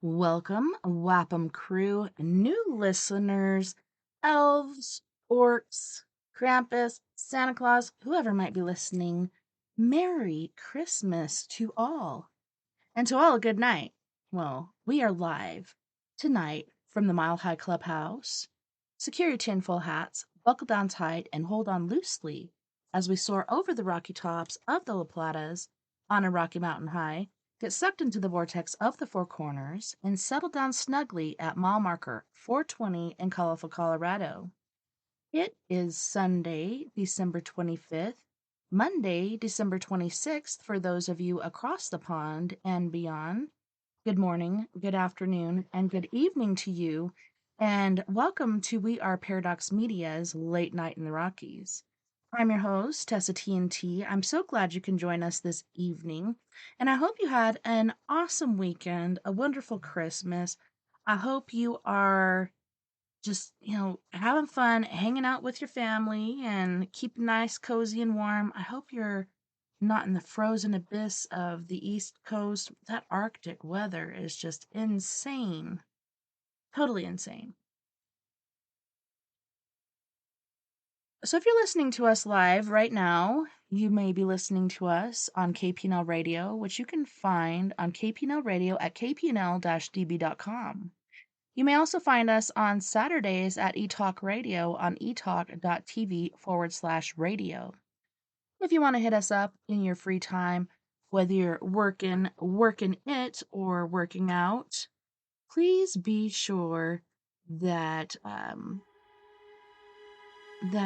Welcome, Wapham crew, new listeners, elves, orcs, Krampus, Santa Claus, whoever might be listening. Merry Christmas to all. And to all a good night. Well, we are live tonight from the Mile High Clubhouse. Secure your tinfoil hats, buckle down tight, and hold on loosely as we soar over the rocky tops of the La Platas on a rocky mountain high, get sucked into the vortex of the Four Corners, and settle down snugly at mile marker 420 in colorful Colorado. It is Sunday, December 25th, Monday, December 26th for those of you across the pond and beyond. Good morning, good afternoon, and good evening to you, and welcome to We Are Paradox Media's Late Night in the Rockies. I'm your host, TessaTNT. I'm so glad you can join us this evening, and I hope you had an awesome weekend, a wonderful Christmas. I hope you are just, having fun, hanging out with your family, and keeping nice, cozy, and warm. I hope you're not in the frozen abyss of the East Coast. That Arctic weather is just insane. Totally insane. So if you're listening to us live right now, you may be listening to us on KPNL Radio, which you can find on KPNL Radio at kpnl-db.com. You may also find us on Saturdays at eTalk Radio on etalk.tv/radio. If you want to hit us up in your free time, whether you're working it, or working out, please be sure that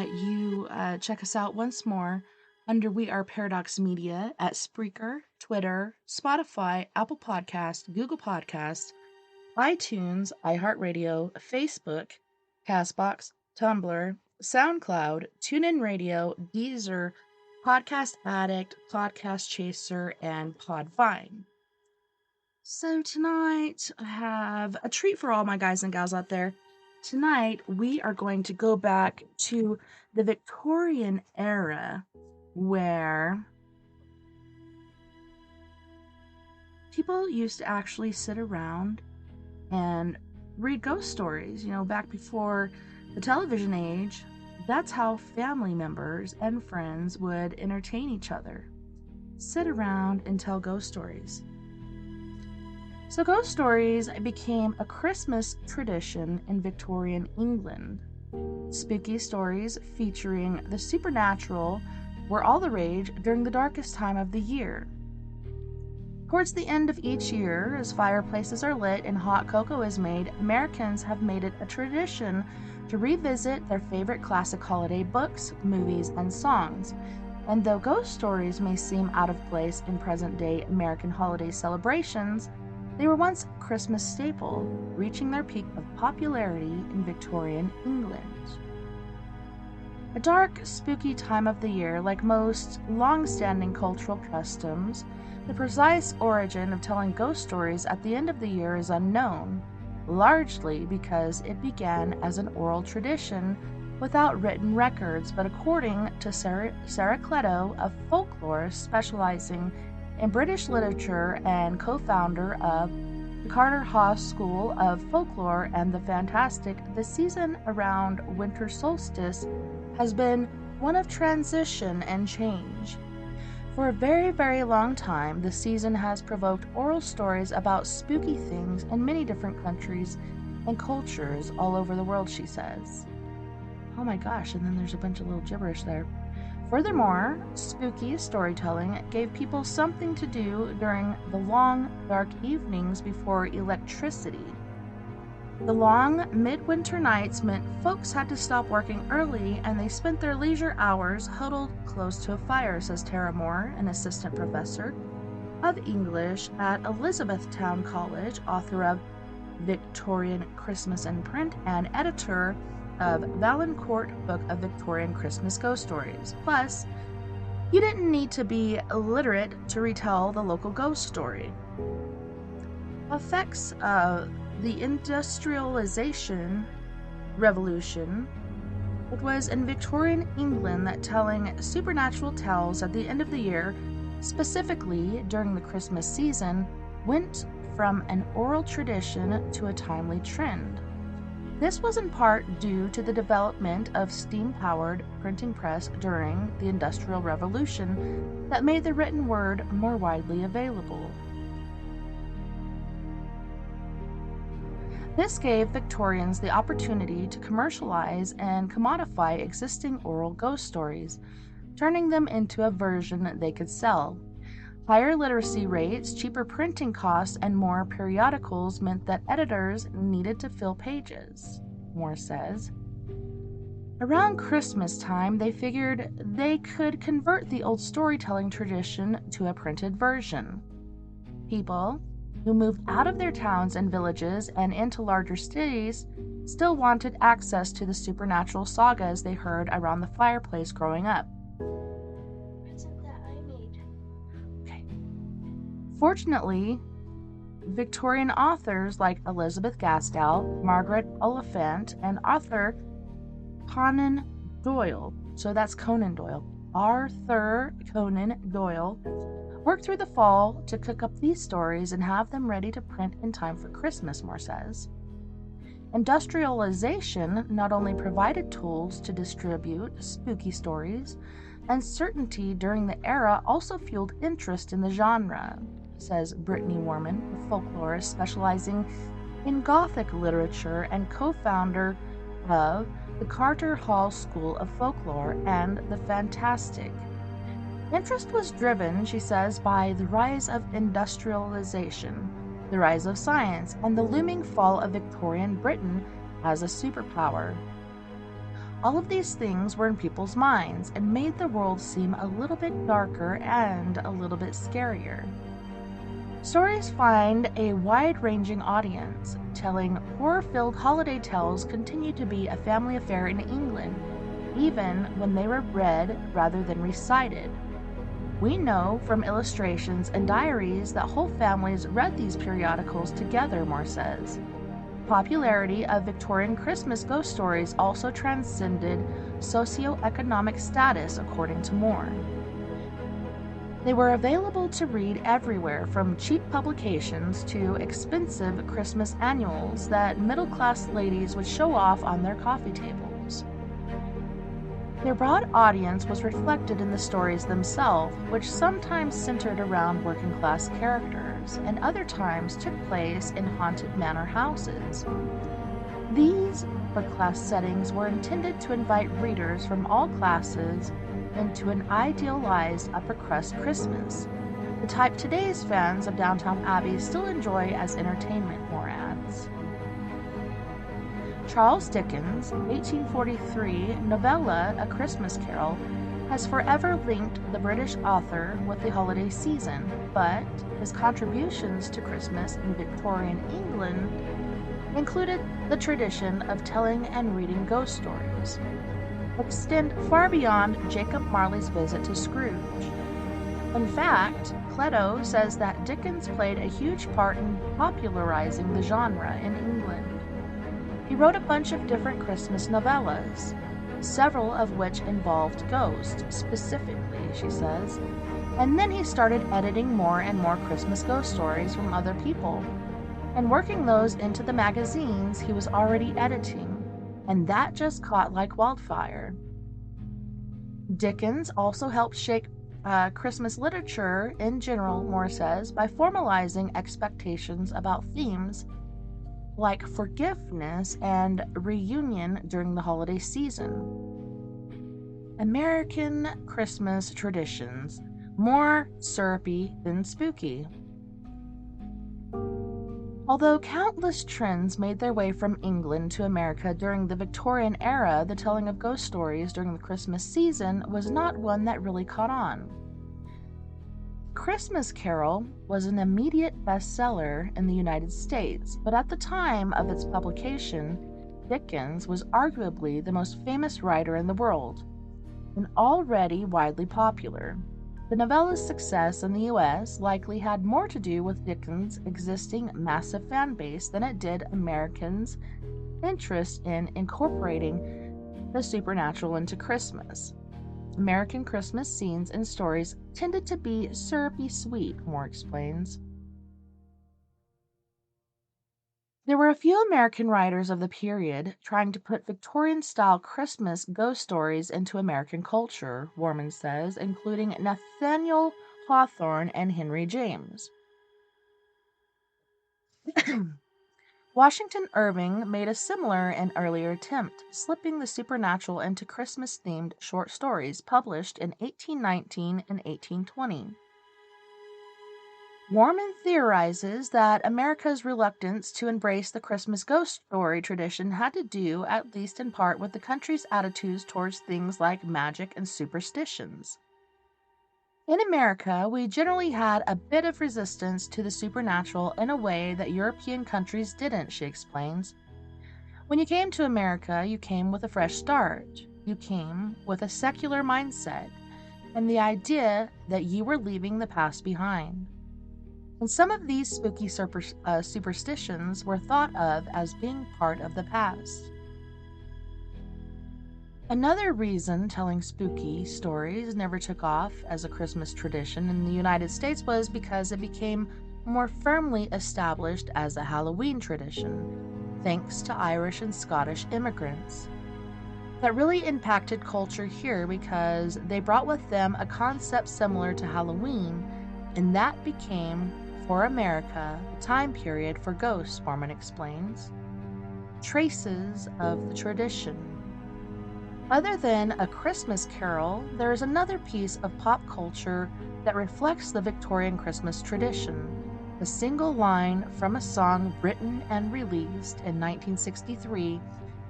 you check us out once more under We Are Paradox Media at Spreaker, Twitter, Spotify, Apple Podcast, Google Podcast, iTunes, iHeartRadio, Facebook, Castbox, Tumblr, SoundCloud, TuneIn Radio, Deezer, Podcast Addict, Podcast Chaser, and Podvine. So tonight, I have a treat for all my guys and gals out there. Tonight, we are going to go back to the Victorian era, where people used to actually sit around and read ghost stories. Back before the television age, that's how family members and friends would entertain each other. Sit around and tell ghost stories. So ghost stories became a Christmas tradition in Victorian England. Spooky stories featuring the supernatural were all the rage during the darkest time of the year. Towards the end of each year, as fireplaces are lit and hot cocoa is made, Americans have made it a tradition to revisit their favorite classic holiday books, movies, and songs. And though ghost stories may seem out of place in present-day American holiday celebrations, they were once a Christmas staple, reaching their peak of popularity in Victorian England. A dark, spooky time of the year, like most long-standing cultural customs, the precise origin of telling ghost stories at the end of the year is unknown, largely because it began as an oral tradition without written records, but according to Sarah Cleto, a folklorist specializing in British literature and co-founder of the Carter Haas School of Folklore and the Fantastic, the season around winter solstice has been one of transition and change. For a very, very long time, the season has provoked oral stories about spooky things in many different countries and cultures all over the world, she says. Oh my gosh, and then there's a bunch of little gibberish there. Furthermore, spooky storytelling gave people something to do during the long, dark evenings before electricity. The long midwinter nights meant folks had to stop working early, and they spent their leisure hours huddled close to a fire, says Tara Moore, an assistant professor of English at Elizabethtown College, author of Victorian Christmas in Print, and editor of Valancourt Book of Victorian Christmas Ghost Stories. Plus, you didn't need to be illiterate to retell the local ghost story. Effects of the industrialization revolution. It was in Victorian England that telling supernatural tales at the end of the year, specifically during the Christmas season, went from an oral tradition to a timely trend. This was in part due to the development of steam-powered printing press during the Industrial Revolution that made the written word more widely available. This gave Victorians the opportunity to commercialize and commodify existing oral ghost stories, turning them into a version they could sell. Higher literacy rates, cheaper printing costs, and more periodicals meant that editors needed to fill pages, Moore says. Around Christmas time, they figured they could convert the old storytelling tradition to a printed version. People who moved out of their towns and villages and into larger cities still wanted access to the supernatural sagas they heard around the fireplace growing up. Okay. Fortunately, Victorian authors like Elizabeth Gaskell, Margaret Oliphant, and Arthur Conan Doyle, so that's Conan Doyle, Arthur Conan Doyle, worked through the fall to cook up these stories and have them ready to print in time for Christmas, Moore says. Industrialization not only provided tools to distribute spooky stories, uncertainty during the era also fueled interest in the genre, says Brittany Warman, a folklorist specializing in Gothic literature and co-founder of the Carter Hall School of Folklore and the Fantastic. Interest was driven, she says, by the rise of industrialization, the rise of science, and the looming fall of Victorian Britain as a superpower. All of these things were in people's minds and made the world seem a little bit darker and a little bit scarier. Stories find a wide-ranging audience. Telling horror-filled holiday tales continued to be a family affair in England, even when they were read rather than recited. We know from illustrations and diaries that whole families read these periodicals together, Moore says. Popularity of Victorian Christmas ghost stories also transcended socioeconomic status, according to Moore. They were available to read everywhere, from cheap publications to expensive Christmas annuals that middle-class ladies would show off on their coffee tables. Their broad audience was reflected in the stories themselves, which sometimes centered around working-class characters, and other times took place in haunted manor houses. These upper-class settings were intended to invite readers from all classes into an idealized upper-crust Christmas, the type today's fans of Downton Abbey still enjoy as entertainment, Moore adds. Charles Dickens' 1843 novella A Christmas Carol has forever linked the British author with the holiday season, but his contributions to Christmas in Victorian England included the tradition of telling and reading ghost stories, extend far beyond Jacob Marley's visit to Scrooge. In fact, Cleto says that Dickens played a huge part in popularizing the genre in England. He wrote a bunch of different Christmas novellas, several of which involved ghosts specifically, she says, and then he started editing more and more Christmas ghost stories from other people, and working those into the magazines he was already editing, and that just caught like wildfire. Dickens also helped shape Christmas literature in general, Moore says, by formalizing expectations about themes like forgiveness and reunion during the holiday season. American Christmas traditions, more syrupy than spooky. Although countless trends made their way from England to America during the Victorian era, the telling of ghost stories during the Christmas season was not one that really caught on. Christmas Carol was an immediate bestseller in the United States, but at the time of its publication, Dickens was arguably the most famous writer in the world, and already widely popular. The novella's success in the US likely had more to do with Dickens' existing massive fan base than it did Americans' interest in incorporating the supernatural into Christmas. American Christmas scenes and stories tended to be syrupy sweet, Moore explains. There were a few American writers of the period trying to put Victorian style Christmas ghost stories into American culture, Warman says, including Nathaniel Hawthorne and Henry James. Washington Irving made a similar and earlier attempt, slipping the supernatural into Christmas themed short stories published in 1819 and 1820. Warman theorizes that America's reluctance to embrace the Christmas ghost story tradition had to do, at least in part, with the country's attitudes towards things like magic and superstitions. In America, we generally had a bit of resistance to the supernatural in a way that European countries didn't, she explains. When you came to America, you came with a fresh start. You came with a secular mindset and the idea that you were leaving the past behind. And some of these spooky superstitions were thought of as being part of the past. Another reason telling spooky stories never took off as a Christmas tradition in the United States was because it became more firmly established as a Halloween tradition, thanks to Irish and Scottish immigrants. That really impacted culture here because they brought with them a concept similar to Halloween, and that became, for America, the time period for ghosts, Warman explains. Traces of the tradition. Other than A Christmas Carol, there is another piece of pop culture that reflects the Victorian Christmas tradition, a single line from a song written and released in 1963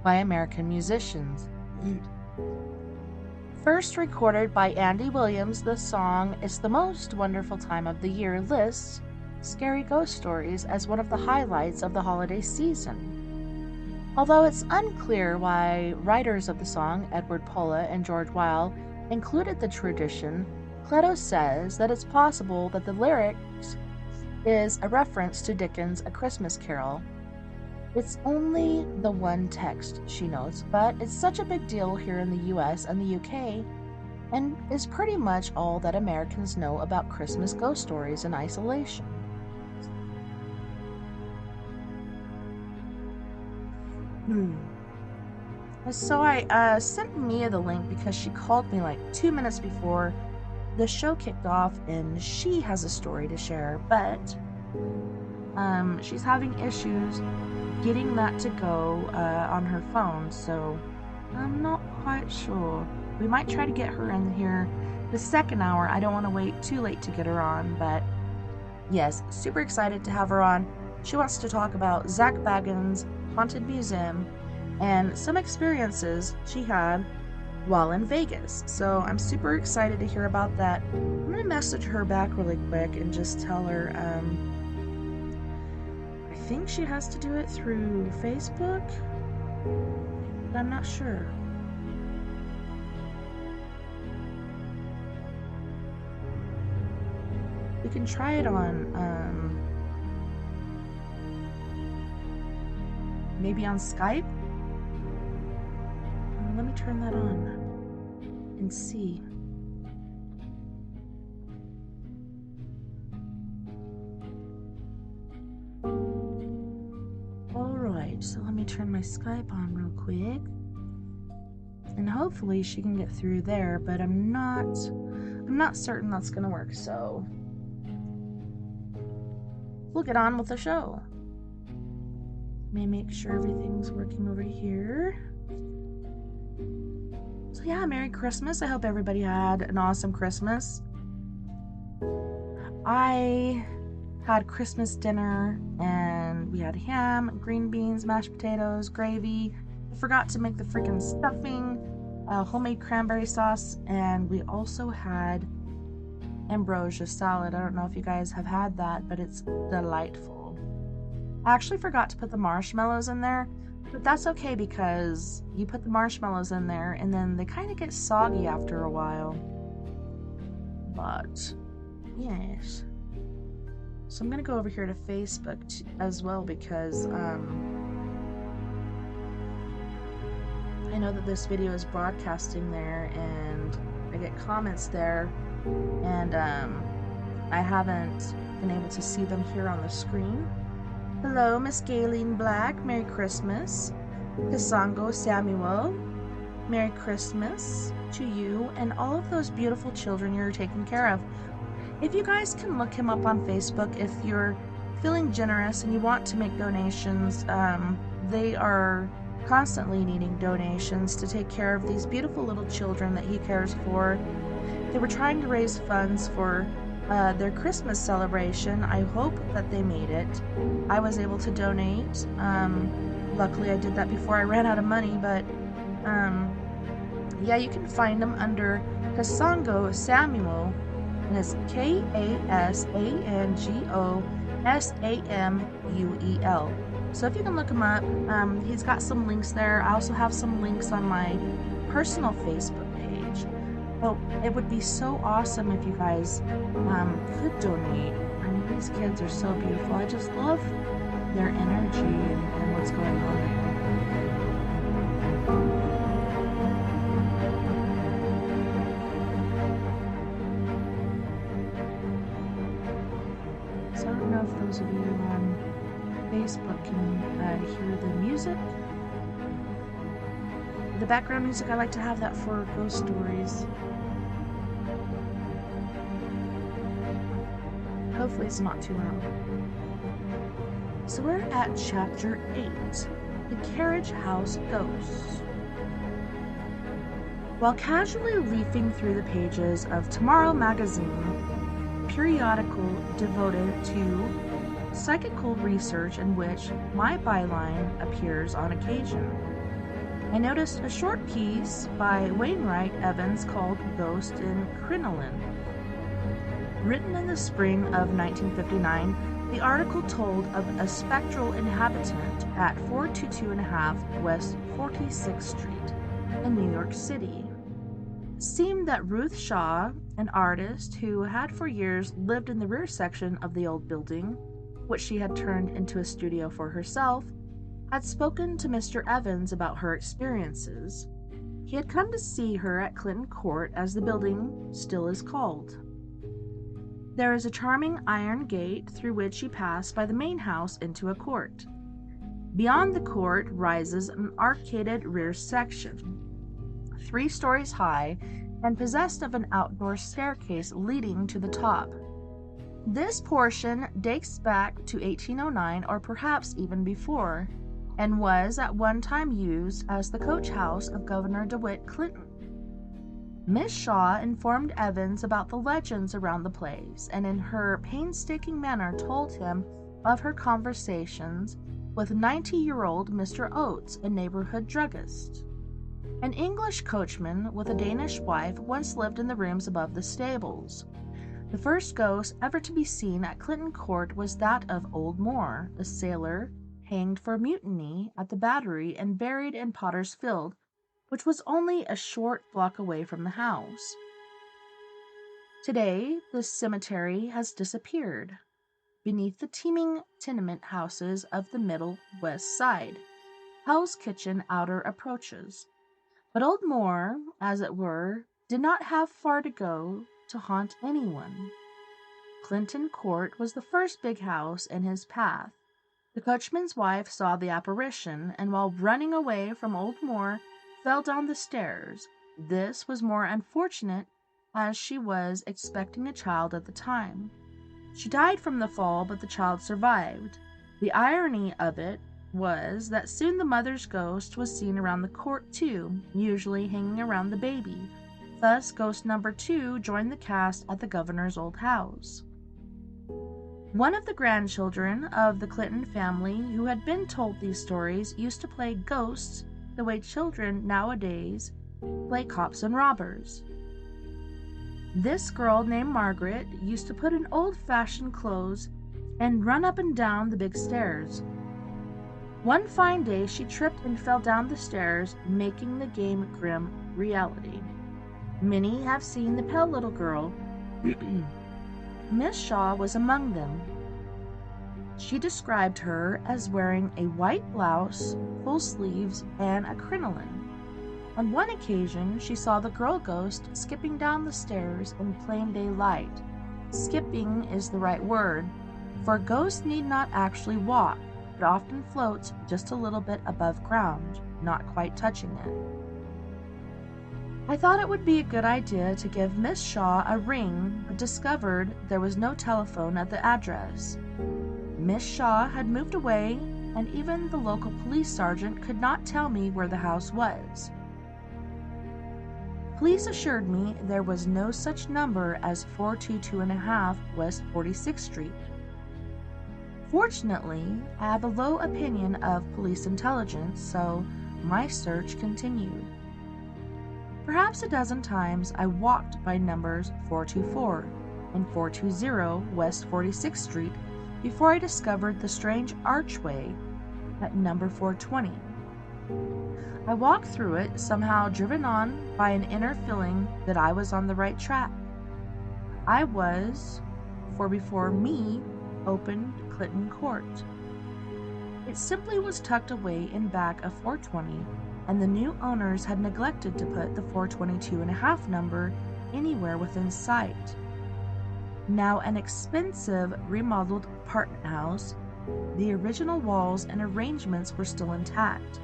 by American musicians. First recorded by Andy Williams, the song "It's the Most Wonderful Time of the Year" lists scary ghost stories as one of the highlights of the holiday season. Although it's unclear why writers of the song, Edward Pola and George Weil, included the tradition, Cleto says that it's possible that the lyrics is a reference to Dickens' A Christmas Carol. It's only the one text, she notes, but it's such a big deal here in the US and the UK, and is pretty much all that Americans know about Christmas ghost stories in isolation. So I sent Mia the link because she called me like 2 minutes before the show kicked off, and she has a story to share, but she's having issues getting that to go on her phone, so I'm not quite sure. We might try to get her in here the second hour. I don't want to wait too late to get her on, but yes, super excited to have her on. She wants to talk about Zach Bagans' Haunted Museum and some experiences she had while in Vegas. So I'm super excited to hear about that. I'm going to message her back really quick and just tell her, I think she has to do it through Facebook, but I'm not sure. We can try it on, maybe on Skype? Let me turn that on and see. Alright, so let me turn my Skype on real quick. And hopefully she can get through there, but I'm not certain that's gonna work, so we'll get on with the show. Let me make sure everything's working over here. So yeah, Merry Christmas. I hope everybody had an awesome Christmas. I had Christmas dinner and we had ham, green beans, mashed potatoes, gravy. I forgot to make the freaking stuffing, homemade cranberry sauce, and we also had ambrosia salad. I don't know if you guys have had that, but it's delightful. I actually forgot to put the marshmallows in there, but that's okay because you put the marshmallows in there and then they kind of get soggy after a while. But yes. So I'm going to go over here to Facebook as well because I know that this video is broadcasting there and I get comments there, and I haven't been able to see them here on the screen. Hello, Miss Gayleen Black. Merry Christmas. Kasango Samuel. Merry Christmas to you and all of those beautiful children you're taking care of. If you guys can look him up on Facebook, if you're feeling generous and you want to make donations, they are constantly needing donations to take care of these beautiful little children that he cares for. They were trying to raise funds for their Christmas celebration. I hope that they made it. I was able to donate. Luckily, I did that before I ran out of money, but yeah, you can find them under Kasango Samuel, and it's KASANGO SAMUEL. So if you can look him up, he's got some links there. I also have some links on my personal Facebook page. Oh, it would be so awesome if you guys could donate. I mean, these kids are so beautiful. I just love their energy and what's going on with them. So I don't know if those of you on Facebook can hear the music. The background music, I like to have that for ghost stories. Hopefully it's not too loud. So we're at chapter 8, The Carriage House Ghosts. While casually leafing through the pages of Tomorrow magazine, periodical devoted to psychical research in which my byline appears on occasion, I noticed a short piece by Wainwright Evans called Ghost in Crinoline. Written in the spring of 1959, the article told of a spectral inhabitant at 422.5 West 46th Street in New York City. It seemed that Ruth Shaw, an artist who had for years lived in the rear section of the old building, which she had turned into a studio for herself, had spoken to Mr. Evans about her experiences. He had come to see her at Clinton Court, as the building still is called. There is a charming iron gate through which you pass by the main house into a court. Beyond the court rises an arcaded rear section, 3 stories high and possessed of an outdoor staircase leading to the top. This portion dates back to 1809 or perhaps even before, and was at one time used as the coach house of Governor DeWitt Clinton. Miss Shaw informed Evans about the legends around the place, and in her painstaking manner told him of her conversations with 90-year-old Mr. Oates, a neighborhood druggist. An English coachman with a Danish wife once lived in the rooms above the stables. The first ghost ever to be seen at Clinton Court was that of Old Moore, a sailor hanged for mutiny at the Battery and buried in Potter's Field, which was only a short block away from the house. Today, this cemetery has disappeared beneath the teeming tenement houses of the Middle West Side, Hell's Kitchen outer approaches. But Old Moore, as it were, did not have far to go to haunt anyone. Clinton Court was the first big house in his path. The coachman's wife saw the apparition, and while running away from Old Moore, fell down the stairs. This was more unfortunate, as she was expecting a child at the time. She died from the fall, but the child survived. The irony of it was that soon the mother's ghost was seen around the court too, usually hanging around the baby. Thus, ghost number 2 joined the cast at the governor's old house. One of the grandchildren of the Clinton family who had been told these stories used to play ghosts the way children nowadays play cops and robbers. This girl named Margaret used to put on old-fashioned clothes and run up and down the big stairs. One fine day she tripped and fell down the stairs, making the game grim reality. Many have seen the pale little girl. Miss Shaw was among them. She described her as wearing a white blouse, full sleeves, and a crinoline. On one occasion, she saw the girl ghost skipping down the stairs in plain daylight. Skipping is the right word. for a ghost need not actually walk, but often floats just a little bit above ground, not quite touching it. I thought it would be a good idea to give Miss Shaw a ring, but discovered there was no telephone at the address. Miss Shaw had moved away, and even the local police sergeant could not tell me where the house was. Police assured me there was no such number as 422.5 West 46th Street. Fortunately, I have a low opinion of police intelligence, so my search continued. Perhaps a dozen times I walked by numbers 424 and 420 West 46th Street before I discovered the strange archway at number 420. I walked through it, somehow driven on by an inner feeling that I was on the right track. I was, for before me opened Clinton Court. It simply was tucked away in back of 420, and the new owners had neglected to put the 422.5 number anywhere within sight. Now an expensive remodeled apartment house, the original walls and arrangements were still intact.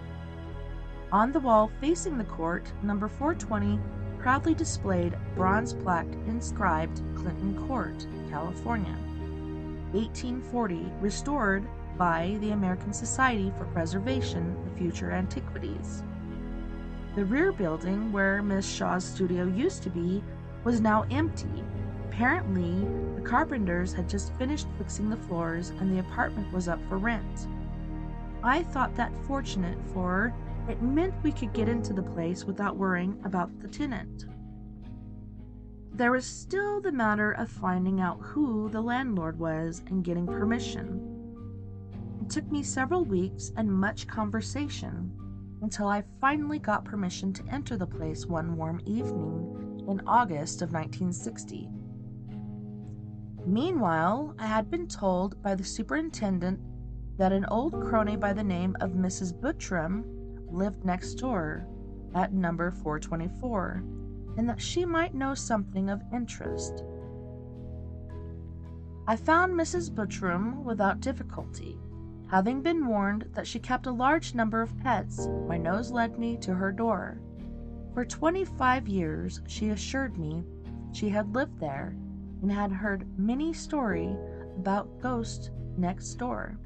On the wall facing the court, number 420 proudly displayed bronze plaque inscribed Clinton Court, California, 1840, restored by the American Society for Preservation of Future Antiquities. The rear building, where Miss Shaw's studio used to be, was now empty. Apparently, the carpenters had just finished fixing the floors and the apartment was up for rent. I thought that fortunate, for it meant we could get into the place without worrying about the tenant. There was still the matter of finding out who the landlord was and getting permission. It took me several weeks and much conversation until I finally got permission to enter the place one warm evening in August of 1960. Meanwhile, I had been told by the superintendent that an old crony by the name of Mrs. Buttram lived next door at number 424, and that she might know something of interest. I found Mrs. Buttram without difficulty. Having been warned that she kept a large number of pets, my nose led me to her door. For 25 years, she assured me she had lived there and had heard many stories about ghosts next door.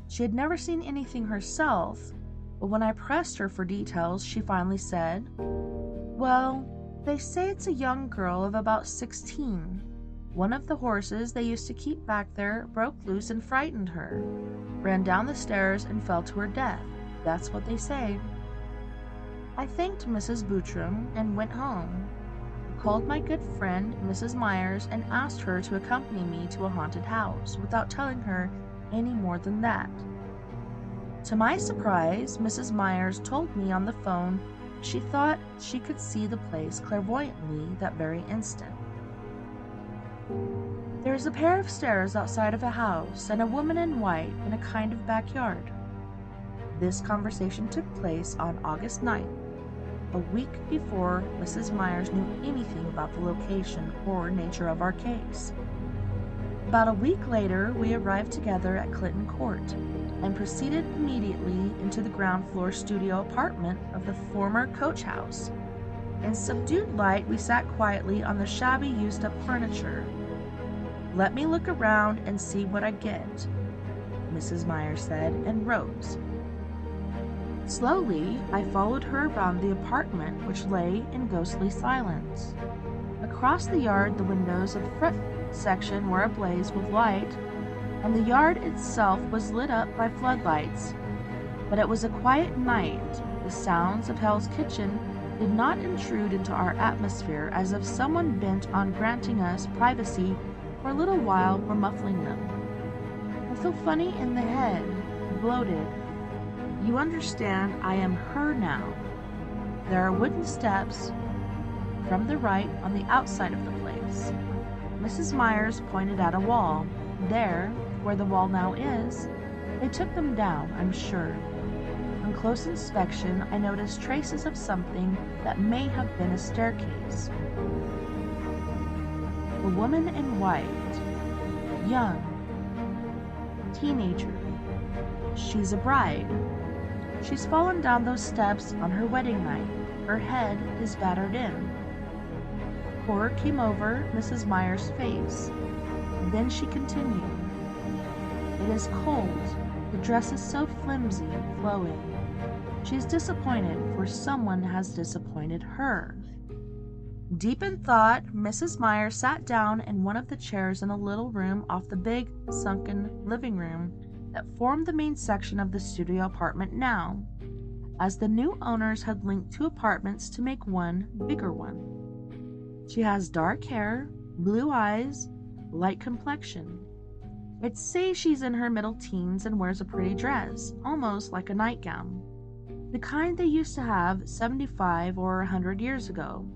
She had never seen anything herself, but when I pressed her for details, she finally said, "Well, they say it's a young girl of about 16. One of the horses they used to keep back there broke loose and frightened her, ran down the stairs and fell to her death. That's what they say." I thanked Mrs. Buttram and went home. I called my good friend Mrs. Myers and asked her to accompany me to a haunted house without telling her any more than that. To my surprise, Mrs. Myers told me on the phone she thought she could see the place clairvoyantly that very instant. There is a pair of stairs outside of a house and a woman in white in a kind of backyard. This conversation took place on August 9th, a week before Mrs. Myers knew anything about the location or nature of our case. About a week later, we arrived together at Clinton Court and proceeded immediately into the ground floor studio apartment of the former coach house. In subdued light, we sat quietly on the shabby used-up furniture. "Let me look around and see what I get," Mrs. Myers said, and rose. Slowly, I followed her around the apartment, which lay in ghostly silence. Across the yard, the windows of the front section were ablaze with light, and the yard itself was lit up by floodlights. But it was a quiet night. The sounds of Hell's Kitchen did not intrude into our atmosphere, as if someone bent on granting us privacy for a little while were muffling them. I feel funny in the head, bloated. You understand, I am her now. There are wooden steps from the right on the outside of the place. Mrs. Myers pointed at a wall. There, where the wall now is, they took them down, I'm sure. On close inspection, I noticed traces of something that may have been a staircase. The woman in white, young, teenager. She's a bride. She's fallen down those steps on her wedding night. Her head is battered in. Horror came over Mrs. Meyer's face. Then she continued. It is cold. The dress is so flimsy and flowing. She is disappointed, for someone has disappointed her. Deep in thought, Mrs. Meyer sat down in one of the chairs in a little room off the big, sunken living room that formed the main section of the studio apartment now, as the new owners had linked two apartments to make one bigger one. She has dark hair, blue eyes, light complexion. I'd say she's in her middle teens and wears a pretty dress, almost like a nightgown. The kind they used to have 75 or 100 years ago.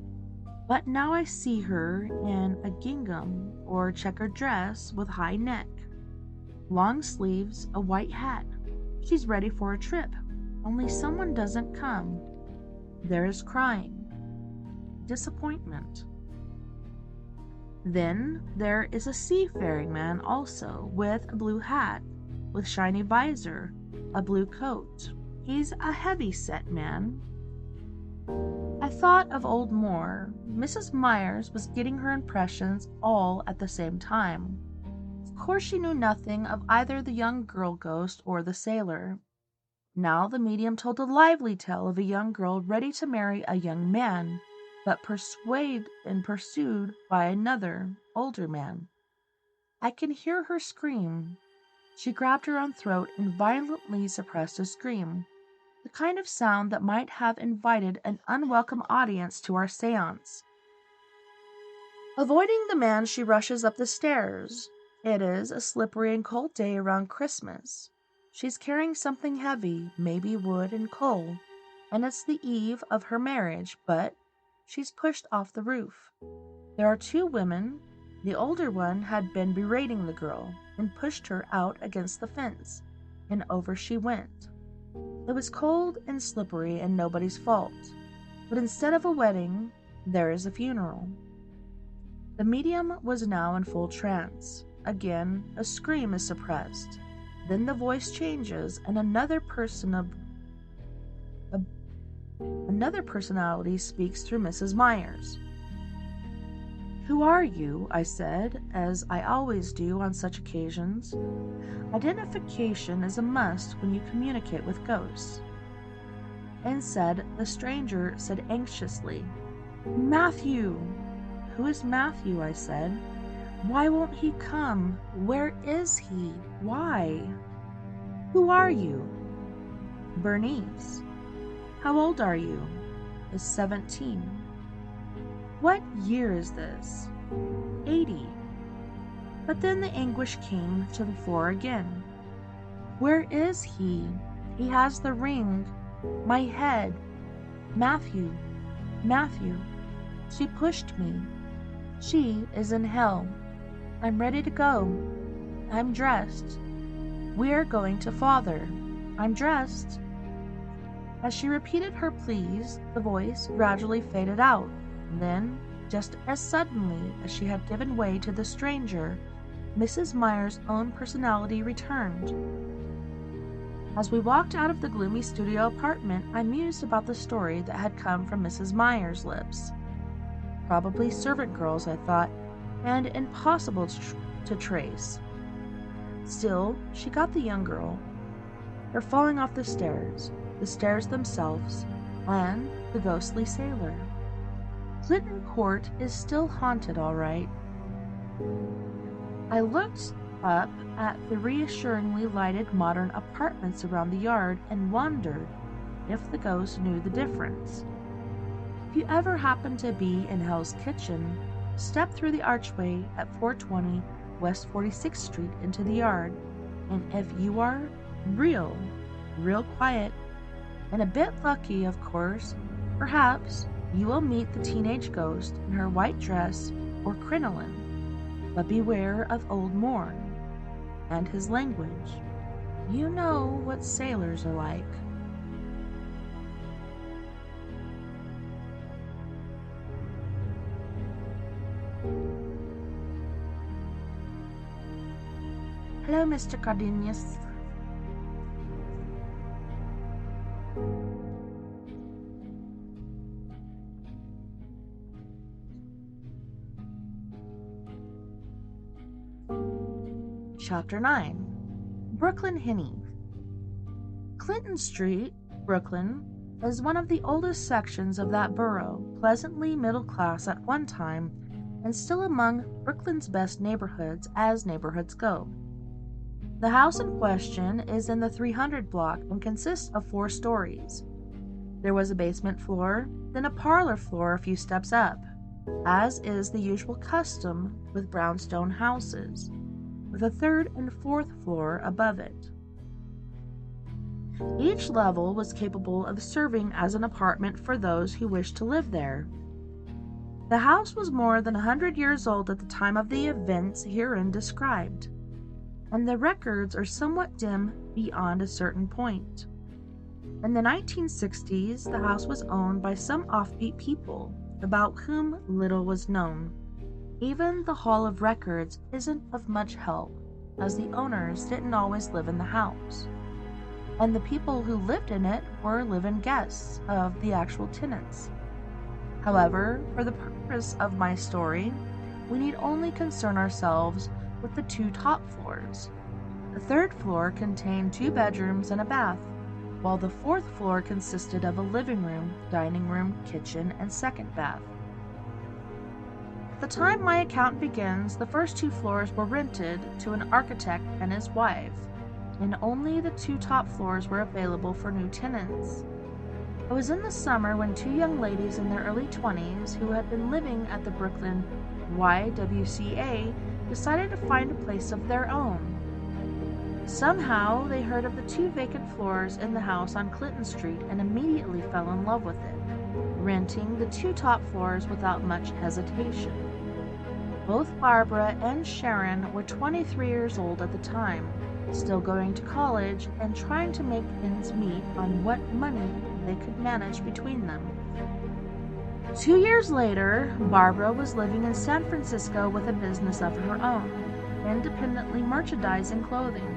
But now I see her in a gingham or checkered dress with high neck, long sleeves, a white hat. She's ready for a trip, only someone doesn't come. There is crying, disappointment. Then there is a seafaring man also, with a blue hat, with shiny visor, a blue coat. He's a heavy-set man. I thought of old Moore. Mrs. Myers was getting her impressions all at the same time. Of course she knew nothing of either the young girl ghost or the sailor. Now the medium told a lively tale of a young girl ready to marry a young man, but persuaded and pursued by another, older man. I can hear her scream. She grabbed her own throat and violently suppressed a scream, the kind of sound that might have invited an unwelcome audience to our seance. Avoiding the man, she rushes up the stairs. It is a slippery and cold day around Christmas. She's carrying something heavy, maybe wood and coal, and it's the eve of her marriage, but she's pushed off the roof. There are two women. The older one had been berating the girl and pushed her out against the fence, and over she went. It was cold and slippery and nobody's fault, but instead of a wedding, there is a funeral. The medium was now in full trance. Again, a scream is suppressed. Then the voice changes, and another personality speaks through Mrs. Myers. "Who are you?" I said, as I always do on such occasions. Identification is a must when you communicate with ghosts. Instead, the stranger said anxiously, "Matthew." "Who is Matthew?" I said. "Why won't he come? Where is he? Why?" "Who are you?" "Bernice." "How old are you?" "Is 17. "What year is this?" 80. But then the anguish came to the fore again. "Where is he? He has the ring. My head. Matthew, Matthew." She pushed me. She is in hell. I'm ready to go. I'm dressed. We're going to Father. I'm dressed. As she repeated her pleas, the voice gradually faded out. Then, just as suddenly as she had given way to the stranger, Mrs. Meyer's own personality returned. As we walked out of the gloomy studio apartment, I mused about the story that had come from Mrs. Meyer's lips. Probably servant girls, I thought, and impossible to trace. Still, she got the young girl, her falling off the stairs themselves, and the ghostly sailor. Clinton Court is still haunted, all right. I looked up at the reassuringly lighted modern apartments around the yard and wondered if the ghost knew the difference. If you ever happen to be in Hell's Kitchen, step through the archway at 420 West 46th Street into the yard, and if you are real quiet, and a bit lucky, of course, perhaps you will meet the teenage ghost in her white dress or crinoline. But beware of old Moore and his language. You know what sailors are like. Hello, Mr. Cardenas. Chapter 9. Brooklyn Hinnie. Clinton Street, Brooklyn, is one of the oldest sections of that borough, pleasantly middle class at one time, and still among Brooklyn's best neighborhoods as neighborhoods go. The house in question is in the 300 block and consists of 4 stories. There was a basement floor, then a parlor floor a few steps up, as is the usual custom with brownstone houses, with a 3rd and 4th floor above it. Each level was capable of serving as an apartment for those who wished to live there. The house was more than 100 years old at the time of the events herein described, and the records are somewhat dim beyond a certain point. In the 1960s, the house was owned by some offbeat people, about whom little was known. Even the Hall of Records isn't of much help, as the owners didn't always live in the house, and the people who lived in it were live-in guests of the actual tenants. However, for the purpose of my story, we need only concern ourselves with the 2 top floors. The 3rd floor contained 2 bedrooms and a bath, while the 4th floor consisted of a living room, dining room, kitchen, and 2nd bath. At the time my account begins, the first 2 floors were rented to an architect and his wife, and only the 2 top floors were available for new tenants. It was in the summer when 2 young ladies in their early 20s who had been living at the Brooklyn YWCA decided to find a place of their own. Somehow, they heard of the 2 vacant floors in the house on Clinton Street and immediately fell in love with it, renting the 2 top floors without much hesitation. Both Barbara and Sharon were 23 years old at the time, still going to college and trying to make ends meet on what money they could manage between them. 2 years later, Barbara was living in San Francisco with a business of her own, independently merchandising clothing.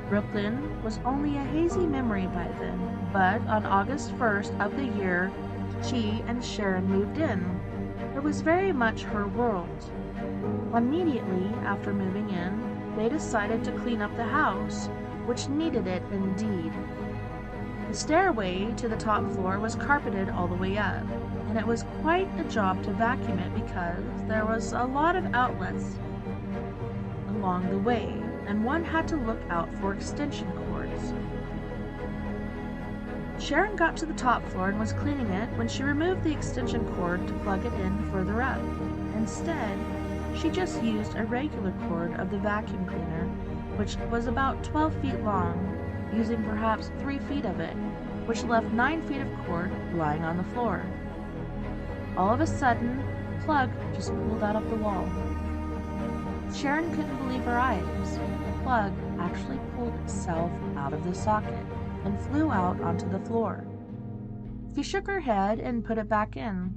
Brooklyn was only a hazy memory by then, but on August 1st of the year she and Sharon moved in. It was very much her world. Immediately after moving in, they decided to clean up the house, which needed it indeed. The stairway to the top floor was carpeted all the way up, and it was quite a job to vacuum it because there was a lot of outlets along the way, and one had to look out for extension cords. Sharon got to the top floor and was cleaning it when she removed the extension cord to plug it in further up. Instead, she just used a regular cord of the vacuum cleaner, which was about 12 feet long, using perhaps 3 feet of it, which left 9 feet of cord lying on the floor. All of a sudden, the plug just pulled out of the wall. Sharon couldn't believe her eyes. The plug actually pulled itself out of the socket and flew out onto the floor. She shook her head and put it back in,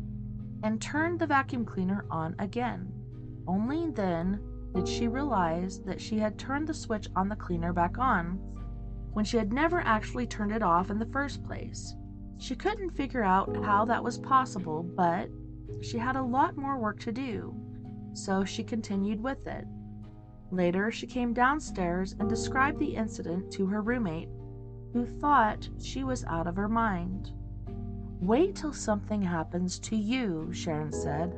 and turned the vacuum cleaner on again. Only then did she realize that she had turned the switch on the cleaner back on, when she had never actually turned it off in the first place. She couldn't figure out how that was possible, but she had a lot more work to do, so she continued with it. Later, she came downstairs and described the incident to her roommate, who thought she was out of her mind. "Wait till something happens to you," Sharon said.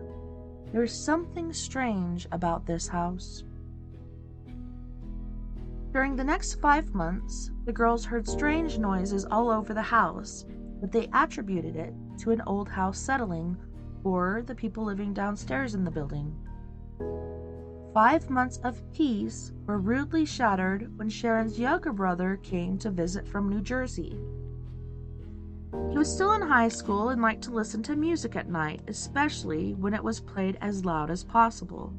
"There's something strange about this house." During the next 5 months, the girls heard strange noises all over the house, but they attributed it to an old house settling or the people living downstairs in the building. 5 months of peace were rudely shattered when Sharon's younger brother came to visit from New Jersey. He was still in high school and liked to listen to music at night, especially when it was played as loud as possible.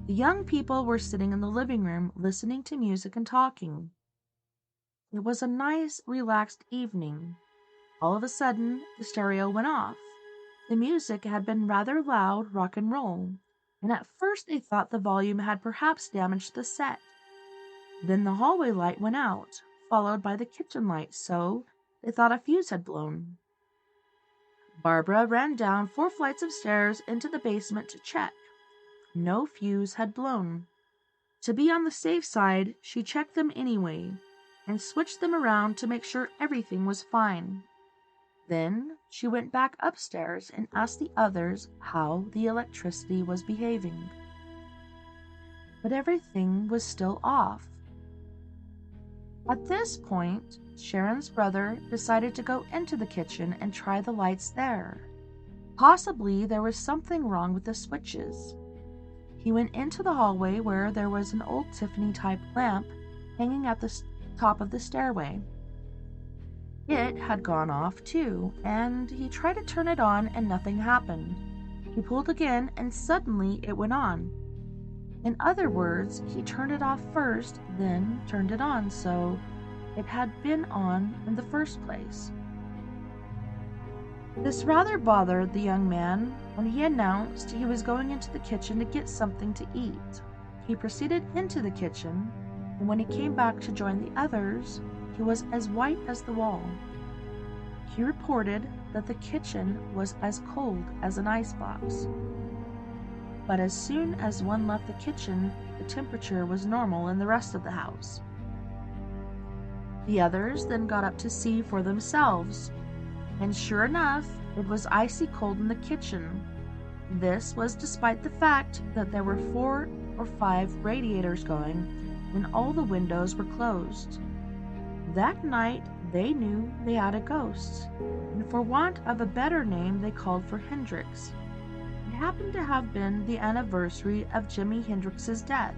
The young people were sitting in the living room listening to music and talking. It was a nice, relaxed evening. All of a sudden, the stereo went off. The music had been rather loud rock and roll, and at first they thought the volume had perhaps damaged the set. Then the hallway light went out, followed by the kitchen light, so they thought a fuse had blown. Barbara ran down 4 flights of stairs into the basement to check. No fuse had blown. To be on the safe side, she checked them anyway and switched them around to make sure everything was fine. Then she went back upstairs and asked the others how the electricity was behaving. But everything was still off. At this point, Sharon's brother decided to go into the kitchen and try the lights there. Possibly there was something wrong with the switches. He went into the hallway where there was an old Tiffany-type lamp hanging at the top of the stairway. It had gone off too, and he tried to turn it on and nothing happened. He pulled again and suddenly it went on. In other words, he turned it off first, then turned it on, so it had been on in the first place. This rather bothered the young man when he announced he was going into the kitchen to get something to eat. He proceeded into the kitchen, and when he came back to join the others, he was as white as the wall. He reported that the kitchen was as cold as an icebox. But as soon as one left the kitchen, the temperature was normal in the rest of the house. The others then got up to see for themselves, and sure enough, it was icy cold in the kitchen. This was despite the fact that there were 4 or 5 radiators going and all the windows were closed. That night, they knew they had a ghost, and for want of a better name, they called for Hendrix. It happened to have been the anniversary of Jimi Hendrix's death,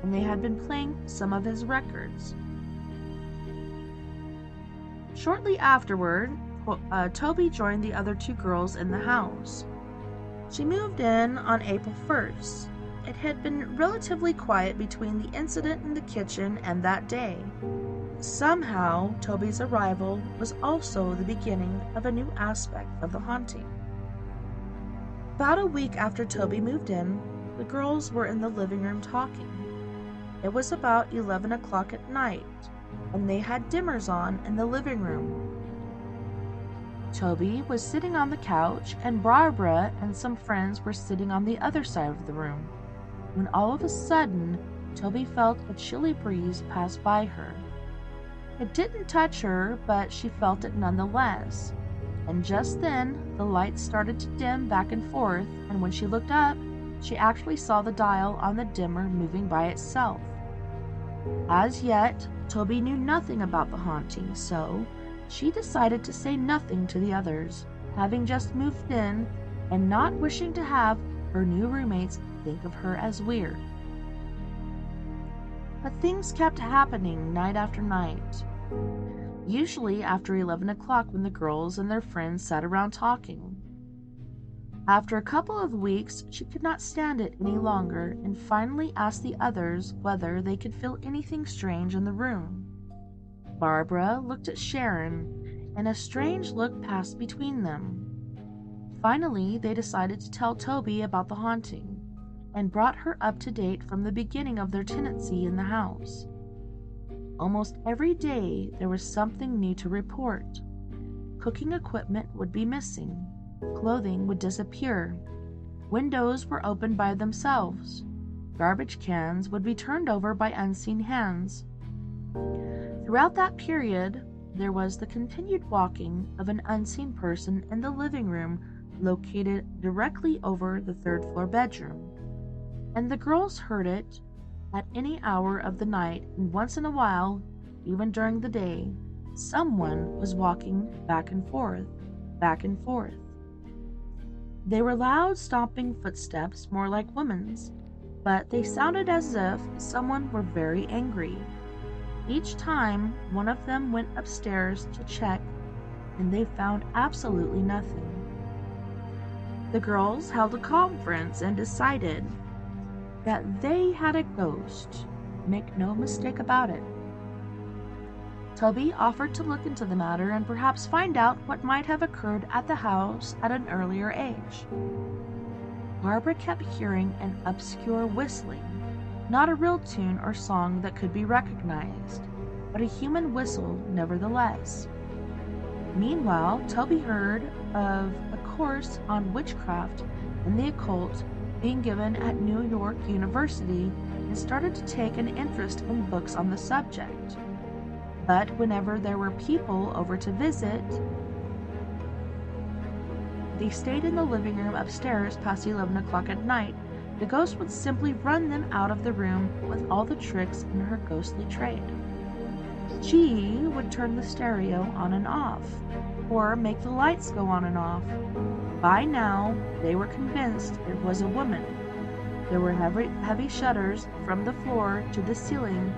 and they had been playing some of his records. Shortly afterward, Toby joined the other 2 girls in the house. She moved in on April 1st. It had been relatively quiet between the incident in the kitchen and that day. Somehow, Toby's arrival was also the beginning of a new aspect of the haunting. About a week after Toby moved in, the girls were in the living room talking. It was about 11 o'clock at night, and they had dimmers on in the living room. Toby was sitting on the couch, and Barbara and some friends were sitting on the other side of the room, when all of a sudden, Toby felt a chilly breeze pass by her. It didn't touch her, but she felt it nonetheless. And just then, the lights started to dim back and forth, and when she looked up, she actually saw the dial on the dimmer moving by itself. As yet, Toby knew nothing about the haunting, so she decided to say nothing to the others, having just moved in and not wishing to have her new roommates think of her as weird. But things kept happening night after night. Usually after 11 o'clock when the girls and their friends sat around talking. After a couple of weeks, she could not stand it any longer and finally asked the others whether they could feel anything strange in the room. Barbara looked at Sharon, and a strange look passed between them. Finally, they decided to tell Toby about the haunting, and brought her up to date from the beginning of their tenancy in the house. Almost every day there was something new to report. Cooking equipment would be missing. Clothing would disappear. Windows were opened by themselves. Garbage cans would be turned over by unseen hands. Throughout that period, there was the continued walking of an unseen person in the living room located directly over the 3rd floor bedroom. And the girls heard it at any hour of the night, and once in a while, even during the day, someone was walking back and forth, back and forth. They were loud, stomping footsteps, more like women's, but they sounded as if someone were very angry. Each time, one of them went upstairs to check, and they found absolutely nothing. The girls held a conference and decided that they had a ghost. Make no mistake about it. Toby offered to look into the matter and perhaps find out what might have occurred at the house at an earlier age. Barbara kept hearing an obscure whistling, Not a real tune or song that could be recognized, but a human whistle nevertheless. Meanwhile, Toby heard of a course on witchcraft and the occult being given at New York University and started to take an interest in books on the subject. But whenever there were people over to visit, they stayed in the living room upstairs past 11 o'clock at night. The ghost would simply run them out of the room with all the tricks in her ghostly trade. She would turn the stereo on and off, or make the lights go on and off. By now, they were convinced it was a woman. There were heavy shutters from the floor to the ceiling,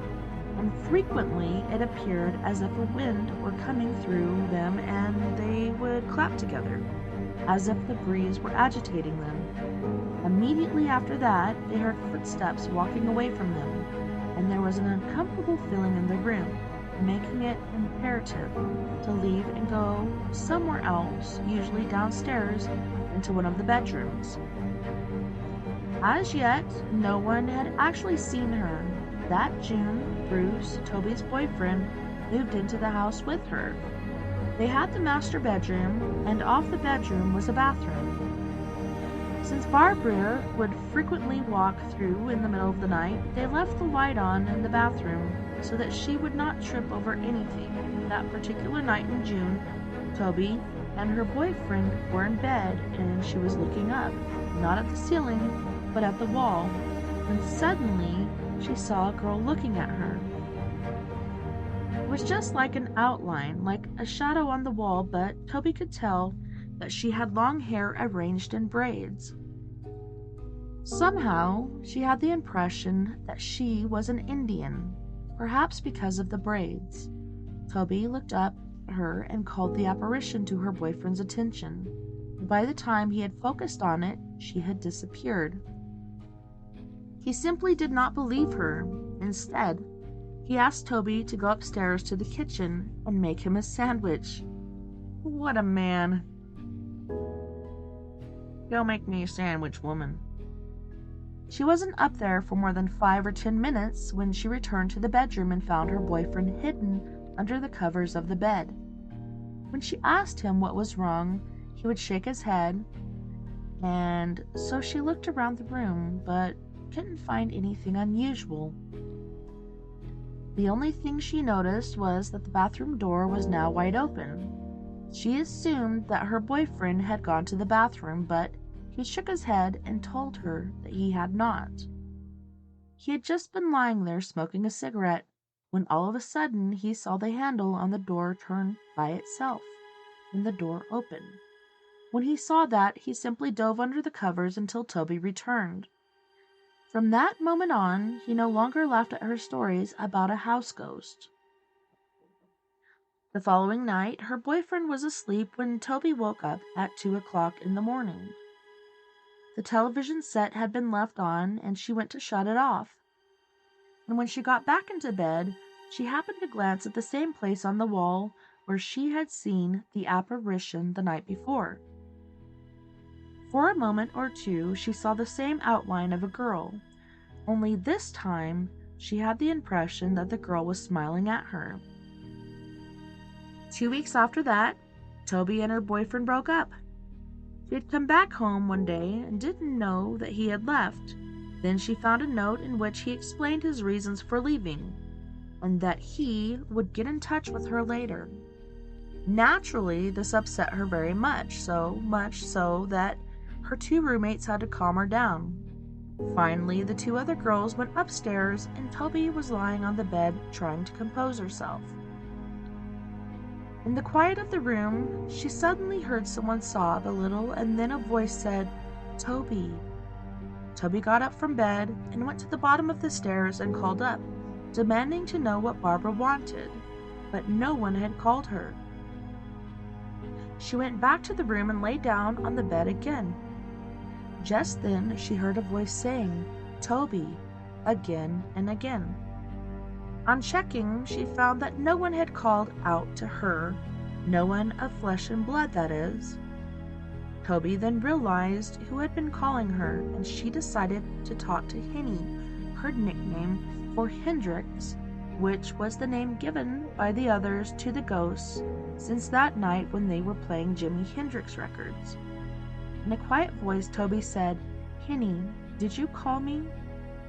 and frequently it appeared as if a wind were coming through them and they would clap together, as if the breeze were agitating them. Immediately after that, they heard footsteps walking away from them, and there was an uncomfortable feeling in the room, making it imperative to leave and go somewhere else, usually downstairs into one of the bedrooms. As yet, no one had actually seen her. That June, Bruce, Toby's boyfriend, moved into the house with her. They had the master bedroom, and off the bedroom was a bathroom. Since Barbara would frequently walk through in the middle of the night, they left the light on in the bathroom so that she would not trip over anything. That particular night in June, Toby and her boyfriend were in bed, and she was looking up, not at the ceiling, but at the wall, when suddenly she saw a girl looking at her. It was just like an outline, like a shadow on the wall, but Toby could tell that she had long hair arranged in braids. Somehow, she had the impression that she was an Indian, perhaps because of the braids. Toby looked up at her and called the apparition to her boyfriend's attention. By the time he had focused on it, she had disappeared. He simply did not believe her. Instead, he asked Toby to go upstairs to the kitchen and make him a sandwich. What a man. Go make me a sandwich, woman. She wasn't up there for more than 5 or 10 minutes when she returned to the bedroom and found her boyfriend hidden under the covers of the bed. When she asked him what was wrong, he would shake his head, and so she looked around the room, but couldn't find anything unusual. The only thing she noticed was that the bathroom door was now wide open. She assumed that her boyfriend had gone to the bathroom, but he shook his head and told her that he had not. He had just been lying there smoking a cigarette when all of a sudden he saw the handle on the door turn by itself and the door open. When he saw that, he simply dove under the covers until Toby returned. From that moment on, he no longer laughed at her stories about a house ghost. The following night, her boyfriend was asleep when Toby woke up at 2 o'clock in the morning. The television set had been left on, and she went to shut it off. And when she got back into bed, she happened to glance at the same place on the wall where she had seen the apparition the night before. For a moment or two, she saw the same outline of a girl, only this time she had the impression that the girl was smiling at her. 2 weeks after that, Toby and her boyfriend broke up. She had come back home one day and didn't know that he had left. Then she found a note in which he explained his reasons for leaving, and that he would get in touch with her later. Naturally, this upset her very much so that her 2 roommates had to calm her down. Finally, the 2 other girls went upstairs, and Toby was lying on the bed trying to compose herself. In the quiet of the room, she suddenly heard someone sob a little, and then a voice said, "Toby." Toby got up from bed and went to the bottom of the stairs and called up, demanding to know what Barbara wanted, but no one had called her. She went back to the room and lay down on the bed again. Just then she heard a voice saying, "Toby," again and again. On checking, she found that no one had called out to her, no one of flesh and blood, that is. Toby then realized who had been calling her, and she decided to talk to Henny, her nickname for Hendrix, which was the name given by the others to the ghosts since that night when they were playing Jimi Hendrix records. In a quiet voice, Toby said, "Henny, did you call me?"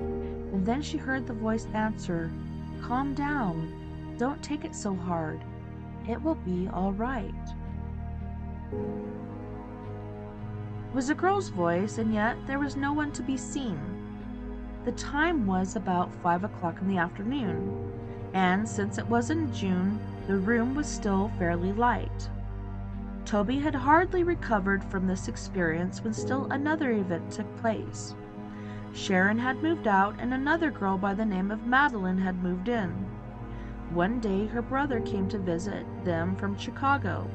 And then she heard the voice answer, "Calm down. Don't take it so hard. It will be all right." It was a girl's voice, and yet there was no one to be seen. The time was about 5 o'clock in the afternoon, and since it was in June, the room was still fairly light. Toby had hardly recovered from this experience when still another event took place. Sharon had moved out, and another girl by the name of Madeline had moved in. One day her brother came to visit them from Chicago,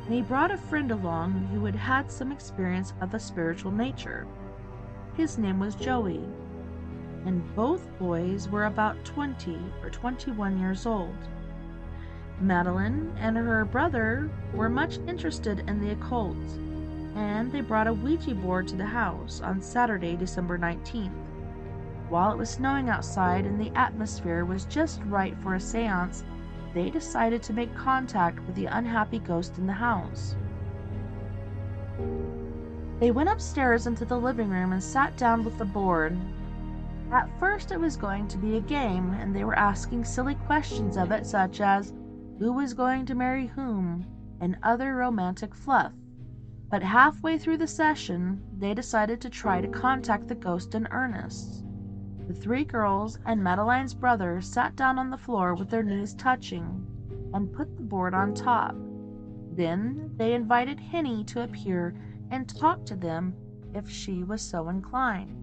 and he brought a friend along who had had some experience of a spiritual nature. His name was Joey, and both boys were about 20 or 21 years old. Madeline and her brother were much interested in the occult, and they brought a Ouija board to the house on Saturday, December 19th. While it was snowing outside and the atmosphere was just right for a seance, they decided to make contact with the unhappy ghost in the house. They went upstairs into the living room and sat down with the board. At first it was going to be a game, and they were asking silly questions of it, such as who was going to marry whom, and other romantic fluff. But halfway through the session, they decided to try to contact the ghost in earnest. The three girls and Madeline's brother sat down on the floor with their knees touching and put the board on top. Then they invited Henny to appear and talk to them if she was so inclined.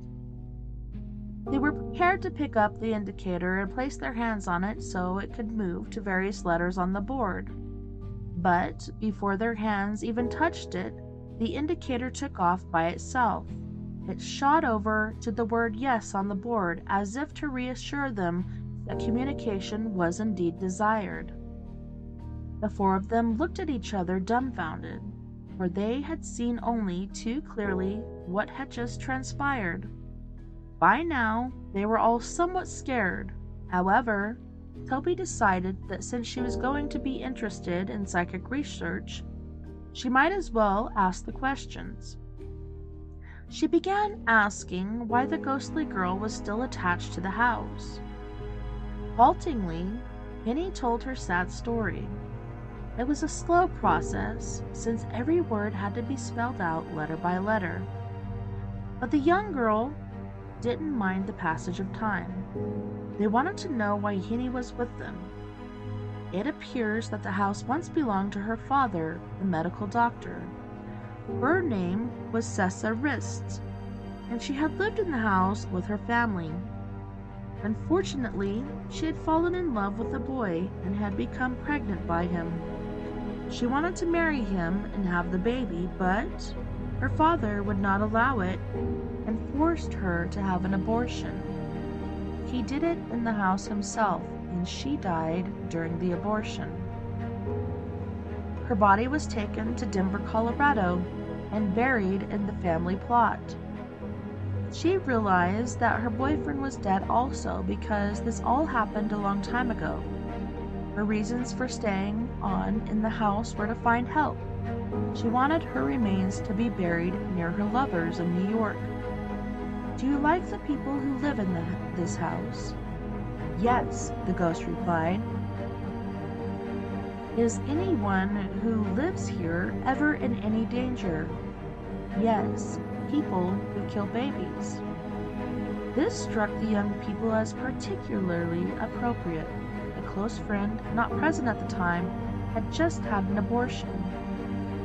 They were prepared to pick up the indicator and place their hands on it so it could move to various letters on the board. But before their hands even touched it, the indicator took off by itself. It shot over to the word yes on the board, as if to reassure them that communication was indeed desired. The four of them looked at each other dumbfounded, for they had seen only too clearly what had just transpired. By now, they were all somewhat scared. However, Toby decided that since she was going to be interested in psychic research, she might as well ask the questions. She began asking why the ghostly girl was still attached to the house. Haltingly, Penny told her sad story. It was a slow process, since every word had to be spelled out letter by letter. But the young girl didn't mind the passage of time. They wanted to know why Henny was with them. It appears that the house once belonged to her father, the medical doctor. Her name was TessaTNT, and she had lived in the house with her family. Unfortunately, she had fallen in love with a boy and had become pregnant by him. She wanted to marry him and have the baby, but her father would not allow it and forced her to have an abortion. He did it in the house himself, and she died during the abortion. Her body was taken to Denver, Colorado, and buried in the family plot. She realized that her boyfriend was dead also because this all happened a long time ago. Her reasons for staying on in the house were to find help. She wanted her remains to be buried near her lovers in New York. "Do you like the people who live in this house?" "Yes," the ghost replied. "Is anyone who lives here ever in any danger?" "Yes, people who kill babies." This struck the young people as particularly appropriate. A close friend, not present at the time, had just had an abortion.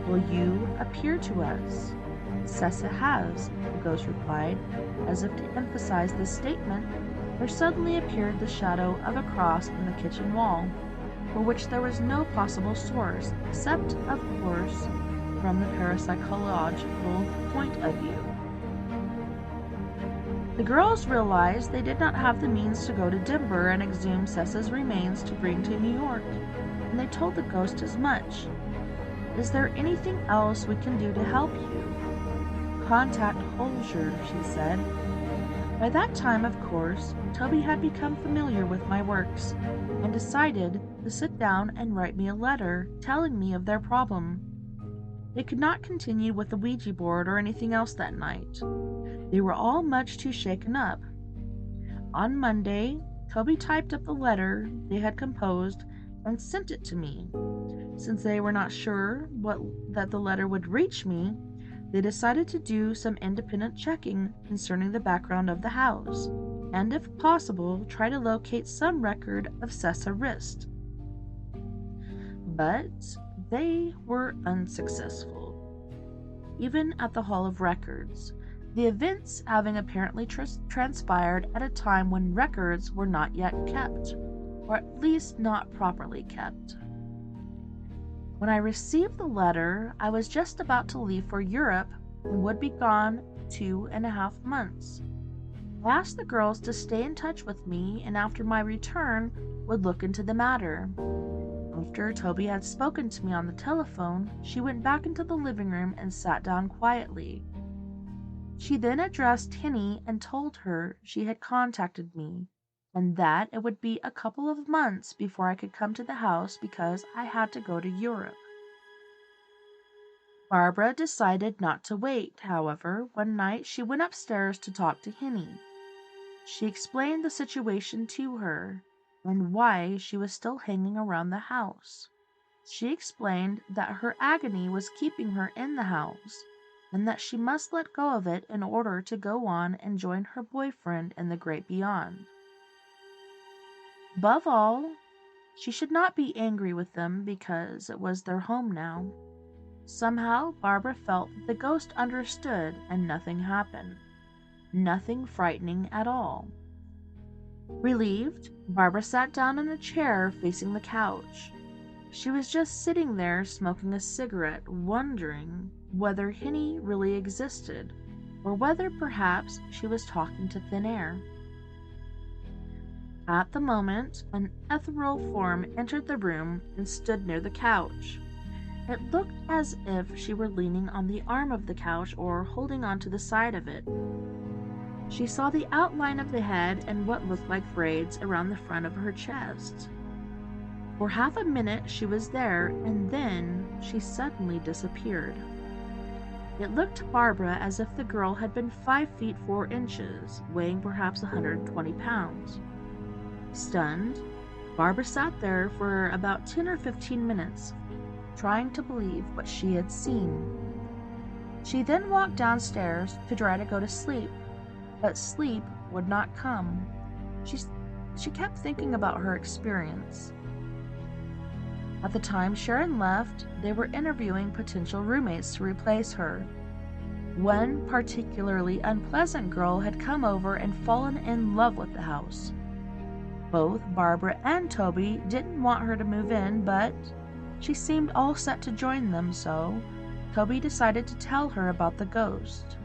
"Will you appear to us?" "Cessa has," the ghost replied. As if to emphasize this statement, there suddenly appeared the shadow of a cross in the kitchen wall, for which there was no possible source, except, of course, from the parapsychological point of view. The girls realized they did not have the means to go to Denver and exhume Cessa's remains to bring to New York, and they told the ghost as much. "Is there anything else we can do to help you?" "Contact Holzers," she said. By that time, of course, Toby had become familiar with my works and decided to sit down and write me a letter telling me of their problem. They could not continue with the Ouija board or anything else that night. They were all much too shaken up. On Monday, Toby typed up the letter they had composed and sent it to me. Since they were not sure that the letter would reach me, they decided to do some independent checking concerning the background of the house, and if possible, try to locate some record of TessaTNT. But they were unsuccessful. Even at the Hall of Records, the events having apparently transpired at a time when records were not yet kept, or at least not properly kept. When I received the letter, I was just about to leave for Europe and would be gone 2.5 months. I asked the girls to stay in touch with me and after my return would look into the matter. After Toby had spoken to me on the telephone, she went back into the living room and sat down quietly. She then addressed Henny and told her she had contacted me, and that it would be a couple of months before I could come to the house because I had to go to Europe. Barbara decided not to wait, however. One night she went upstairs to talk to Henny. She explained the situation to her and why she was still hanging around the house. She explained that her agony was keeping her in the house and that she must let go of it in order to go on and join her boyfriend in the great beyond. Above all, she should not be angry with them because it was their home now. Somehow, Barbara felt that the ghost understood and nothing happened. Nothing frightening at all. Relieved, Barbara sat down in a chair facing the couch. She was just sitting there smoking a cigarette, wondering whether Henny really existed, or whether perhaps she was talking to thin air. At the moment, an ethereal form entered the room and stood near the couch. It looked as if she were leaning on the arm of the couch or holding onto the side of it. She saw the outline of the head and what looked like braids around the front of her chest. For half a minute she was there, and then she suddenly disappeared. It looked to Barbara as if the girl had been 5 feet 4 inches, weighing perhaps 120 pounds. Stunned, Barbara sat there for about 10 or 15 minutes, trying to believe what she had seen. She then walked downstairs to try to go to sleep, but sleep would not come. She kept thinking about her experience. At the time Sharon left, they were interviewing potential roommates to replace her. One particularly unpleasant girl had come over and fallen in love with the house. Both Barbara and Toby didn't want her to move in, but she seemed all set to join them, so Toby decided to tell her about the ghost.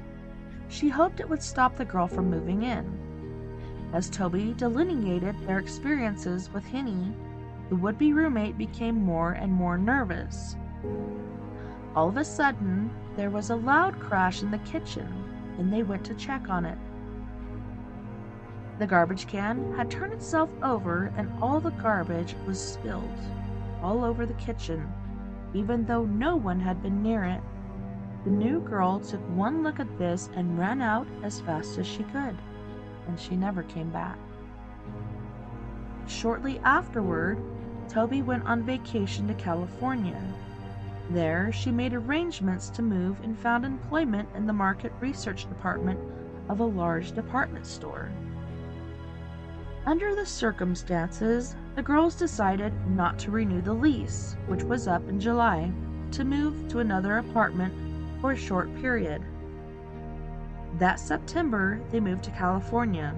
She hoped it would stop the girl from moving in. As Toby delineated their experiences with Henny, the would-be roommate became more and more nervous. All of a sudden, there was a loud crash in the kitchen, and they went to check on it. The garbage can had turned itself over, and all the garbage was spilled all over the kitchen, even though no one had been near it. The new girl took one look at this and ran out as fast as she could, and she never came back. Shortly afterward, Toby went on vacation to California. There, she made arrangements to move and found employment in the market research department of a large department store. Under the circumstances, the girls decided not to renew the lease, which was up in July, to move to another apartment for a short period. That September, they moved to California.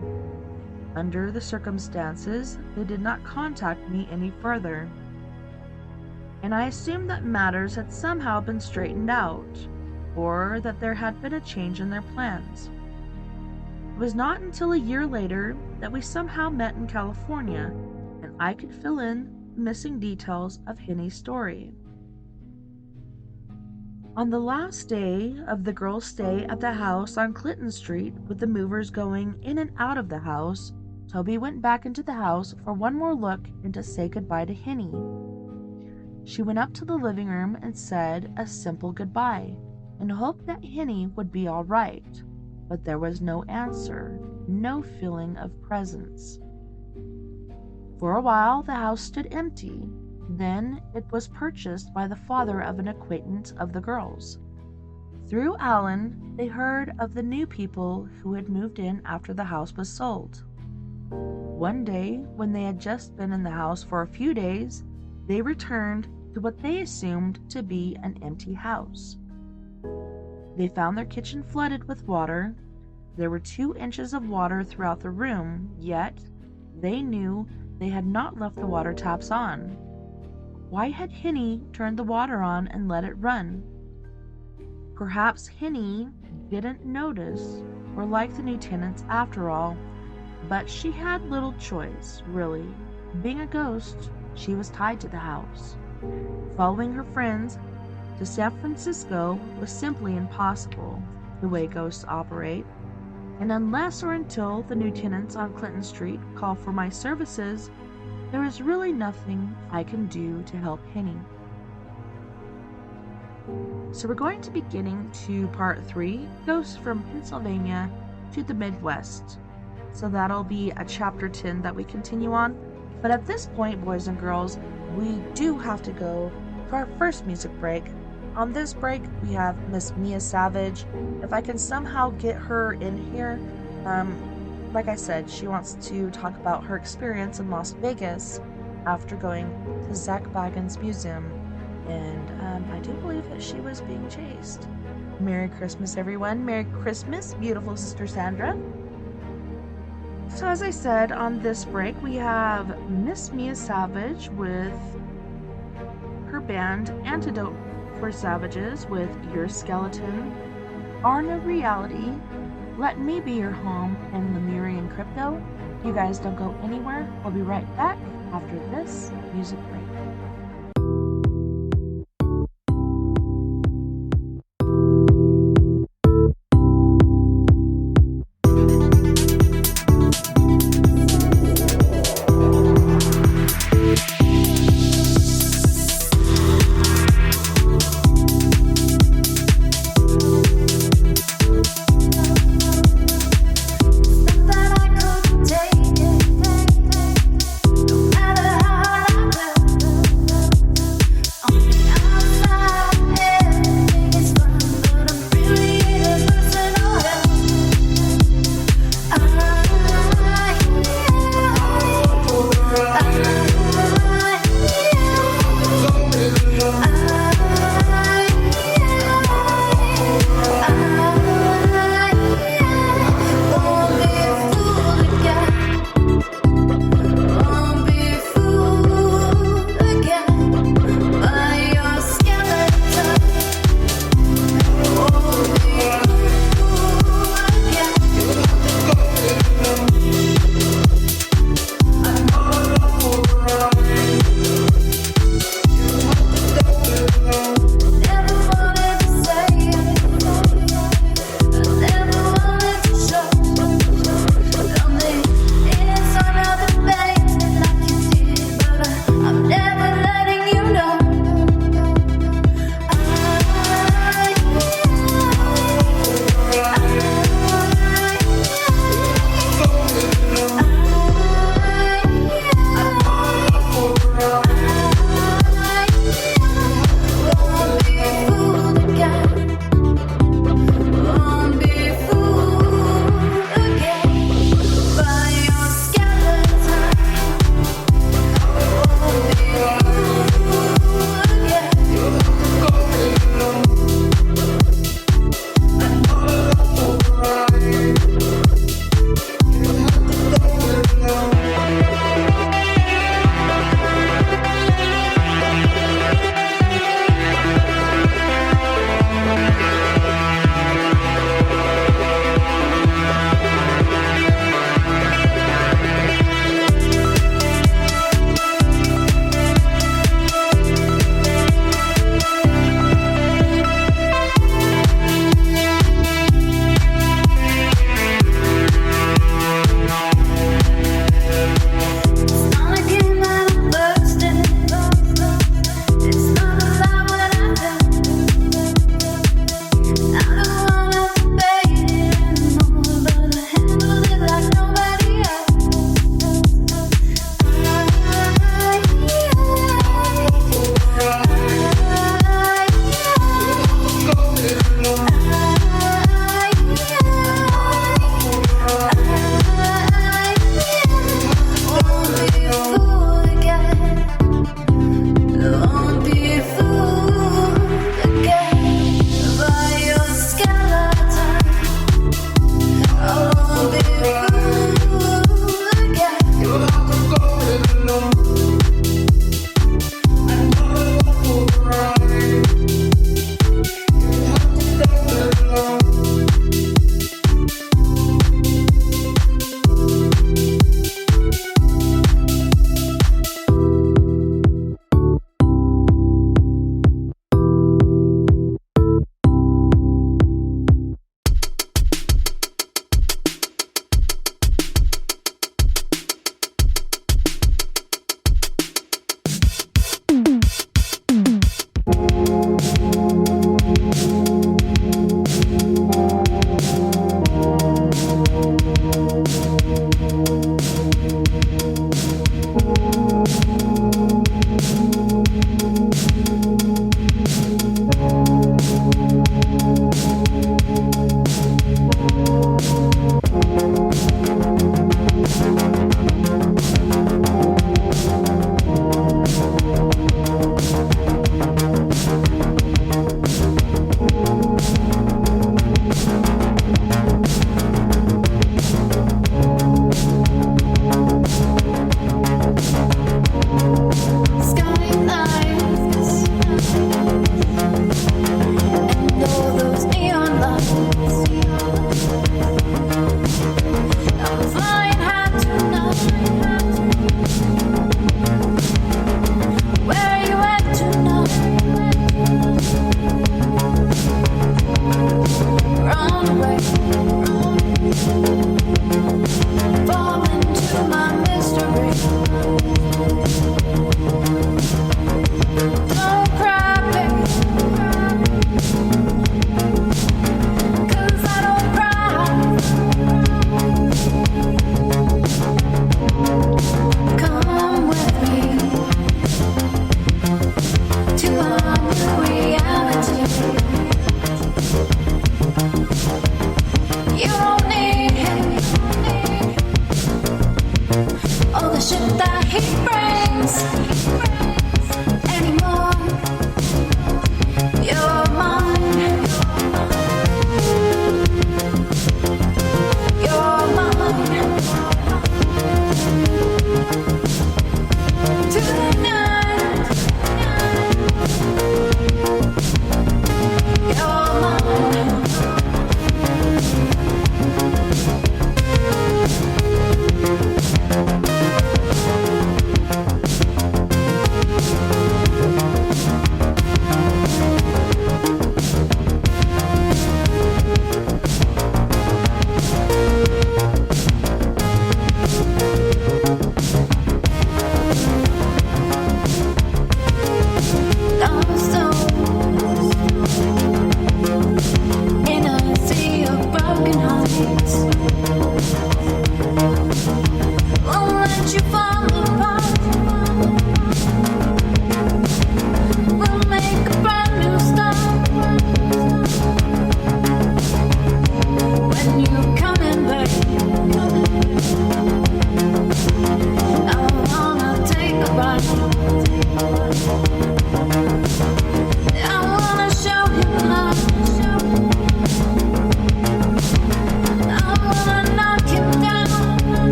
Under the circumstances, they did not contact me any further, and I assumed that matters had somehow been straightened out, or that there had been a change in their plans. It was not until a year later that we somehow met in California, and I could fill in the missing details of Henny's story. On the last day of the girls' stay at the house on Clinton Street, with the movers going in and out of the house, Toby went back into the house for one more look and to say goodbye to Henny. She went up to the living room and said a simple goodbye, and hoped that Henny would be all right, but there was no answer, no feeling of presence. For a while the house stood empty. Then it was purchased by the father of an acquaintance of the girls. Through Alan, they heard of the new people who had moved in after the house was sold. One day, when they had just been in the house for a few days, they returned to what they assumed to be an empty house. They found their kitchen flooded with water. There were 2 inches of water throughout the room, yet they knew they had not left the water taps on. Why had Henny turned the water on and let it run? Perhaps Henny didn't notice or like the new tenants after all, but she had little choice, really. Being a ghost, she was tied to the house. Following her friends to San Francisco was simply impossible, the way ghosts operate, and unless or until the new tenants on Clinton Street call for my services, there is really nothing I can do to help Henny. So we're going to be getting to part 3, Ghosts from Pennsylvania to the Midwest. So that'll be a chapter 10 that we continue on. But at this point, boys and girls, we do have to go for our first music break. On this break, we have Miss Mia Savage. If I can somehow get her in here, like I said, she wants to talk about her experience in Las Vegas after going to Zach Bagans' museum, and I do believe that she was being chased. Merry Christmas, everyone. Merry Christmas, beautiful Sister Sandra. So as I said, on this break, we have Miss Mia Savage with her band Antidote for Savages with Your Skeleton, Arna Reality, Let Me Be Your Home, and Lemurian Crypto. You guys don't go anywhere. I'll be right back after this music break. That I could take it, no matter how I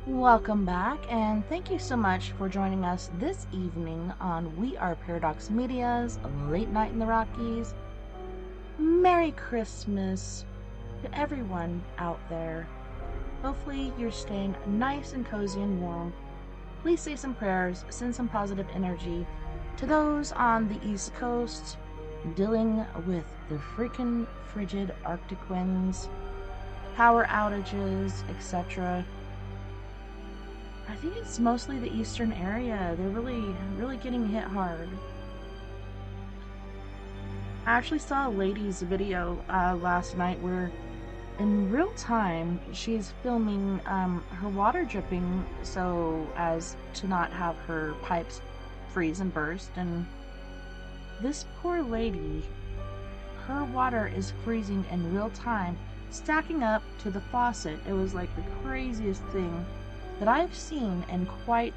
Welcome back, and thank you so much for joining us this evening on We Are Paradox Media's Late Night in the Rockies. Merry Christmas to everyone out there. Hopefully you're staying nice and cozy and warm. Please say some prayers, send some positive energy to those on the East Coast dealing with the freaking frigid Arctic winds, power outages, etc. I think it's mostly the eastern area. They're really getting hit hard. I actually saw a lady's video last night where in real time she's filming her water dripping so as to not have her pipes freeze and burst, and this poor lady, her water is freezing in real time, stacking up to the faucet. It was like the craziest thing that I've seen in quite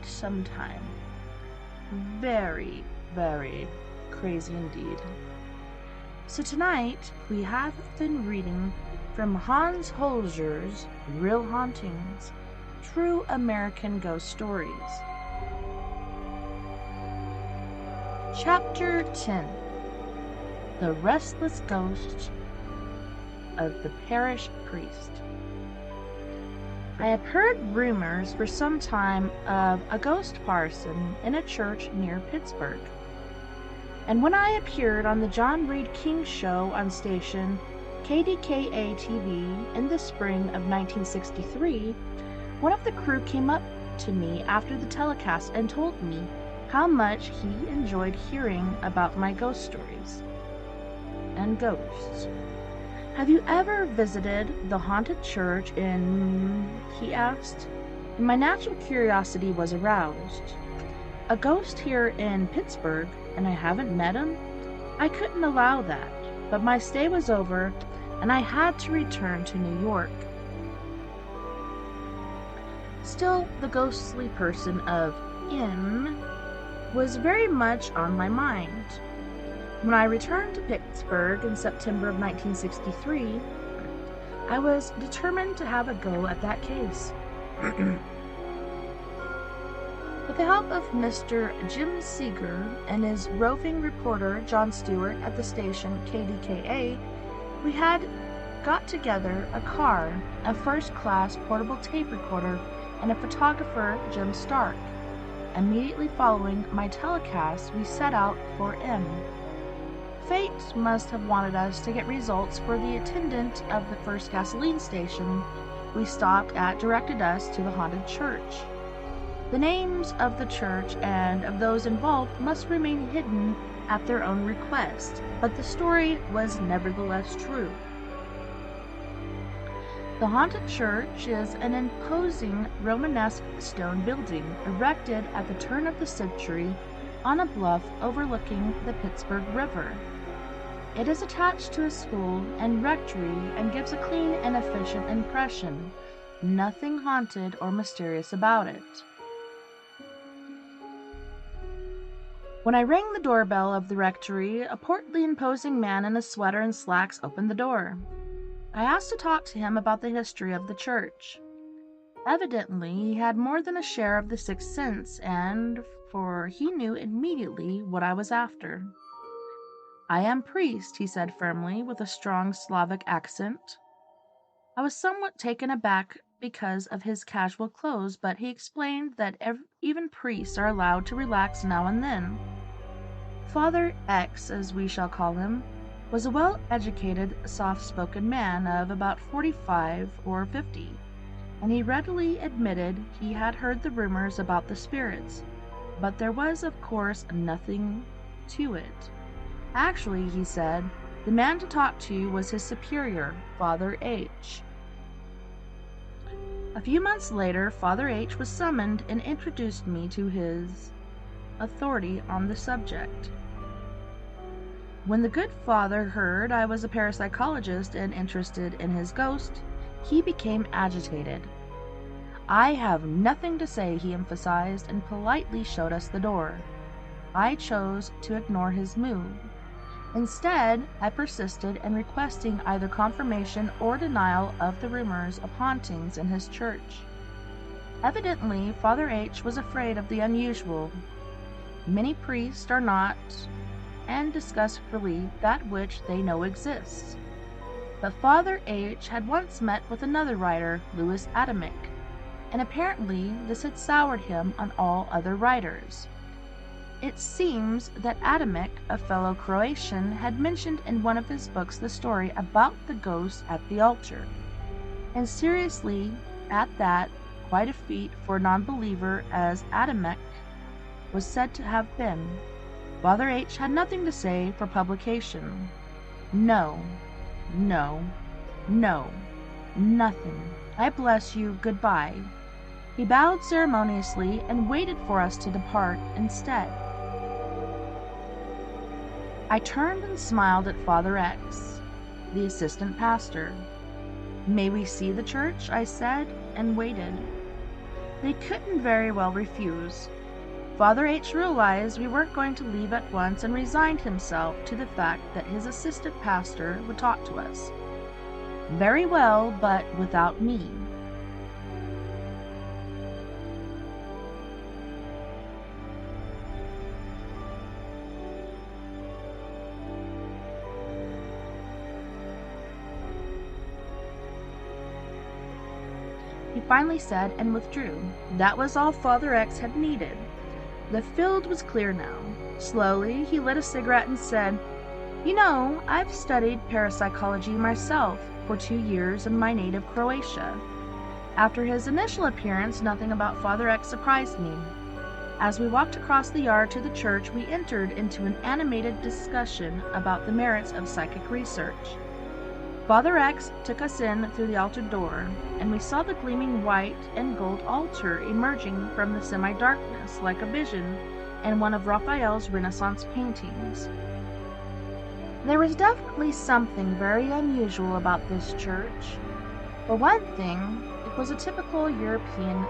some time. Very, very crazy indeed. So tonight we have been reading from Holzers' Real Hauntings, True American Ghost Stories. Chapter 10. The Restless Ghost of the Parish Priest. I have heard rumors for some time of a ghost parson in a church near Pittsburgh. And when I appeared on the John Reed King show on station KDKA-TV in the spring of 1963, one of the crew came up to me after the telecast and told me how much he enjoyed hearing about my ghost stories and ghosts. "Have you ever visited the haunted church he asked, and my natural curiosity was aroused. A ghost here in Pittsburgh, and I haven't met him? I couldn't allow that, but my stay was over, and I had to return to New York. Still, the ghostly person of M was very much on my mind. When I returned to Pittsburgh in September of 1963, I was determined to have a go at that case. With the help of Mr. Jim Seeger and his roving reporter John Stewart at the station KDKA, we had got together a car, a first-class portable tape recorder, and a photographer, Jim Stark. Immediately following my telecast, we set out for M. Fate must have wanted us to get results, for the attendant of the first gasoline station we stopped at directed us to the haunted church. The names of the church and of those involved must remain hidden at their own request, but the story was nevertheless true. The haunted church is an imposing Romanesque stone building erected at the turn of the century on a bluff overlooking the Pittsburgh River. It is attached to a school and rectory and gives a clean and efficient impression. Nothing haunted or mysterious about it. When I rang the doorbell of the rectory, a portly, imposing man in a sweater and slacks opened the door. I asked to talk to him about the history of the church. Evidently, he had more than a share of the sixth sense, for he knew immediately what I was after. "I am priest," he said firmly, with a strong Slavic accent. I was somewhat taken aback because of his casual clothes, but he explained that even priests are allowed to relax now and then. Father X, as we shall call him, was a well-educated, soft-spoken man of about 45 or 50, and he readily admitted he had heard the rumors about the spirits, but there was, of course, nothing to it. Actually, he said, the man to talk to was his superior, Father H. A few months later, Father H was summoned and introduced me to his authority on the subject. When the good father heard I was a parapsychologist and interested in his ghost, he became agitated. "I have nothing to say," he emphasized, and politely showed us the door. I chose to ignore his move. Instead, I persisted in requesting either confirmation or denial of the rumors of hauntings in his church. Evidently, Father H was afraid of the unusual. Many priests are not, and discuss freely that which they know exists. But Father H had once met with another writer, Louis Adamic, and apparently this had soured him on all other writers. It seems that Adamic, a fellow Croatian, had mentioned in one of his books the story about the ghost at the altar. And seriously, at that, quite a feat for a non-believer as Adamic was said to have been. Father H had nothing to say for publication. No, no, no, nothing. I bless you, goodbye. He bowed ceremoniously and waited for us to depart instead. I turned and smiled at Father X, the assistant pastor. "May we see the church?" I said, and waited. They couldn't very well refuse. Father H realized we weren't going to leave at once and resigned himself to the fact that his assistant pastor would talk to us. "Very well, but without me." finally said and withdrew. That was all Father X had needed. The field was clear now. Slowly, he lit a cigarette and said, "You know, I've studied parapsychology myself for 2 years in my native Croatia." After his initial appearance, nothing about Father X surprised me. As we walked across the yard to the church, we entered into an animated discussion about the merits of psychic research. Father X took us in through the altar door, and we saw the gleaming white and gold altar emerging from the semi-darkness like a vision in one of Raphael's Renaissance paintings. There was definitely something very unusual about this church. For one thing, it was a typical European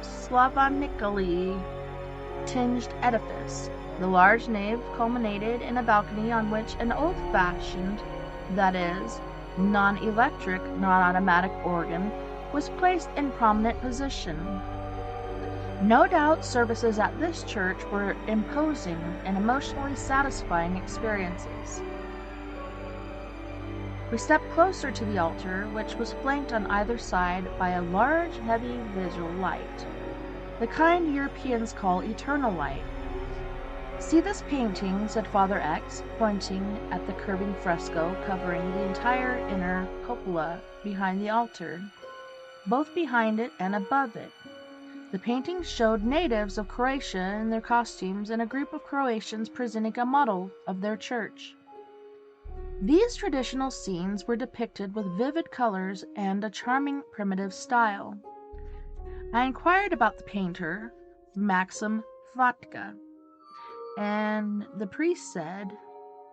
Slavonically tinged edifice. The large nave culminated in a balcony on which an old-fashioned, that is, non-electric, non-automatic organ was placed in prominent position. No doubt services at this church were imposing and emotionally satisfying experiences. We stepped closer to the altar, which was flanked on either side by a large, heavy vigil light, the kind Europeans call eternal light. "See this painting," said Father X, pointing at the curving fresco covering the entire inner cupola behind the altar, both behind it and above it. The painting showed natives of Croatia in their costumes and a group of Croatians presenting a model of their church. These traditional scenes were depicted with vivid colors and a charming primitive style. I inquired about the painter, Maxim Vatka, and the priest said,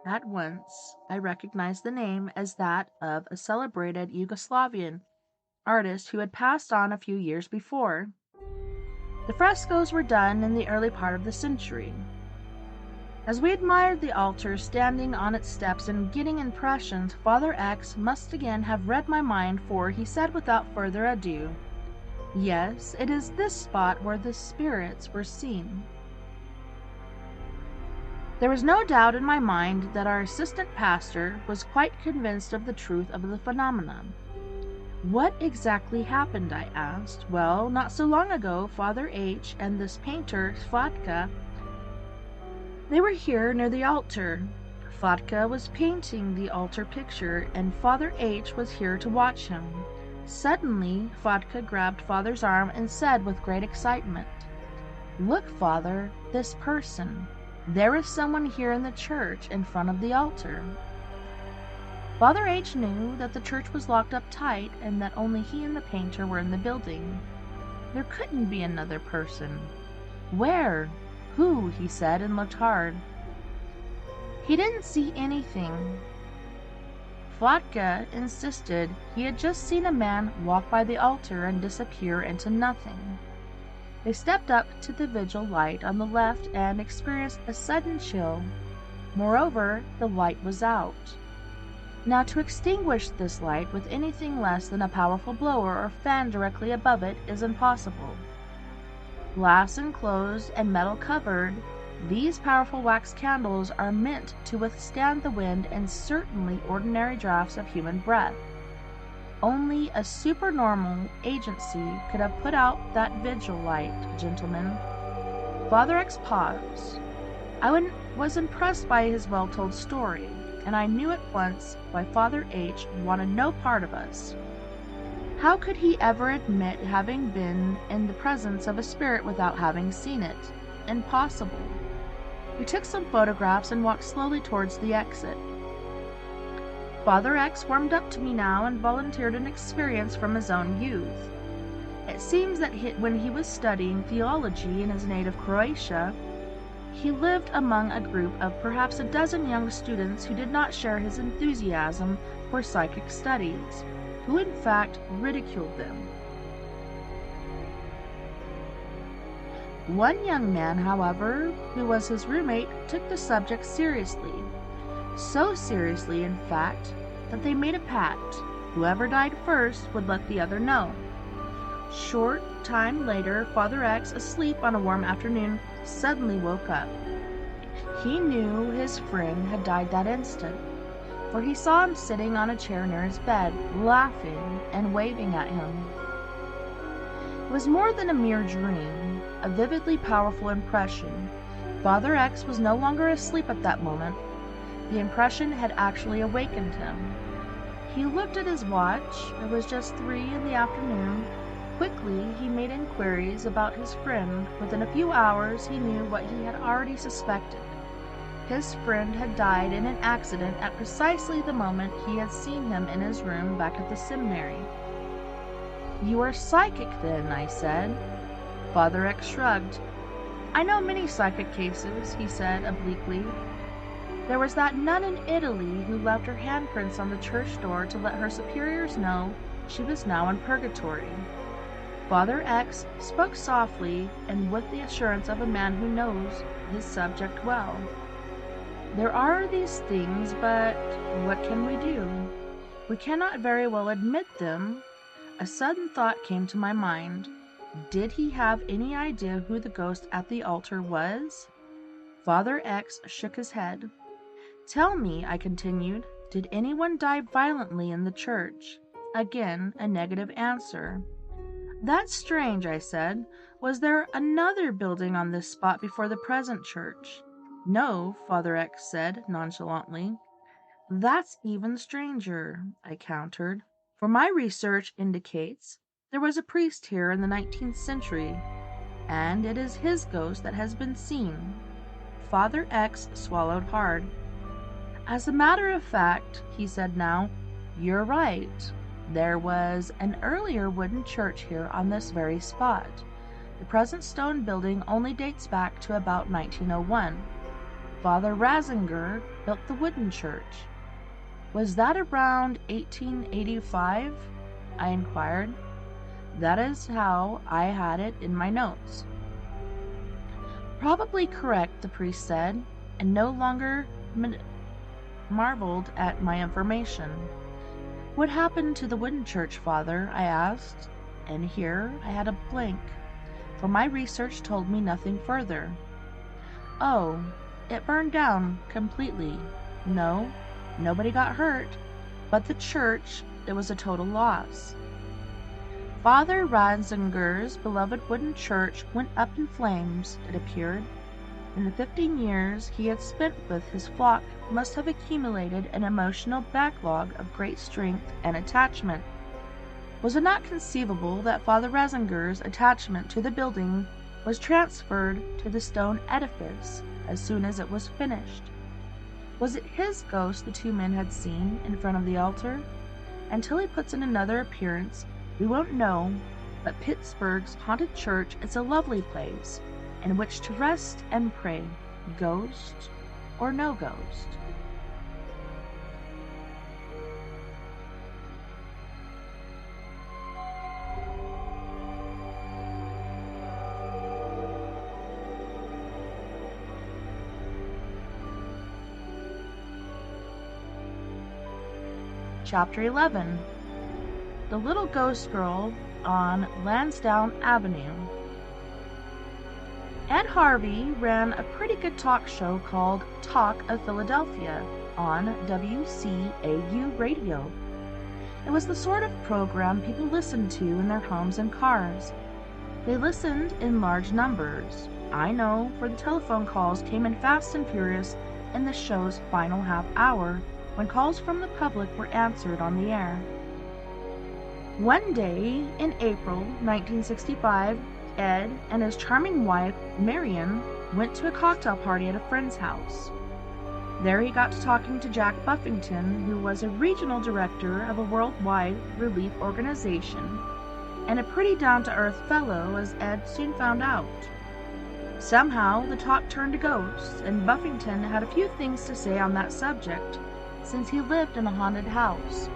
at once I recognized the name as that of a celebrated Yugoslavian artist who had passed on a few years before. The frescoes were done in the early part of the century. As we admired the altar standing on its steps and getting impressions, Father X must again have read my mind, for he said without further ado, "Yes, it is this spot where the spirits were seen." There was no doubt in my mind that our assistant pastor was quite convinced of the truth of the phenomenon. "What exactly happened?" I asked. "Well, not so long ago, Father H and this painter, Svatka, they were here near the altar. Svatka was painting the altar picture, and Father H was here to watch him. Suddenly, Svatka grabbed Father's arm and said with great excitement, 'Look, Father, this person. There is someone here in the church in front of the altar.' Father H knew that the church was locked up tight and that only he and the painter were in the building. There couldn't be another person. Where? Who?" he said and looked hard. He didn't see anything. Svatka insisted he had just seen a man walk by the altar and disappear into nothing. They stepped up to the vigil light on the left and experienced a sudden chill. Moreover, the light was out. Now, to extinguish this light with anything less than a powerful blower or fan directly above it is impossible. Glass enclosed and metal covered, these powerful wax candles are meant to withstand the wind and certainly ordinary drafts of human breath. Only a supernormal agency could have put out that vigil light, gentlemen." Father X paused. I was impressed by his well-told story, and I knew at once why Father H wanted no part of us. How could he ever admit having been in the presence of a spirit without having seen it? Impossible. We took some photographs and walked slowly towards the exit. Father X warmed up to me now and volunteered an experience from his own youth. It seems that when he was studying theology in his native Croatia, he lived among a group of perhaps a dozen young students who did not share his enthusiasm for psychic studies, who in fact ridiculed them. One young man, however, who was his roommate, took the subject seriously. So seriously, in fact, that they made a pact. Whoever died first would let the other know. Short time later, Father X, asleep on a warm afternoon, suddenly woke up. He knew his friend had died that instant. for he saw him sitting on a chair near his bed, laughing and waving at him. It was more than a mere dream, a vividly powerful impression. Father X was no longer asleep at that moment. The impression had actually awakened him. He looked at his watch. It was just 3 in the afternoon. Quickly, he made inquiries about his friend. Within a few hours, he knew what he had already suspected. His friend had died in an accident at precisely the moment he had seen him in his room back at the seminary. "You are psychic, then," I said. Father X shrugged. "I know many psychic cases," he said obliquely. "There was that nun in Italy who left her handprints on the church door to let her superiors know she was now in purgatory." Father X spoke softly and with the assurance of a man who knows his subject well. "There are these things, but what can we do? We cannot very well admit them." A sudden thought came to my mind. Did he have any idea who the ghost at the altar was? Father X shook his head. "Tell me," I continued, "did anyone die violently in the church?" Again, a negative answer. "That's strange," I said. "Was there another building on this spot before the present church?" "No," Father X said nonchalantly. "That's even stranger," I countered, "for my research indicates there was a priest here in the 19th century, and it is his ghost that has been seen." Father X swallowed hard. "As a matter of fact," he said now, "you're right. There was an earlier wooden church here on this very spot. The present stone building only dates back to about 1901. Father Razinger built the wooden church." "Was that around 1885? I inquired. "That is how I had it in my notes." "Probably correct," the priest said, and no longer marveled at my information. "What happened to the wooden church, Father?" I asked, and here I had a blank, for my research told me nothing further. "Oh, it burned down completely. No, nobody got hurt, but the church, it was a total loss." Father Ratzinger's beloved wooden church went up in flames, it appeared. In the 15 years he had spent with his flock must have accumulated an emotional backlog of great strength and attachment. Was it not conceivable that Father Ratzinger's attachment to the building was transferred to the stone edifice as soon as it was finished? Was it his ghost the 2 men had seen in front of the altar? Until he puts in another appearance, we won't know, but Pittsburgh's haunted church is a lovely place in which to rest and pray, ghost or no ghost. Chapter 11. The Little Ghost Girl on Lansdowne Avenue. Ed Harvey ran a pretty good talk show called Talk of Philadelphia on WCAU radio. It was the sort of program people listened to in their homes and cars. They listened in large numbers. I know, for the telephone calls came in fast and furious in the show's final half hour, when calls from the public were answered on the air. One day in April 1965, Ed and his charming wife, Marion, went to a cocktail party at a friend's house. There he got to talking to Jack Buffington, who was a regional director of a worldwide relief organization, and a pretty down-to-earth fellow, as Ed soon found out. Somehow the talk turned to ghosts, and Buffington had a few things to say on that subject, since he lived in a haunted house.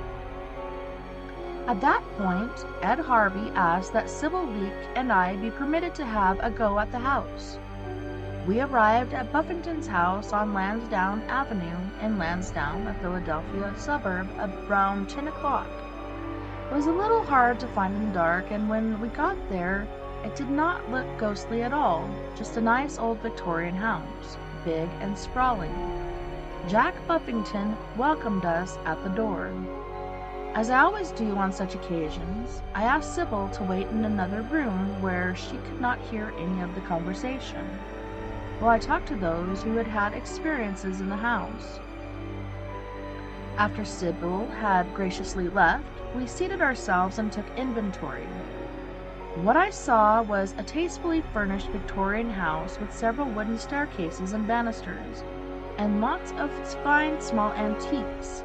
At that point, Ed Harvey asked that Sybil Leek and I be permitted to have a go at the house. We arrived at Buffington's house on Lansdowne Avenue in Lansdowne, a Philadelphia suburb, around 10 o'clock. It was a little hard to find in the dark, and when we got there, it did not look ghostly at all, just a nice old Victorian house, big and sprawling. Jack Buffington welcomed us at the door. As I always do on such occasions, I asked Sybil to wait in another room where she could not hear any of the conversation, while I talked to those who had had experiences in the house. After Sybil had graciously left, we seated ourselves and took inventory. What I saw was a tastefully furnished Victorian house with several wooden staircases and banisters, and lots of fine small antiques.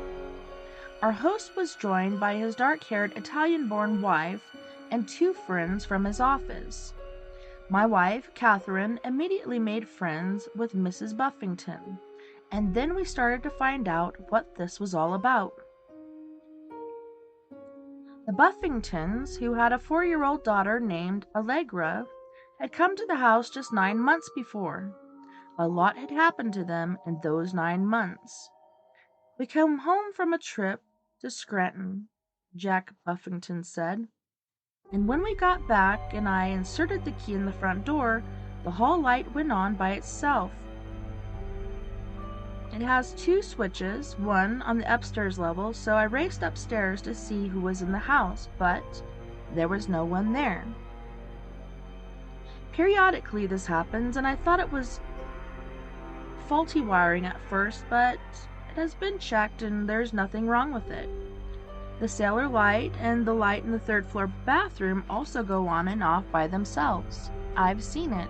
Our host was joined by his dark-haired Italian-born wife and two friends from his office. My wife, Catherine, immediately made friends with Mrs. Buffington, and then we started to find out what this was all about. The Buffingtons, who had a 4-year-old daughter named Allegra, had come to the house just 9 months before. A lot had happened to them in those 9 months. "We came home from a trip to Scranton," Jack Buffington said, "and when we got back and I inserted the key in the front door, the hall light went on by itself. It has 2 switches, one on the upstairs level, so I raced upstairs to see who was in the house, but there was no one there. Periodically this happens, and I thought it was faulty wiring at first, but it has been checked and there's nothing wrong with it. The sailor light and the light in the 3rd floor bathroom also go on and off by themselves. I've seen it,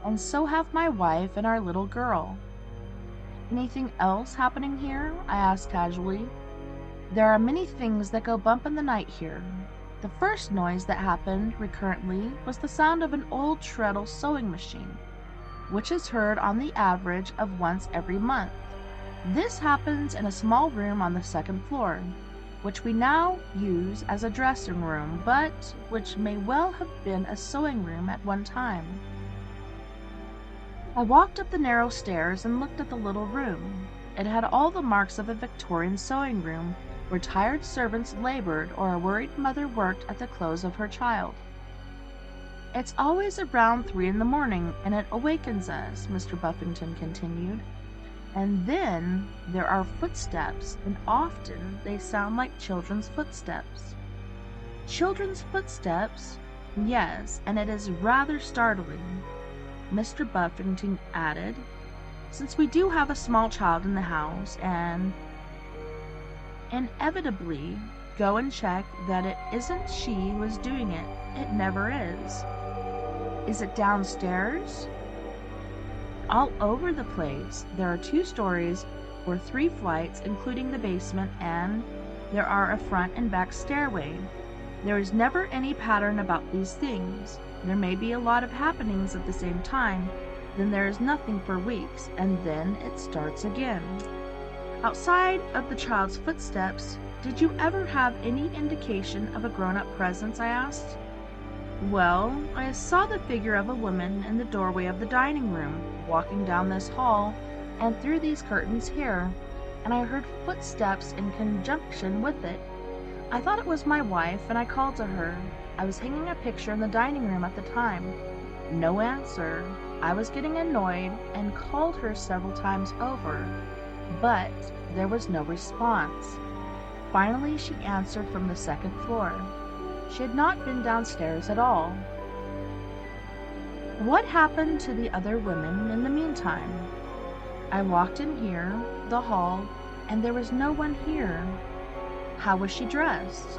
and so have my wife and our little girl." "Anything else happening here?" I asked casually. "There are many things that go bump in the night here. The first noise that happened recurrently was the sound of an old treadle sewing machine, which is heard on the average of once every month. This happens in a small room on the 2nd floor, which we now use as a dressing room, but which may well have been a sewing room at one time." I walked up the narrow stairs and looked at the little room. It had all the marks of a Victorian sewing room, where tired servants labored or a worried mother worked at the clothes of her child. "It's always around 3 in the morning, and it awakens us," Mr. Buffington continued. "And then there are footsteps, and often they sound like children's footsteps." "Children's footsteps? Yes, and it is rather startling," Mr. Buffington added, "since we do have a small child in the house, and inevitably go and check that it isn't she who is doing it. It never is." "Is it downstairs?" "All over the place. There are 2 stories or 3 flights, including the basement, and there are a front and back stairway. There is never any pattern about these things. There may be a lot of happenings at the same time, then there is nothing for weeks, and then it starts again." "Outside of the child's footsteps, did you ever have any indication of a grown-up presence?" I asked. "Well, I saw the figure of a woman in the doorway of the dining room, walking down this hall and through these curtains here, and I heard footsteps in conjunction with it. I thought it was my wife, and I called to her. I was hanging a picture in the dining room at the time. No answer. I was getting annoyed and called her several times over, but there was no response. Finally, she answered from the 2nd floor. She had not been downstairs at all." "What happened to the other women in the meantime?" "I walked in here, the hall, and there was no one here." "How was she dressed?"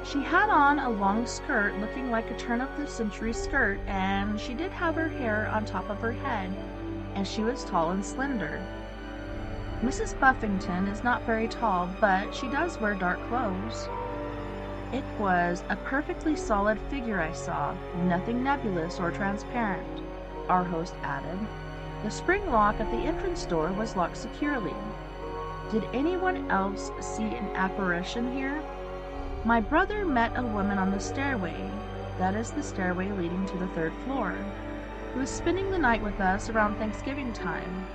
"She had on a long skirt looking like a turn-of-the-century skirt, and she did have her hair on top of her head, and she was tall and slender." "Mrs. Buffington is not very tall, but she does wear dark clothes." "It was a perfectly solid figure I saw, nothing nebulous or transparent," our host added. "The spring lock at the entrance door was locked securely." "Did anyone else see an apparition here?" "My brother met a woman on the stairway, that is the stairway leading to the 3rd floor, who was spending the night with us around Thanksgiving time.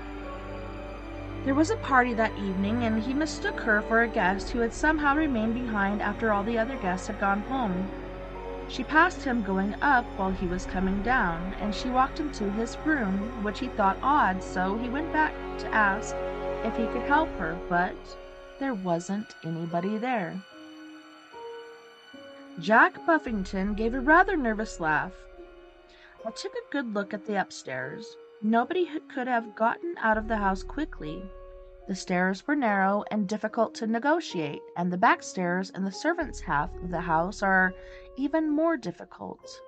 There was a party that evening, and he mistook her for a guest who had somehow remained behind after all the other guests had gone home. She passed him going up while he was coming down, and she walked into his room, which he thought odd, so he went back to ask if he could help her, but there wasn't anybody there. Jack Buffington gave a rather nervous laugh. I took a good look at the upstairs. Nobody could have gotten out of the house quickly. The stairs were narrow and difficult to negotiate, and the back stairs in the servants' half of the house are even more difficult.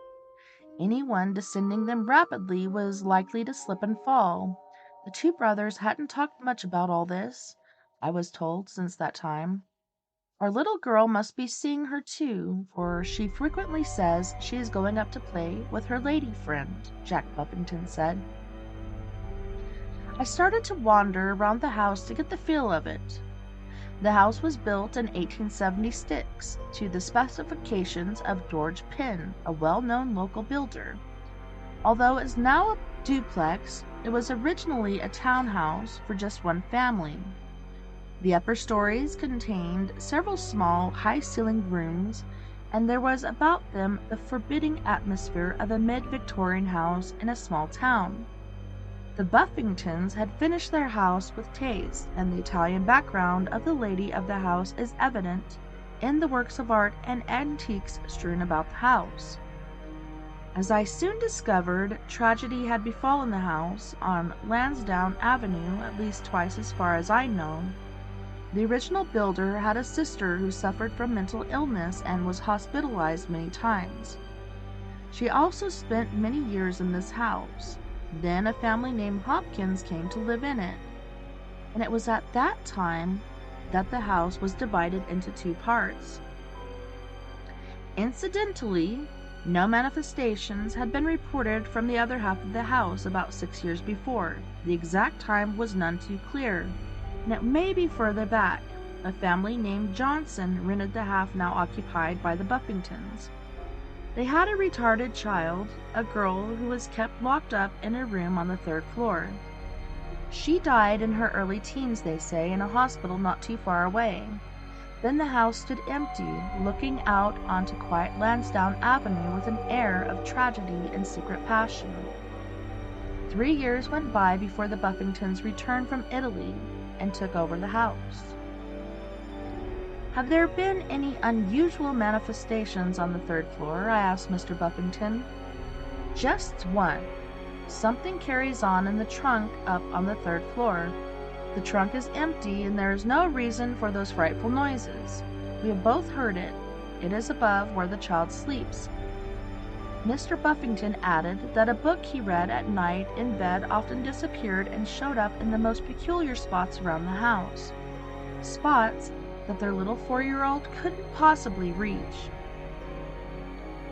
Anyone descending them rapidly was likely to slip and fall. The two brothers hadn't talked much about all this, I was told, since that time. Our little girl must be seeing her too, for she frequently says she is going up to play with her lady friend, Jack Buffington said. I started to wander around the house to get the feel of it. The house was built in 1876 to the specifications of George Penn, a well-known local builder. Although it is now a duplex, it was originally a townhouse for just one family. The upper stories contained several small, high-ceilinged rooms, and there was about them the forbidding atmosphere of a mid-Victorian house in a small town. The Buffingtons had finished their house with taste, and the Italian background of the lady of the house is evident in the works of art and antiques strewn about the house. As I soon discovered, tragedy had befallen the house on Lansdowne Avenue at least twice as far as I know. The original builder had a sister who suffered from mental illness and was hospitalized many times. She also spent many years in this house. Then a family named Hopkins came to live in it, and it was at that time that the house was divided into two parts. Incidentally, no manifestations had been reported from the other half of the house about 6 years before. The exact time was none too clear, and it may be further back. A family named Johnson rented the half now occupied by the Buffingtons. They had a retarded child, a girl who was kept locked up in a room on the 3rd floor. She died in her early teens, they say, in a hospital not too far away. Then the house stood empty, looking out onto quiet Lansdowne Avenue with an air of tragedy and secret passion. 3 years went by before the Buffingtons returned from Italy and took over the house. Have there been any unusual manifestations on the 3rd floor? I asked Mr. Buffington. Just one. Something carries on in the trunk up on the 3rd floor. The trunk is empty, and there is no reason for those frightful noises. We have both heard it. It is above where the child sleeps. Mr. Buffington added that a book he read at night in bed often disappeared and showed up in the most peculiar spots around the house. Spots that their little 4-year-old couldn't possibly reach.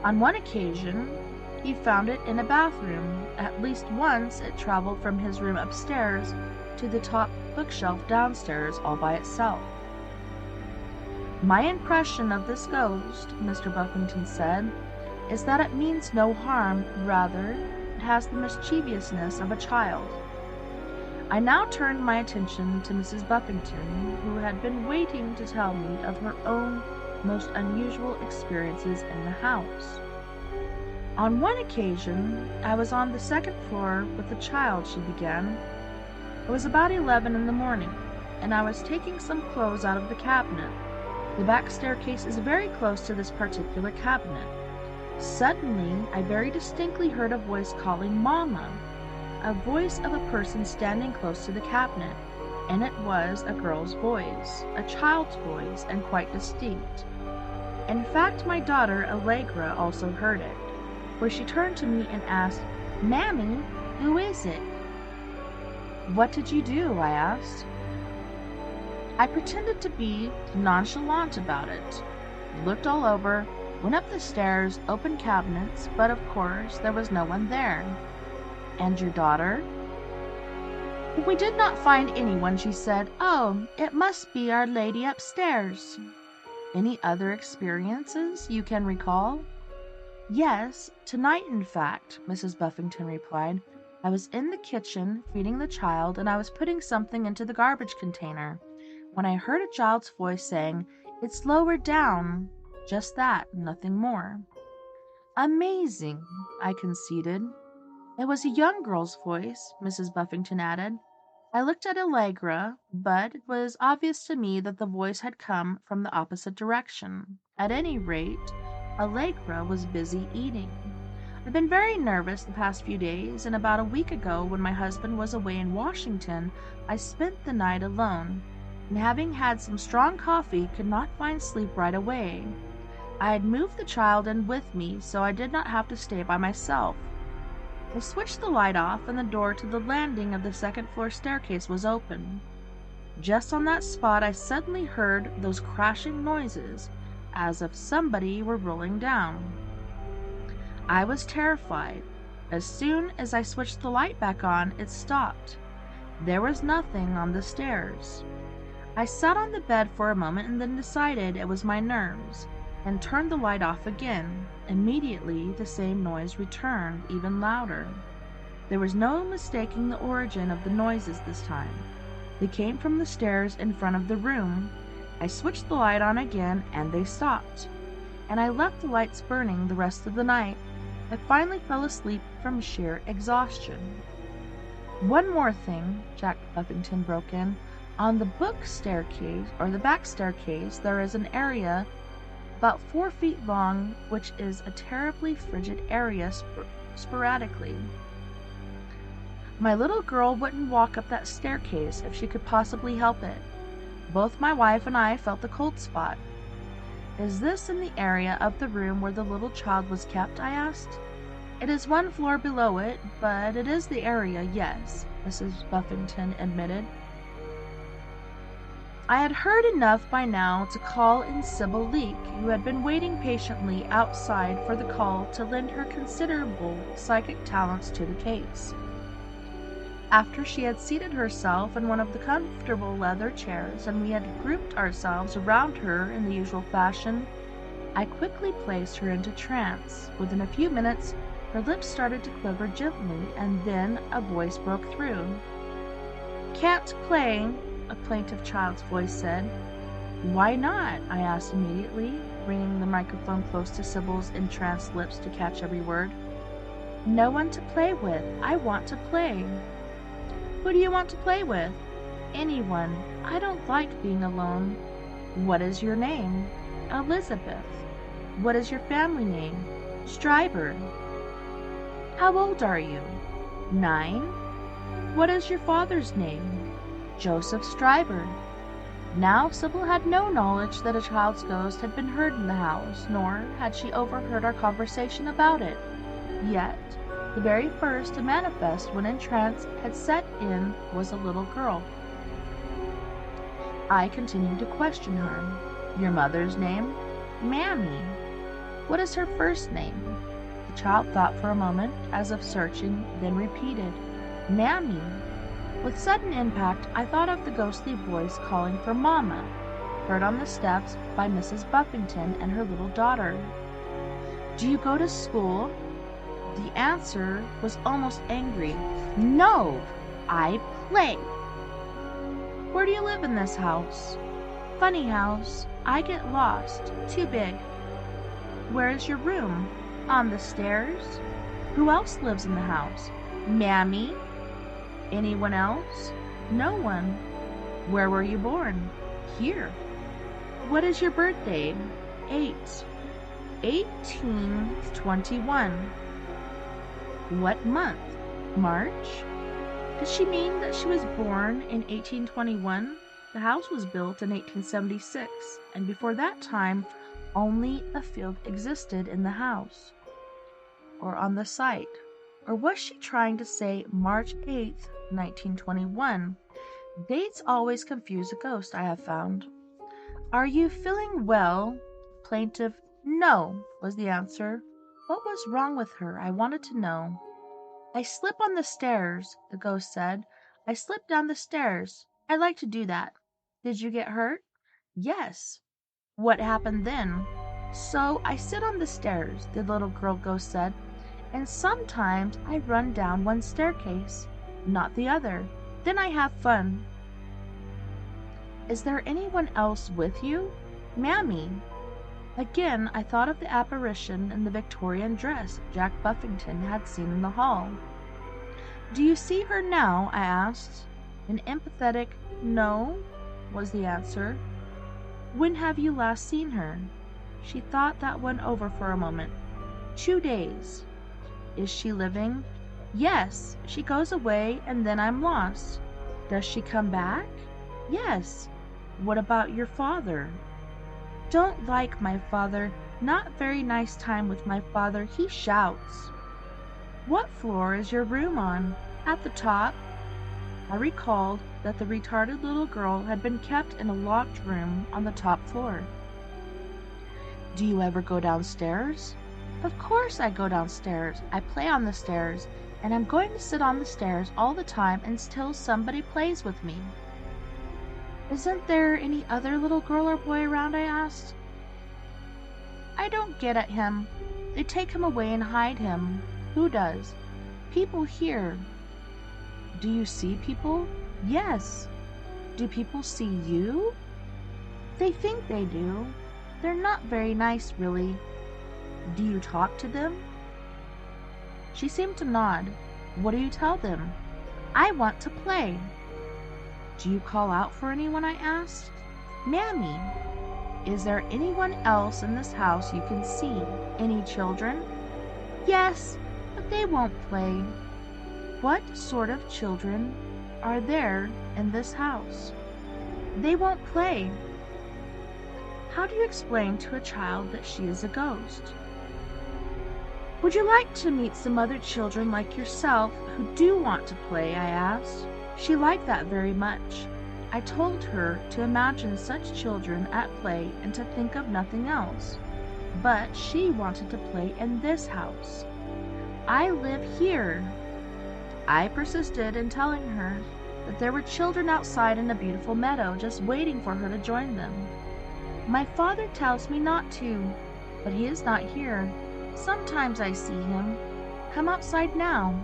On one occasion, he found it in a bathroom. At least once it traveled from his room upstairs to the top bookshelf downstairs all by itself. My impression of this ghost, Mr. Buffington said, is that it means no harm, rather, it has the mischievousness of a child. I now turned my attention to Mrs. Buffington, who had been waiting to tell me of her own most unusual experiences in the house. On one occasion, I was on the 2nd floor with the child, she began. It was about 11 in the morning, and I was taking some clothes out of the cabinet. The back staircase is very close to this particular cabinet. Suddenly, I very distinctly heard a voice calling Mama, a voice of a person standing close to the cabinet, and it was a girl's voice, a child's voice, and quite distinct. In fact, my daughter, Allegra, also heard it, for she turned to me and asked, "Mammy, who is it?" "What did you do?" I asked. I pretended to be nonchalant about it, looked all over, went up the stairs, opened cabinets, but of course there was no one there. "And your daughter?" "We did not find anyone," she said. "Oh, it must be Our Lady upstairs." "Any other experiences you can recall?" "Yes, tonight, in fact," Mrs. Buffington replied. "I was in the kitchen feeding the child, and I was putting something into the garbage container, when I heard a child's voice saying, 'It's lower down.' Just that, nothing more." "Amazing," I conceded. "It was a young girl's voice," Mrs. Buffington added. I looked at Allegra, but it was obvious to me that the voice had come from the opposite direction. At any rate, Allegra was busy eating. I've been very nervous the past few days, and about a week ago, when my husband was away in Washington, I spent the night alone, and having had some strong coffee, could not find sleep right away. I had moved the child in with me, so I did not have to stay by myself. I switched the light off, and the door to the landing of the second-floor staircase was open. Just on that spot, I suddenly heard those crashing noises, as if somebody were rolling down. I was terrified. As soon as I switched the light back on, it stopped. There was nothing on the stairs. I sat on the bed for a moment and then decided it was my nerves, and turned the light off again. Immediately, the same noise returned, even louder. There was no mistaking the origin of the noises this time. They came from the stairs in front of the room. I switched the light on again, and they stopped. And I left the lights burning the rest of the night. I finally fell asleep from sheer exhaustion. One more thing, Jack Buffington broke in. On the back staircase, there is an area about 4 feet long, which is a terribly frigid area sporadically. My little girl wouldn't walk up that staircase if she could possibly help it. Both my wife and I felt the cold spot. Is this in the area of the room where the little child was kept? I asked. It is 1 floor below it, but it is the area, yes, Mrs. Buffington admitted. I had heard enough by now to call in Sybil Leek, who had been waiting patiently outside for the call to lend her considerable psychic talents to the case. After she had seated herself in one of the comfortable leather chairs and we had grouped ourselves around her in the usual fashion, I quickly placed her into trance. Within a few minutes, her lips started to quiver gently, and then a voice broke through. "Can't play," a plaintive child's voice said. "Why not?" I asked immediately, bringing the microphone close to Sybil's entranced lips to catch every word. "No one to play with. I want to play." "Who do you want to play with?" "Anyone. I don't like being alone." "What is your name?" "Elizabeth." "What is your family name?" "Stryver." "How old are you?" 9. "What is your father's name?" "Joseph Stryver." Now Sybil had no knowledge that a child's ghost had been heard in the house, nor had she overheard our conversation about it. Yet, the very first to manifest when in trance had set in was a little girl. I continued to question her. "Your mother's name?" "Mammy." "What is her first name?" The child thought for a moment, as if searching, then repeated, "Mammy." With sudden impact, I thought of the ghostly voice calling for Mama, heard on the steps by Mrs. Buffington and her little daughter. "Do you go to school?" The answer was almost angry. "No, I play." "Where do you live in this house?" "Funny house. I get lost. Too big." "Where is your room?" "On the stairs." "Who else lives in the house?" "Mammy." "Anyone else?" "No one." "Where were you born?" "Here." "What is your birthday?" 8. 1821. "What month?" "March." Did she mean that she was born in 1821? The house was built in 1876, and before that time, only a field existed in the house, or on the site. Or was she trying to say March 8th, 1921? Dates always confuse a ghost, I have found. "Are you feeling well?" Plaintive, "No," was the answer. What was wrong with her? I wanted to know. "I slip on the stairs," the ghost said. "I slip down the stairs. I like to do that." "Did you get hurt?" "Yes." "What happened then?" "So I sit on the stairs," the little girl ghost said, "and sometimes I run down one staircase, not the other. Then I have fun." "Is there anyone else with you?" "Mammy." Again I thought of the apparition in the Victorian dress Jack Buffington had seen in the hall. "Do you see her now?" I asked. An empathetic no was the answer. When have you last seen her? She thought that one over for a moment. 2 days. Is she living? Yes, she goes away and then I'm lost. Does she come back? Yes. What about your father? Don't like my father. Not very nice time with my father. He shouts. What floor is your room on? At the top. I recalled that the retarded little girl had been kept in a locked room on the top floor. Do you ever go downstairs? Of course I go downstairs. I play on the stairs, and I'm going to sit on the stairs all the time until somebody plays with me. Isn't there any other little girl or boy around? I asked. I don't get at him. They take him away and hide him. Who does? People here. Do you see people? Yes. Do people see you? They think they do. They're not very nice, really. Do you talk to them? She seemed to nod. What do you tell them? I want to play. Do you call out for anyone? I asked. Mammy, is there anyone else in this house you can see? Any children? Yes, but they won't play. What sort of children are there in this house? They won't play. How do you explain to a child that she is a ghost? Would you like to meet some other children like yourself who do want to play? I asked. She liked that very much. I told her to imagine such children at play and to think of nothing else. But she wanted to play in this house. I live here. I persisted in telling her that there were children outside in a beautiful meadow just waiting for her to join them. My father tells me not to, but he is not here. Sometimes I see him. Come outside now.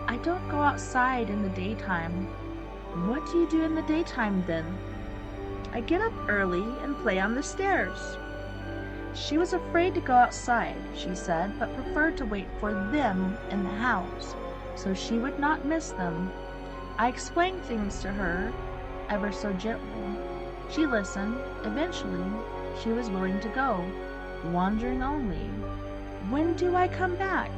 I don't go outside in the daytime. What do you do in the daytime then? I get up early and play on the stairs. She was afraid to go outside, she said, but preferred to wait for them in the house, so she would not miss them. I explained things to her, ever so gently. She listened. Eventually, she was willing to go, wandering only. When do I come back?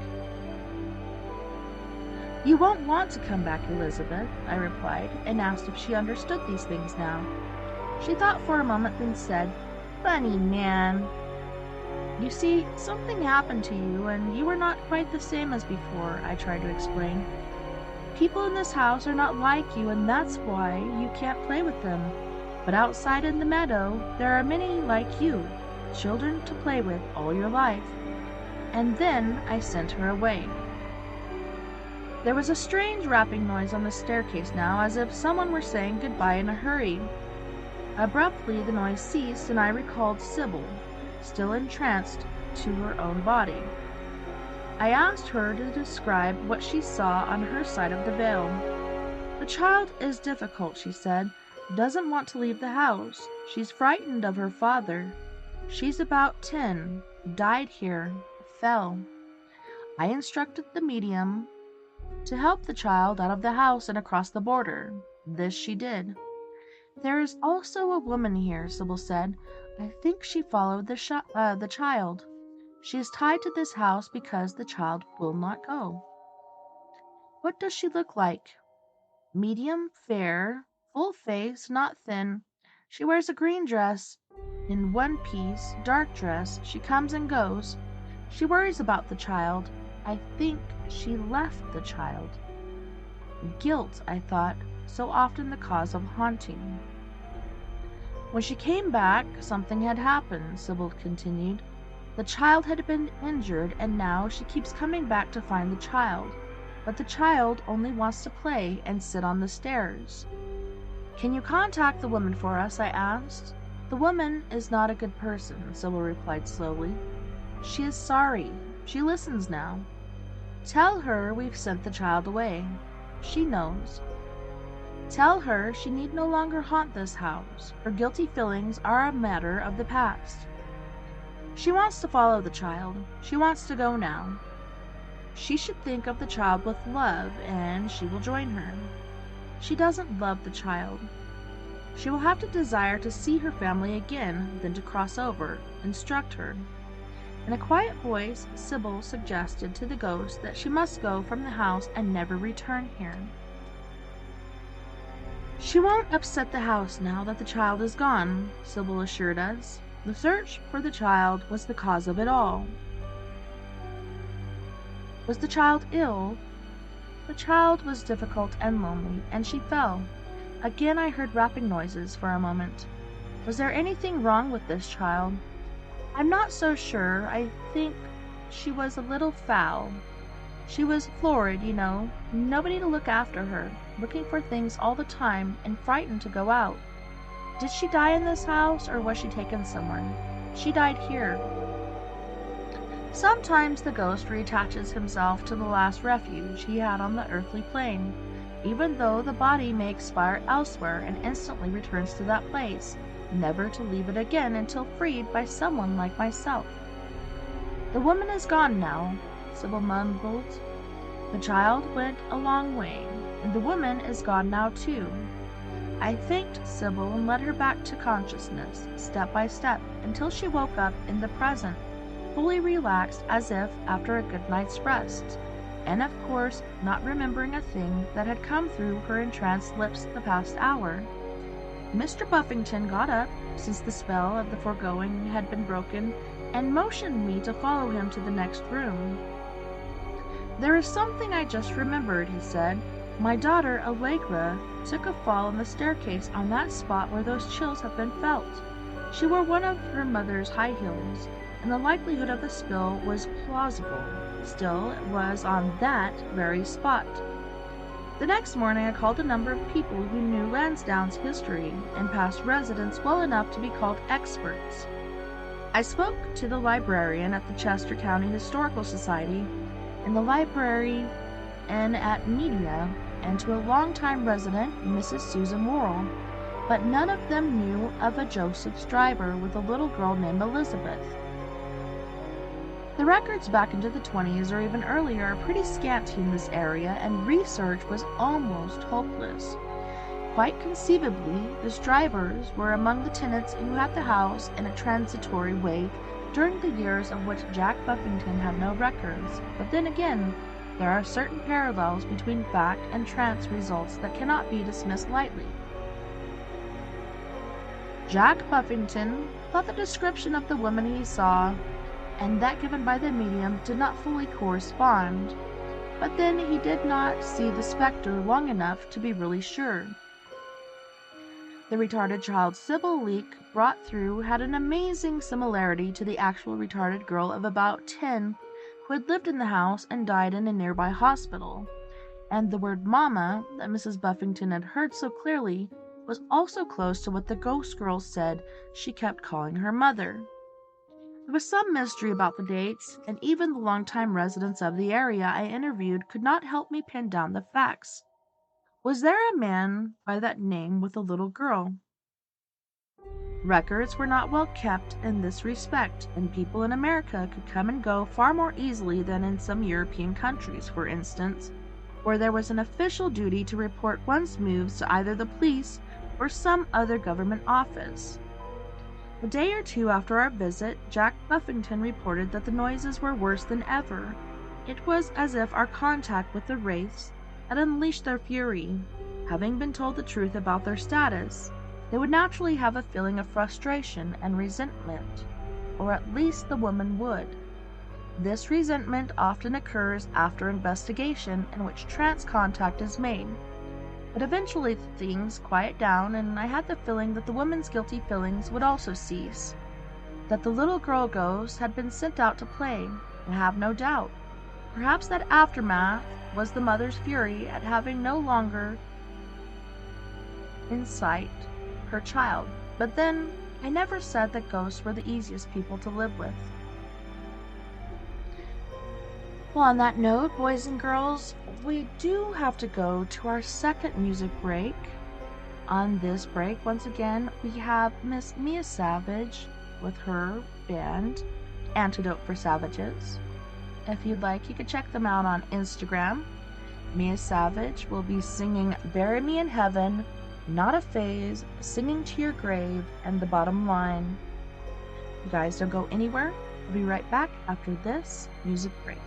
You won't want to come back, Elizabeth, I replied, and asked if she understood these things now. She thought for a moment, then said, Funny man. You see, something happened to you, and you were not quite the same as before, I tried to explain. People in this house are not like you, and that's why you can't play with them. But outside in the meadow, there are many like you, children to play with all your life. And then I sent her away. There was a strange rapping noise on the staircase now, as if someone were saying goodbye in a hurry. Abruptly the noise ceased, and I recalled Sybil, still entranced to her own body. I asked her to describe what she saw on her side of the veil. The child is difficult, she said. Doesn't want to leave the house. She's frightened of her father. She's about 10. Died here. Fell. I instructed the medium to help the child out of the house and across the border. This she did. There is also a woman here, Sybil said. I think she followed the child. She is tied to this house because the child will not go. What does she look like? Medium, fair, full face, not thin. She wears a green dress. In one piece, dark dress. She comes and goes. She worries about the child. I think she left the child. Guilt, I thought, so often the cause of haunting. When she came back, something had happened, Sybil continued. The child had been injured, and now she keeps coming back to find the child. But the child only wants to play and sit on the stairs. Can you contact the woman for us? I asked. The woman is not a good person, Sybil replied slowly. She is sorry. She listens now. Tell her we've sent the child away. She knows. Tell her she need no longer haunt this house. Her guilty feelings are a matter of the past. She wants to follow the child. She wants to go now. She should think of the child with love, and she will join her. She doesn't love the child. She will have to desire to see her family again, then to cross over, instruct her. In a quiet voice, Sybil suggested to the ghost that she must go from the house and never return here. She won't upset the house now that the child is gone, Sybil assured us. The search for the child was the cause of it all. Was the child ill? The child was difficult and lonely, and she fell. Again I heard rapping noises for a moment. Was there anything wrong with this child? I'm not so sure. I think she was a little foul. She was florid, you know, nobody to look after her, looking for things all the time and frightened to go out. Did she die in this house, or was she taken somewhere? She died here. Sometimes the ghost reattaches himself to the last refuge he had on the earthly plane, even though the body may expire elsewhere, and instantly returns to that place, never to leave it again until freed by someone like myself. The woman is gone now, Sybil mumbled. The child went a long way, and the woman is gone now too. I thanked Sybil and led her back to consciousness, step by step, until she woke up in the present, fully relaxed as if after a good night's rest, and of course not remembering a thing that had come through her entranced lips the past hour. Mr. Buffington got up, since the spell of the foregoing had been broken, and motioned me to follow him to the next room. There is something I just remembered, he said. My daughter, Allegra, took a fall on the staircase on that spot where those chills have been felt. She wore one of her mother's high heels, and the likelihood of the spill was plausible. Still, it was on that very spot. The next morning I called a number of people who knew Lansdowne's history and past residents well enough to be called experts. I spoke to the librarian at the Chester County Historical Society, in the library and at media, and to a longtime resident, Mrs. Susan Worrell, but none of them knew of a Joseph Stryber with a little girl named Elizabeth. The records back into the 20s or even earlier are pretty scanty in this area, and research was almost hopeless. Quite conceivably, the Strybers were among the tenants who had the house in a transitory way during the years of which Jack Buffington had no records. But then again, there are certain parallels between fact and trance results that cannot be dismissed lightly. Jack Buffington thought the description of the woman he saw and that given by the medium did not fully correspond, but then he did not see the specter long enough to be really sure. The retarded child Sybil Leek brought through had an amazing similarity to the actual retarded girl of about 10 who had lived in the house and died in a nearby hospital, and the word mama that Mrs. Buffington had heard so clearly was also close to what the ghost girl said she kept calling her mother. There was some mystery about the dates, and even the longtime residents of the area I interviewed could not help me pin down the facts. Was there a man by that name with a little girl? Records were not well kept in this respect, and people in America could come and go far more easily than in some European countries, for instance, where there was an official duty to report one's moves to either the police or some other government office. A day or two after our visit, Jack Buffington reported that the noises were worse than ever. It was as if our contact with the wraiths had unleashed their fury. Having been told the truth about their status, they would naturally have a feeling of frustration and resentment, or at least the woman would. This resentment often occurs after investigation in which trance contact is made. But eventually things quiet down, and I had the feeling that the woman's guilty feelings would also cease. That the little girl ghost had been sent out to play, I have no doubt. Perhaps that aftermath was the mother's fury at having no longer in sight her child. But then, I never said that ghosts were the easiest people to live with. Well, on that note, boys and girls, we do have to go to our second music break. On this break, once again, we have Miss Mia Savage with her band, Antidote for Savages. If you'd like, you can check them out on Instagram Mia Savage will be singing Bury Me in Heaven, Not a Phase, Singing to Your Grave, and The Bottom Line. You guys don't go anywhere. I'll be right back after this music break.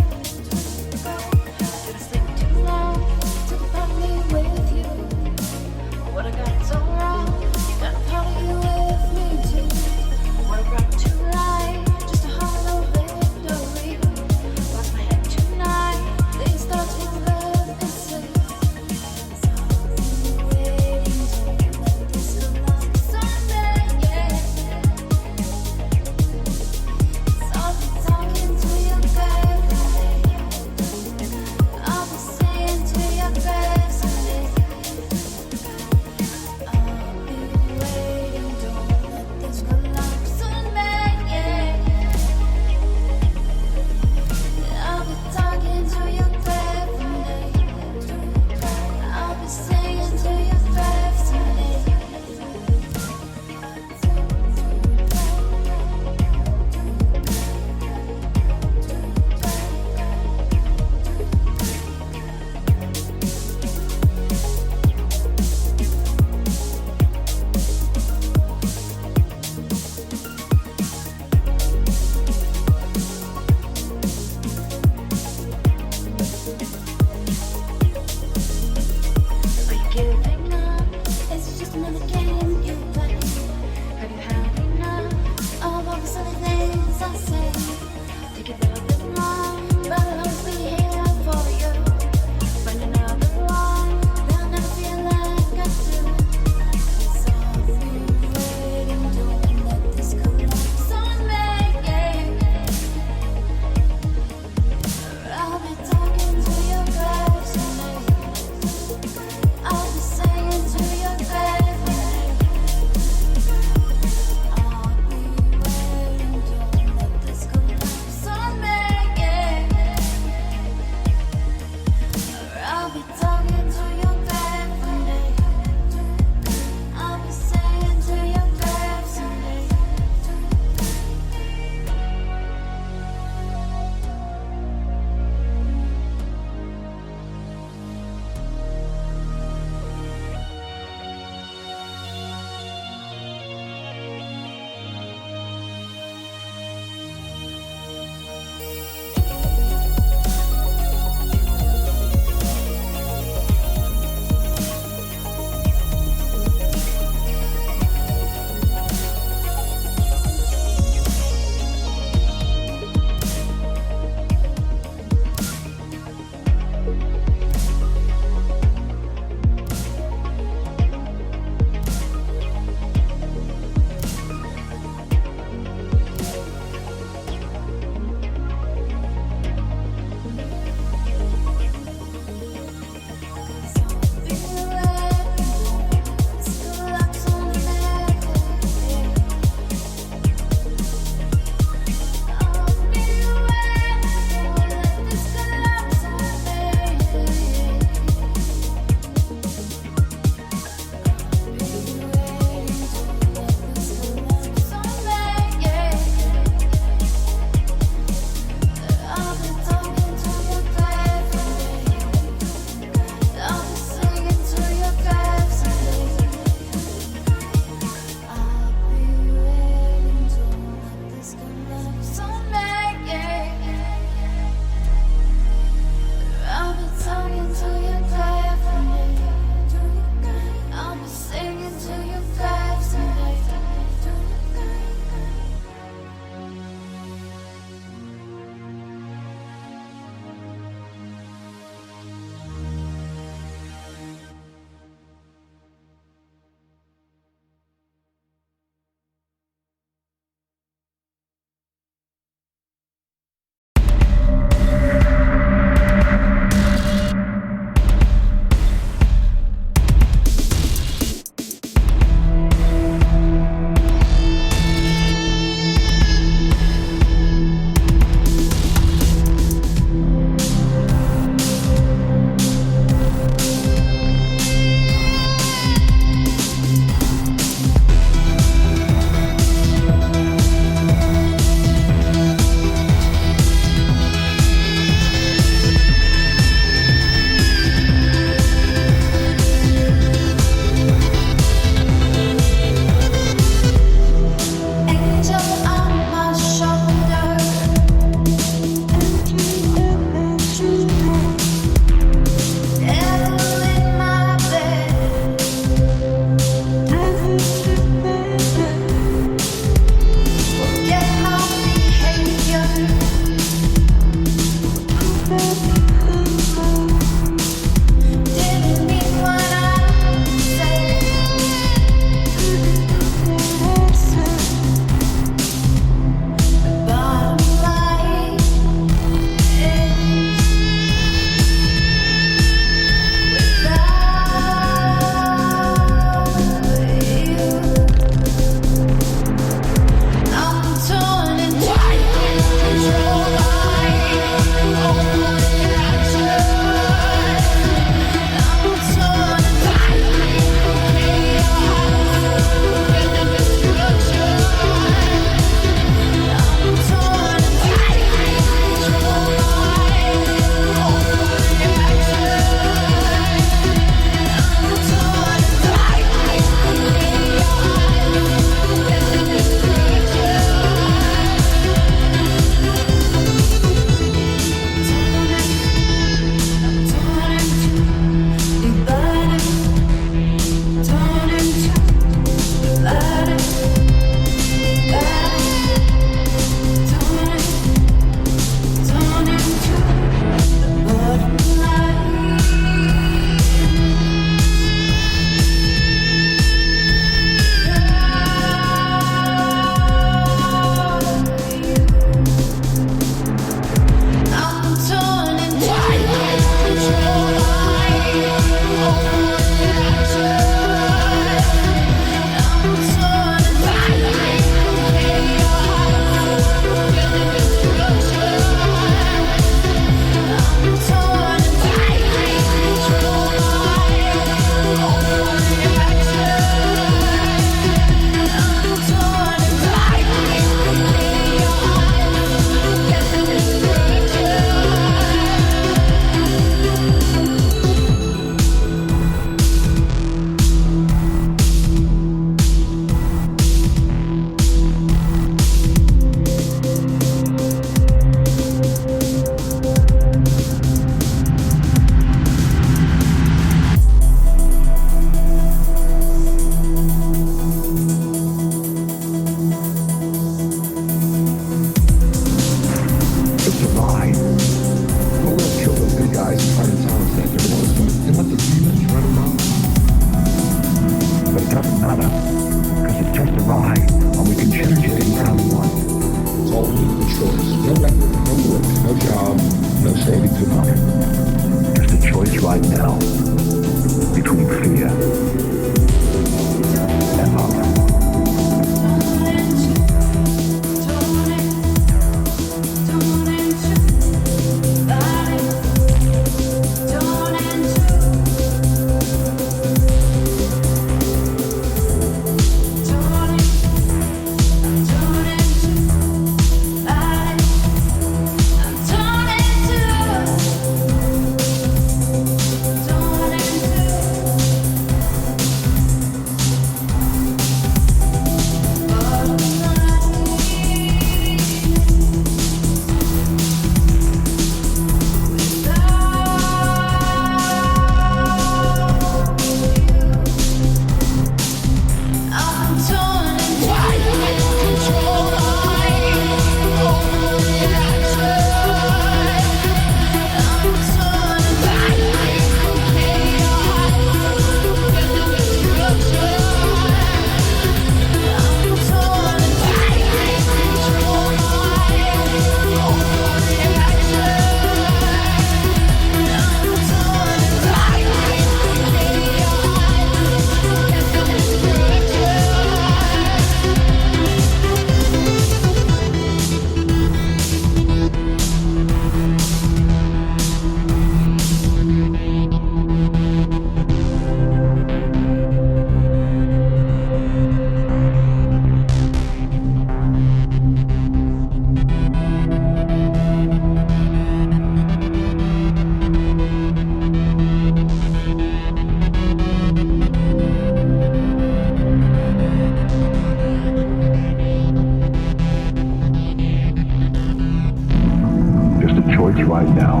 right now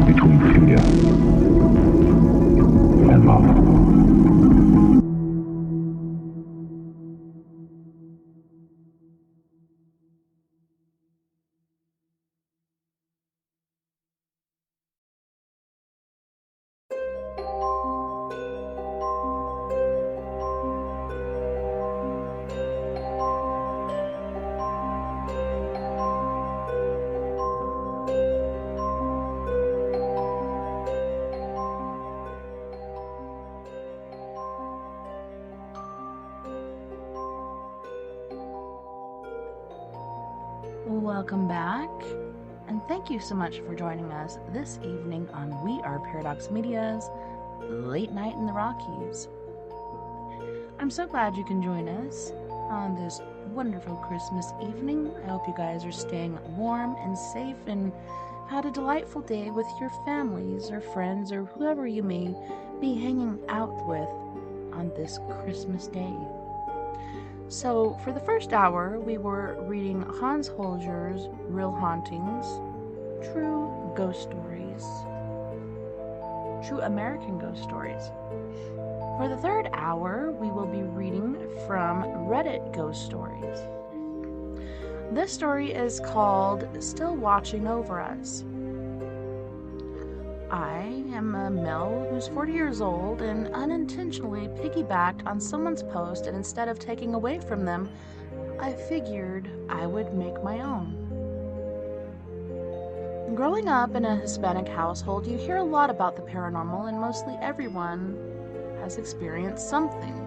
between fear and love. Welcome back, and thank you so much for joining us this evening on We Are Paradox Media's Late Night in the Rockies. I'm so glad you can join us on this wonderful Christmas evening. I hope you guys are staying warm and safe and had a delightful day with your families or friends or whoever you may be hanging out with on this Christmas day. So, for the first hour, we were reading Hans Holzers' Real Hauntings, True Ghost Stories, True American Ghost Stories. For the third hour, we will be reading from Reddit Ghost Stories. This story is called Still Watching Over Us. I am a male who's 40 years old and unintentionally piggybacked on someone's post, and instead of taking away from them, I figured I would make my own. Growing up in a Hispanic household, you hear a lot about the paranormal, and mostly everyone has experienced something.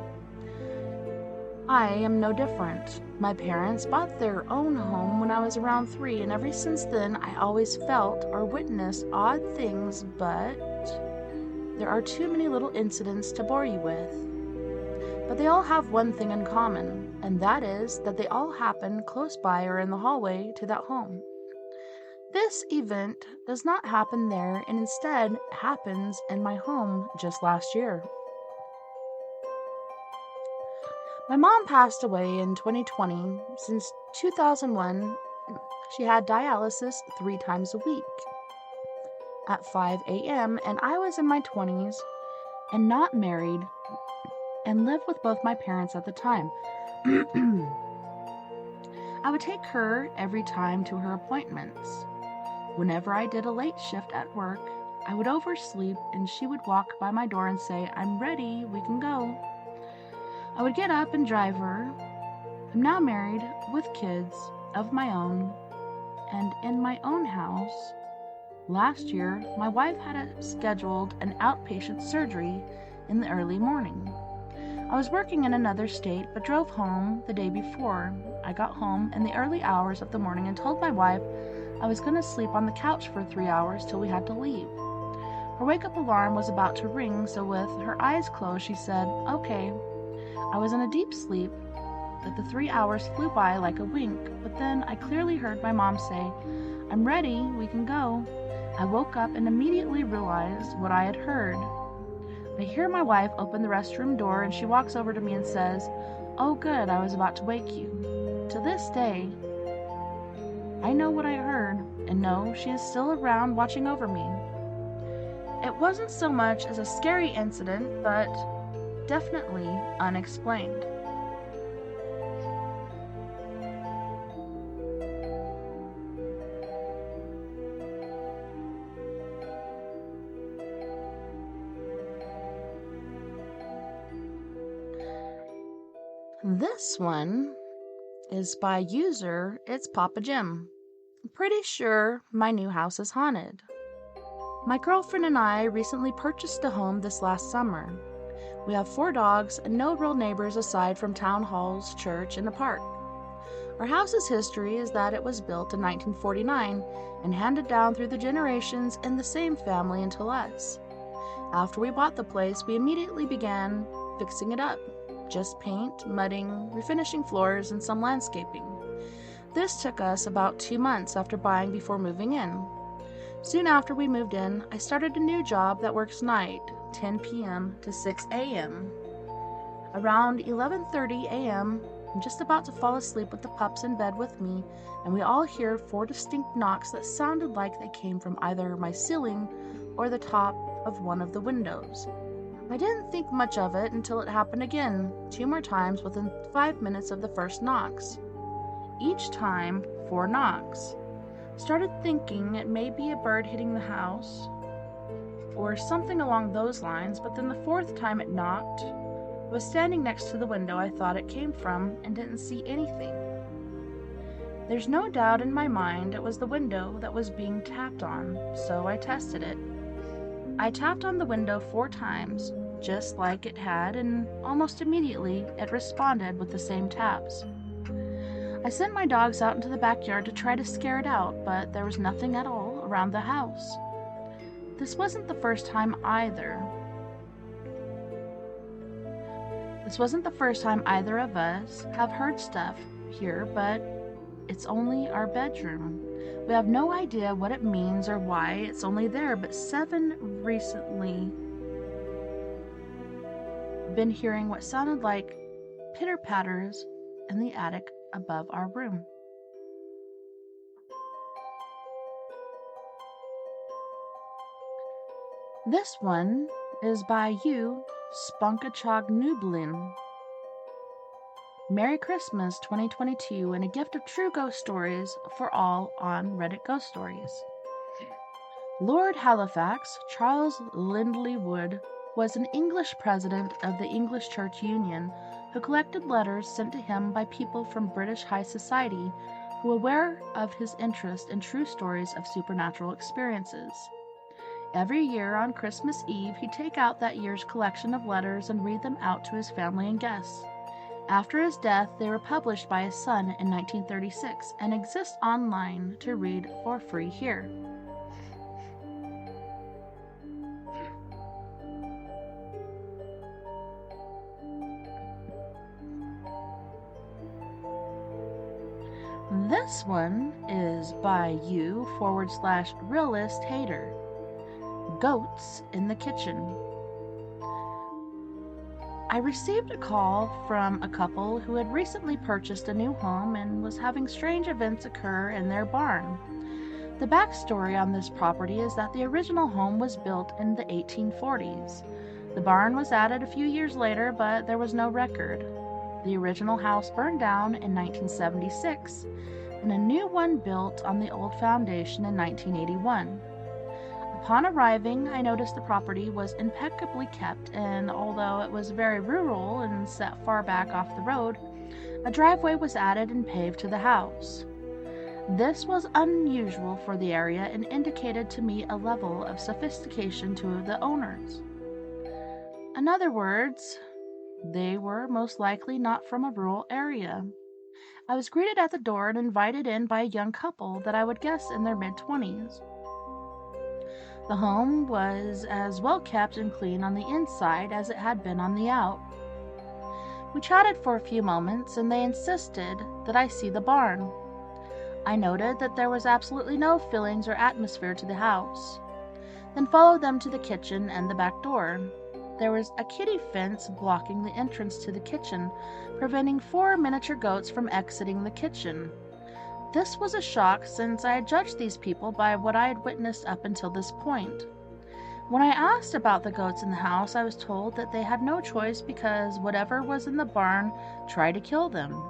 I am no different. My parents bought their own home when I was around 3, and ever since then I always felt or witnessed odd things, but there are too many little incidents to bore you with. But they all have one thing in common, and that is that they all happen close by or in the hallway to that home. This event does not happen there, and instead happens in my home just last year. My mom passed away in 2020. Since 2001, she had dialysis 3 times a week at 5 a.m., and I was in my 20s and not married and lived with both my parents at the time. I would take her every time to her appointments. Whenever I did a late shift at work, I would oversleep and she would walk by my door and say, "I'm ready, we can go." I would get up and drive her. I'm now married with kids of my own and in my own house. Last year, my wife had scheduled an outpatient surgery in the early morning. I was working in another state but drove home the day before. I got home in the early hours of the morning and told my wife I was going to sleep on the couch for 3 hours till we had to leave. Her wake-up alarm was about to ring, so with her eyes closed, she said, "Okay." I was in a deep sleep, but the 3 hours flew by like a wink, but then I clearly heard my mom say, "I'm ready, we can go." I woke up and immediately realized what I had heard. I hear my wife open the restroom door and she walks over to me and says, "Oh good, I was about to wake you." To this day, I know what I heard and know she is still around watching over me. It wasn't so much as a scary incident, but definitely unexplained. This one is by user It's Papa Jim. Pretty sure my new house is haunted. My girlfriend and I recently purchased a home this last summer. We have 4 dogs and no real neighbors aside from town halls, church, and a park. Our house's history is that it was built in 1949 and handed down through the generations in the same family until us. After we bought the place, we immediately began fixing it up. Just paint, mudding, refinishing floors, and some landscaping. This took us about 2 months after buying before moving in. Soon after we moved in, I started a new job that works night, 10 p.m. to 6 a.m. Around 11:30 a.m., I'm just about to fall asleep with the pups in bed with me, and we all hear 4 distinct knocks that sounded like they came from either my ceiling or the top of one of the windows. I didn't think much of it until it happened again, 2 more times within 5 minutes of the first knocks. Each time, 4 knocks. Started thinking it may be a bird hitting the house or something along those lines, but then the 4th time it knocked, I was standing next to the window I thought it came from and didn't see anything. There's no doubt in my mind it was the window that was being tapped on, so I tested it. I tapped on the window 4 times, just like it had, and almost immediately it responded with the same taps. I sent my dogs out into the backyard to try to scare it out, but there was nothing at all around the house. This wasn't the first time either. This wasn't the first time either of us have heard stuff here, but it's only our bedroom. We have no idea what it means or why it's only there, but 7 recently been hearing what sounded like pitter-patters in the attic above our room. This one is by you, Spunkachognubelin. Merry Christmas 2022 and a gift of true ghost stories for all on Reddit Ghost Stories. Lord Halifax, Charles Lindley Wood, was an English president of the English Church Union who collected letters sent to him by people from British high society who were aware of his interest in true stories of supernatural experiences. Every year on Christmas Eve, he'd take out that year's collection of letters and read them out to his family and guests. After his death, they were published by his son in 1936 and exist online to read for free here. This one is by you /realist hater. Goats in the kitchen. I received a call from a couple who had recently purchased a new home and was having strange events occur in their barn. The backstory on this property is that the original home was built in the 1840s. The barn was added a few years later, but there was no record. The original house burned down in 1976, and a new one built on the old foundation in 1981. Upon arriving, I noticed the property was impeccably kept, and although it was very rural and set far back off the road, a driveway was added and paved to the house. This was unusual for the area and indicated to me a level of sophistication to the owners. In other words, they were most likely not from a rural area. I was greeted at the door and invited in by a young couple that I would guess in their mid-20s. The home was as well kept and clean on the inside as it had been on the out. We chatted for a few moments and they insisted that I see the barn. I noted that there was absolutely no feelings or atmosphere to the house, then followed them to the kitchen and the back door. There was a kiddie fence blocking the entrance to the kitchen, preventing 4 miniature goats from exiting the kitchen. This was a shock since I had judged these people by what I had witnessed up until this point. When I asked about the goats in the house, I was told that they had no choice because whatever was in the barn tried to kill them.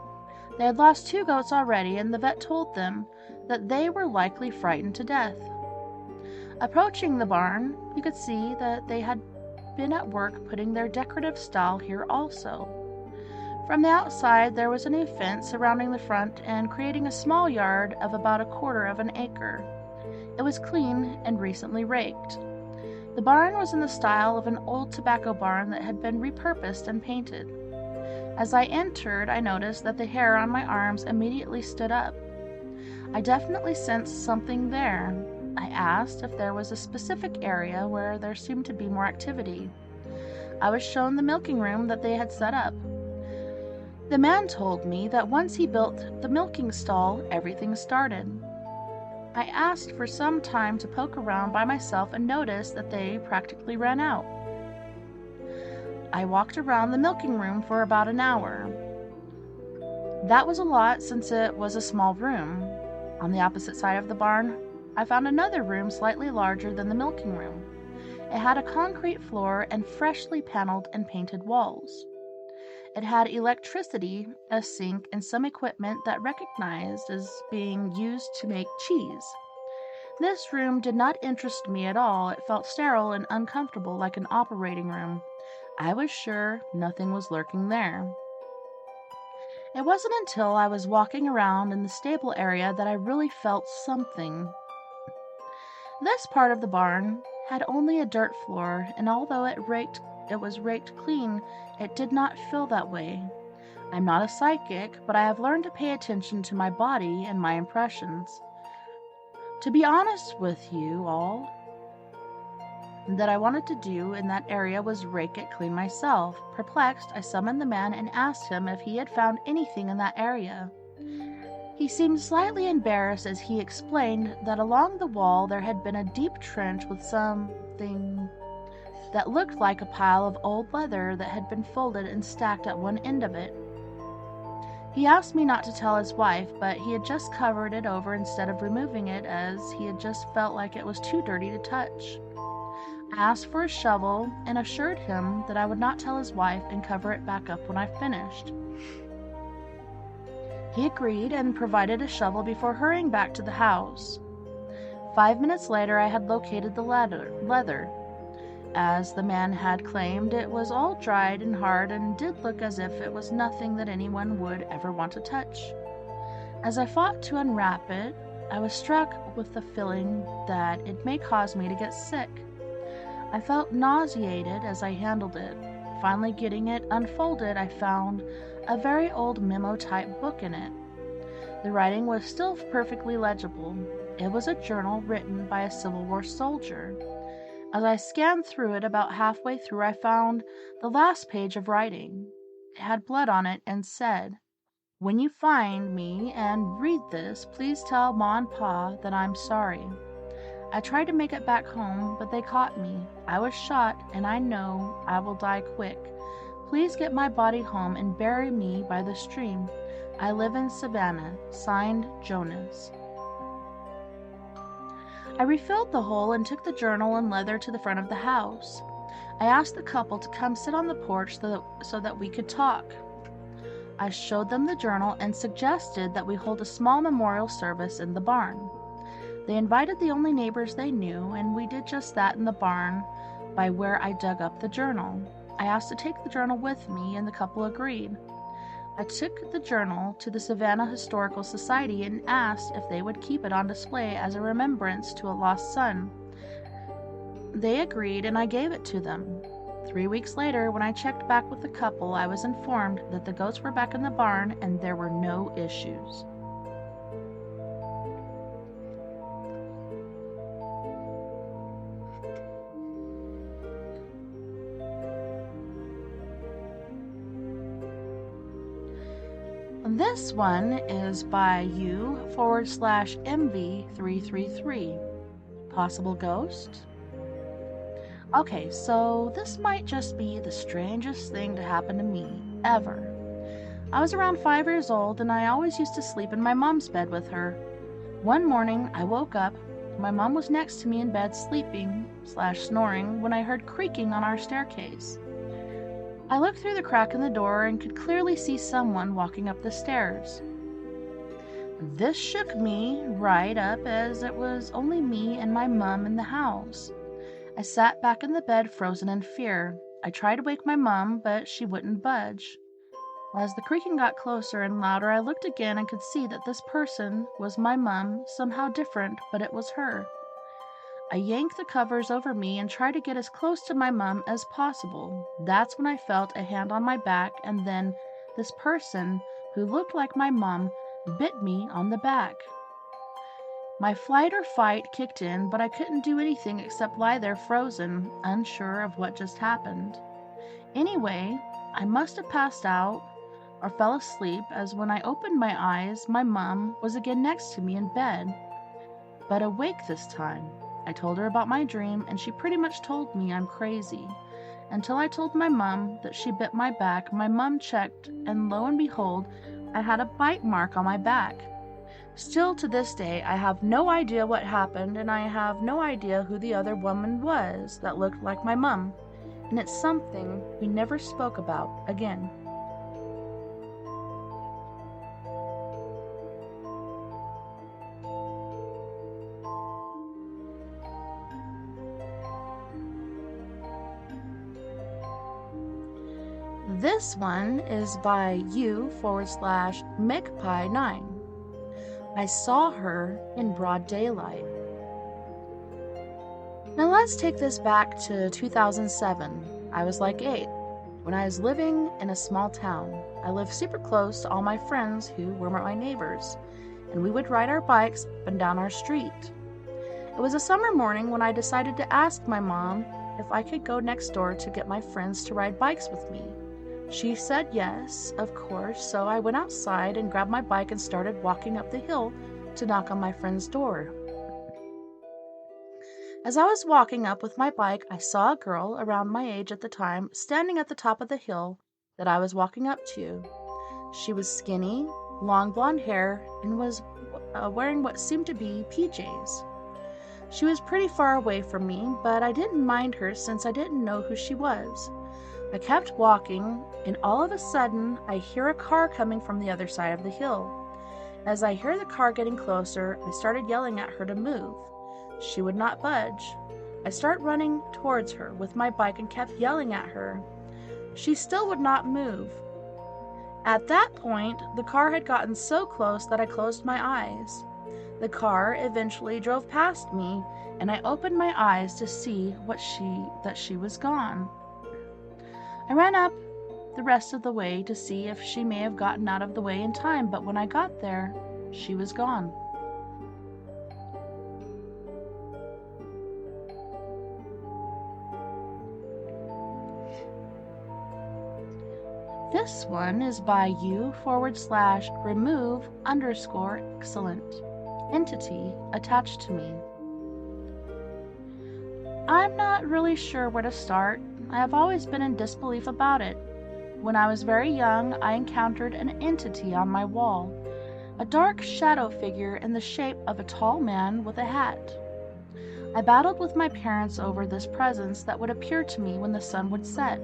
They had lost 2 goats already, and the vet told them that they were likely frightened to death. Approaching the barn, you could see that they had been at work putting their decorative style here also. From the outside, there was a new fence surrounding the front and creating a small yard of about 1/4 of an acre. It was clean and recently raked. The barn was in the style of an old tobacco barn that had been repurposed and painted. As I entered, I noticed that the hair on my arms immediately stood up. I definitely sensed something there. I asked if there was a specific area where there seemed to be more activity. I was shown the milking room that they had set up. The man told me that once he built the milking stall, everything started. I asked for some time to poke around by myself and noticed that they practically ran out. I walked around the milking room for about an hour. That was a lot since it was a small room. On the opposite side of the barn, I found another room slightly larger than the milking room. It had a concrete floor and freshly paneled and painted walls. It had electricity, a sink, and some equipment that recognized as being used to make cheese. This room did not interest me at all. It felt sterile and uncomfortable, like an operating room. I was sure nothing was lurking there. It wasn't until I was walking around in the stable area that I really felt something. This part of the barn had only a dirt floor, and although it was raked clean, it did not feel that way. I'm not a psychic, but I have learned to pay attention to my body and my impressions. To be honest with you all, that I wanted to do in that area was rake it clean myself. Perplexed, I summoned the man and asked him if he had found anything in that area. He seemed slightly embarrassed as he explained that along the wall there had been a deep trench with something that looked like a pile of old leather that had been folded and stacked at one end of it. He asked me not to tell his wife, but he had just covered it over instead of removing it, as he had just felt like it was too dirty to touch. I asked for a shovel and assured him that I would not tell his wife and cover it back up when I finished. He agreed and provided a shovel before hurrying back to the house. 5 minutes later, I had located the leather. As the man had claimed, it was all dried and hard and did look as if it was nothing that anyone would ever want to touch. As I fought to unwrap it, I was struck with the feeling that it may cause me to get sick. I felt nauseated as I handled it. Finally getting it unfolded, I found a very old memo-type book in it. The writing was still perfectly legible. It was a journal written by a Civil War soldier. As I scanned through it about halfway through, I found the last page of writing. It had blood on it and said, "When you find me and read this, please tell Ma and Pa that I'm sorry. I tried to make it back home, but they caught me. I was shot, and I know I will die quick. Please get my body home and bury me by the stream. I live in Savannah. Signed, Jonas." I refilled the hole and took the journal and leather to the front of the house. I asked the couple to come sit on the porch so that we could talk. I showed them the journal and suggested that we hold a small memorial service in the barn. They invited the only neighbors they knew, and we did just that in the barn by where I dug up the journal. I asked to take the journal with me, and the couple agreed. I took the journal to the Savannah Historical Society and asked if they would keep it on display as a remembrance to a lost son. They agreed, and I gave it to them. 3 weeks later, when I checked back with the couple, I was informed that the goats were back in the barn and there were no issues. This one is by U/MV333. Possible ghost? Okay, so this might just be the strangest thing to happen to me, ever. I was around 5 years old, and I always used to sleep in my mom's bed with her. One morning, I woke up. My mom was next to me in bed sleeping/snoring when I heard creaking on our staircase. I looked through the crack in the door and could clearly see someone walking up the stairs. This shook me right up, as it was only me and my mom in the house. I sat back in the bed, frozen in fear. I tried to wake my mom, but she wouldn't budge. As the creaking got closer and louder, I looked again and could see that this person was my mom, somehow different, but it was her. I yanked the covers over me and tried to get as close to my mom as possible. That's when I felt a hand on my back, and then this person, who looked like my mom, bit me on the back. My flight or fight kicked in, but I couldn't do anything except lie there frozen, unsure of what just happened. Anyway, I must have passed out or fell asleep, as when I opened my eyes, my mom was again next to me in bed, but awake this time. I told her about my dream, and she pretty much told me I'm crazy. Until I told my mom that she bit my back, my mom checked, and lo and behold, I had a bite mark on my back. Still to this day, I have no idea what happened, and I have no idea who the other woman was that looked like my mom, and it's something we never spoke about again. This one is by u/Megpie9. I saw her in broad daylight. Now let's take this back to 2007. I was like 8 when I was living in a small town. I lived super close to all my friends who were my neighbors, and we would ride our bikes up and down our street. It was a summer morning when I decided to ask my mom if I could go next door to get my friends to ride bikes with me. She said yes, of course, so I went outside and grabbed my bike and started walking up the hill to knock on my friend's door. As I was walking up with my bike, I saw a girl around my age at the time standing at the top of the hill that I was walking up to. She was skinny, long blonde hair, and was wearing what seemed to be PJs. She was pretty far away from me, but I didn't mind her since I didn't know who she was. I kept walking, and all of a sudden, I hear a car coming from the other side of the hill. As I hear the car getting closer, I started yelling at her to move. She would not budge. I started running towards her with my bike and kept yelling at her. She still would not move. At that point, the car had gotten so close that I closed my eyes. The car eventually drove past me, and I opened my eyes to see that she was gone. I ran up the rest of the way to see if she may have gotten out of the way in time, but when I got there, she was gone. This one is by u/remove_excellent entity attached to me. I'm not really sure where to start. I have always been in disbelief about it. When I was very young, I encountered an entity on my wall, a dark shadow figure in the shape of a tall man with a hat. I battled with my parents over this presence that would appear to me when the sun would set.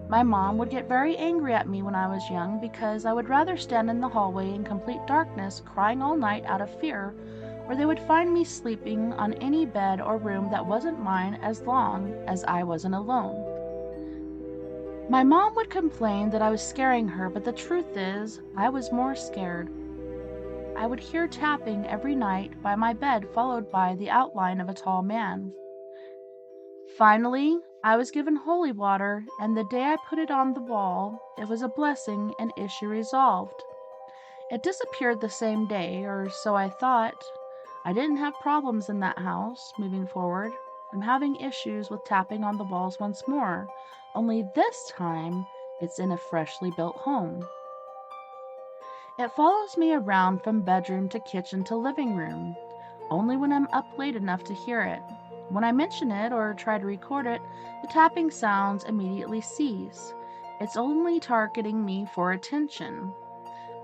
My mom would get very angry at me when I was young because I would rather stand in the hallway in complete darkness crying all night out of fear, or they would find me sleeping on any bed or room that wasn't mine as long as I wasn't alone. My mom would complain that I was scaring her, but the truth is, I was more scared. I would hear tapping every night by my bed, followed by the outline of a tall man. Finally, I was given holy water, and the day I put it on the wall, it was a blessing and issue resolved. It disappeared the same day, or so I thought. I didn't have problems in that house moving forward. I'm having issues with tapping on the walls once more, only this time it's in a freshly built home. It follows me around from bedroom to kitchen to living room, only when I'm up late enough to hear it. When I mention it or try to record it, the tapping sounds immediately cease. It's only targeting me for attention.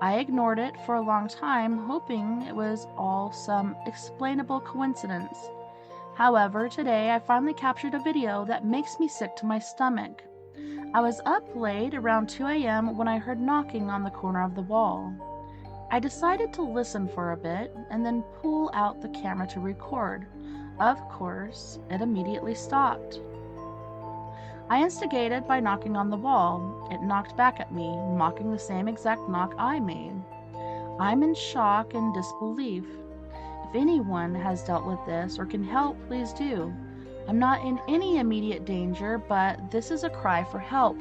I ignored it for a long time, hoping it was all some explainable coincidence. However, today I finally captured a video that makes me sick to my stomach. I was up late around 2 a.m. when I heard knocking on the corner of the wall. I decided to listen for a bit and then pull out the camera to record. Of course, it immediately stopped. I instigated by knocking on the wall. It knocked back at me, mocking the same exact knock I made. I'm in shock and disbelief. If anyone has dealt with this or can help, please do. I'm not in any immediate danger, but this is a cry for help.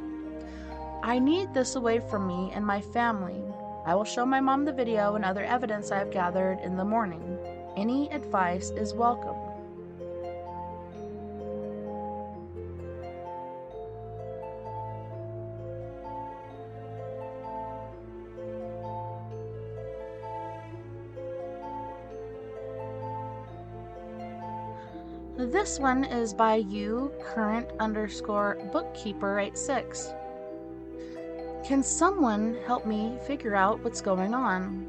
I need this away from me and my family. I will show my mom the video and other evidence I have gathered in the morning. Any advice is welcome. This one is by current_bookkeeper86. Can someone help me figure out what's going on?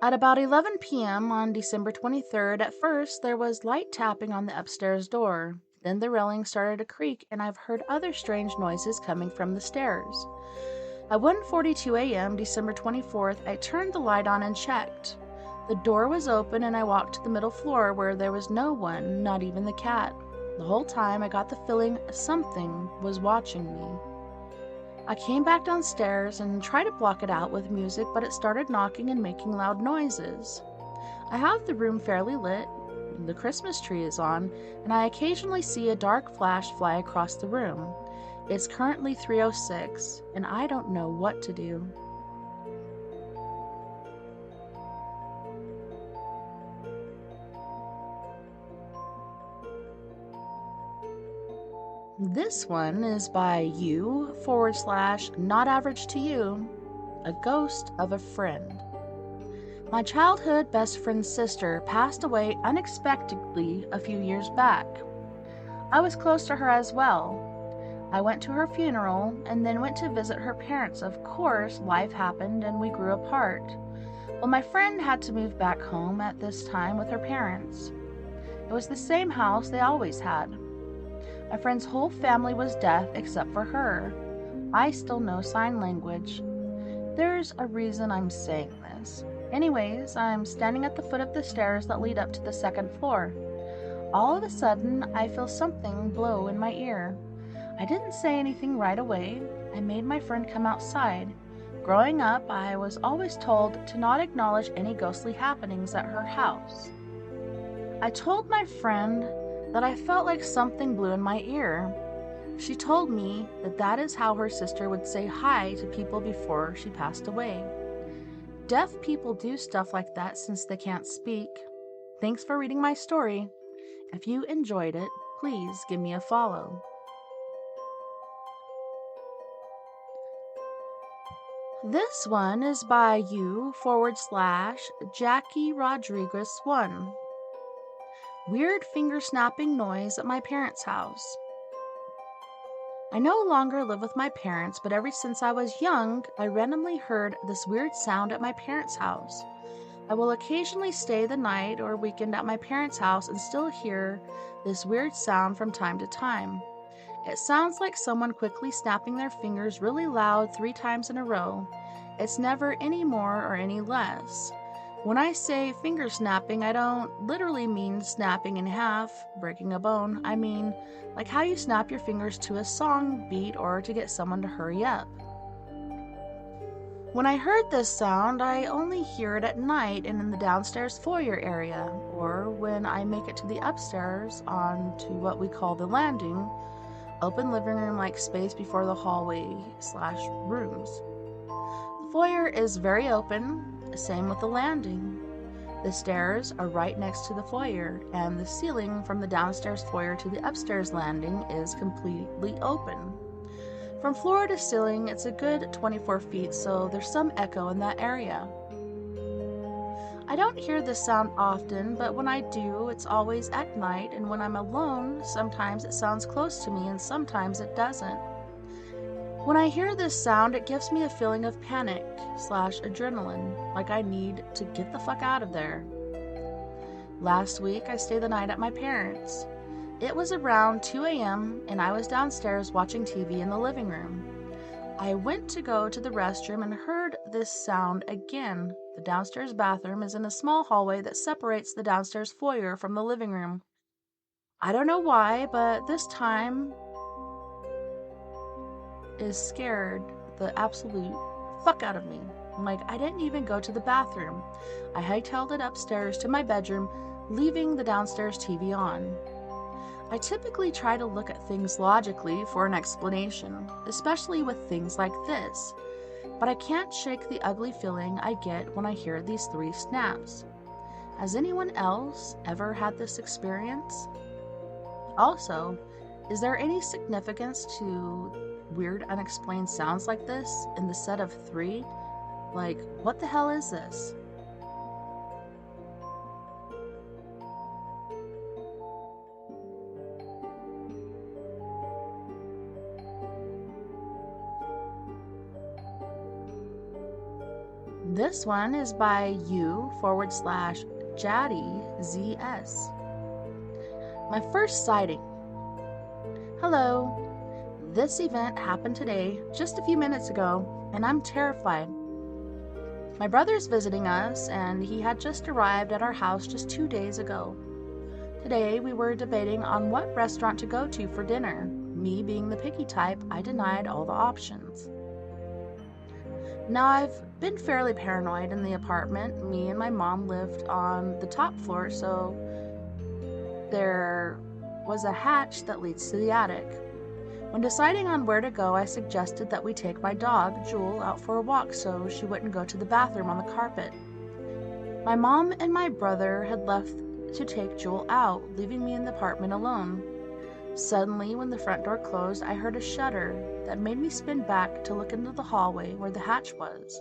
At about 11 p.m. on December 23rd, at first there was light tapping on the upstairs door. Then the railing started to creak, and I've heard other strange noises coming from the stairs. At 1:42 a.m., December 24th, I turned the light on and checked. The door was open, and I walked to the middle floor where there was no one, not even the cat. The whole time I got the feeling something was watching me. I came back downstairs and tried to block it out with music, but it started knocking and making loud noises. I have the room fairly lit, the Christmas tree is on, and I occasionally see a dark flash fly across the room. It's currently 3:06, and I don't know what to do. This one is by you/not average to you, a ghost of a friend. My childhood best friend's sister passed away unexpectedly a few years back. I was close to her as well. I went to her funeral and then went to visit her parents. Of course, life happened and we grew apart. Well, my friend had to move back home at this time with her parents. It was the same house they always had. My friend's whole family was deaf except for her. I still know sign language. There's a reason I'm saying this. Anyways, I'm standing at the foot of the stairs that lead up to the second floor. All of a sudden, I feel something blow in my ear. I didn't say anything right away. I made my friend come outside. Growing up, I was always told to not acknowledge any ghostly happenings at her house. I told my friend that I felt like something blew in my ear. She told me that that is how her sister would say hi to people before she passed away. Deaf people do stuff like that since they can't speak. Thanks for reading my story. If you enjoyed it, please give me a follow. This one is by you/Jackie Rodriguez 1. Weird finger snapping noise at my parents' house. I no longer live with my parents, but ever since I was young, I randomly heard this weird sound at my parents' house. I will occasionally stay the night or weekend at my parents' house and still hear this weird sound from time to time. It sounds like someone quickly snapping their fingers really loud 3 times in a row. It's never any more or any less. When I say finger snapping, I don't literally mean snapping in half, breaking a bone. I mean like how you snap your fingers to a song beat or to get someone to hurry up. When I heard this sound, I only hear it at night and in the downstairs foyer area, or when I make it to the upstairs onto what we call the landing, open living room-like space before the hallway/rooms. The foyer is very open, same with the landing. The stairs are right next to the foyer, and the ceiling from the downstairs foyer to the upstairs landing is completely open. From floor to ceiling, it's a good 24 feet, so there's some echo in that area. I don't hear this sound often, but when I do, it's always at night, and when I'm alone, sometimes it sounds close to me and sometimes it doesn't. When I hear this sound, it gives me a feeling of panic/adrenaline, like I need to get the fuck out of there. Last week, I stayed the night at my parents'. It was around 2 a.m., and I was downstairs watching TV in the living room. I went to go to the restroom and heard this sound again. The downstairs bathroom is in a small hallway that separates the downstairs foyer from the living room. I don't know why, but this time is scared the absolute fuck out of me. Like, I didn't even go to the bathroom. I hightailed it upstairs to my bedroom, leaving the downstairs TV on. I typically try to look at things logically for an explanation, especially with things like this, but I can't shake the ugly feeling I get when I hear these 3 snaps. Has anyone else ever had this experience? Also, is there any significance to weird unexplained sounds like this in the set of 3? Like, what the hell is this? This one is by u/Jaddy ZS. My first sighting. Hello. This event happened today, just a few minutes ago, and I'm terrified. My brother's visiting us, and he had just arrived at our house just 2 days ago. Today, we were debating on what restaurant to go to for dinner. Me being the picky type, I denied all the options. Now, I've been fairly paranoid in the apartment. Me and my mom lived on the top floor, so there was a hatch that leads to the attic. When deciding on where to go, I suggested that we take my dog, Jewel, out for a walk so she wouldn't go to the bathroom on the carpet. My mom and my brother had left to take Jewel out, leaving me in the apartment alone. Suddenly, when the front door closed, I heard a shudder that made me spin back to look into the hallway where the hatch was.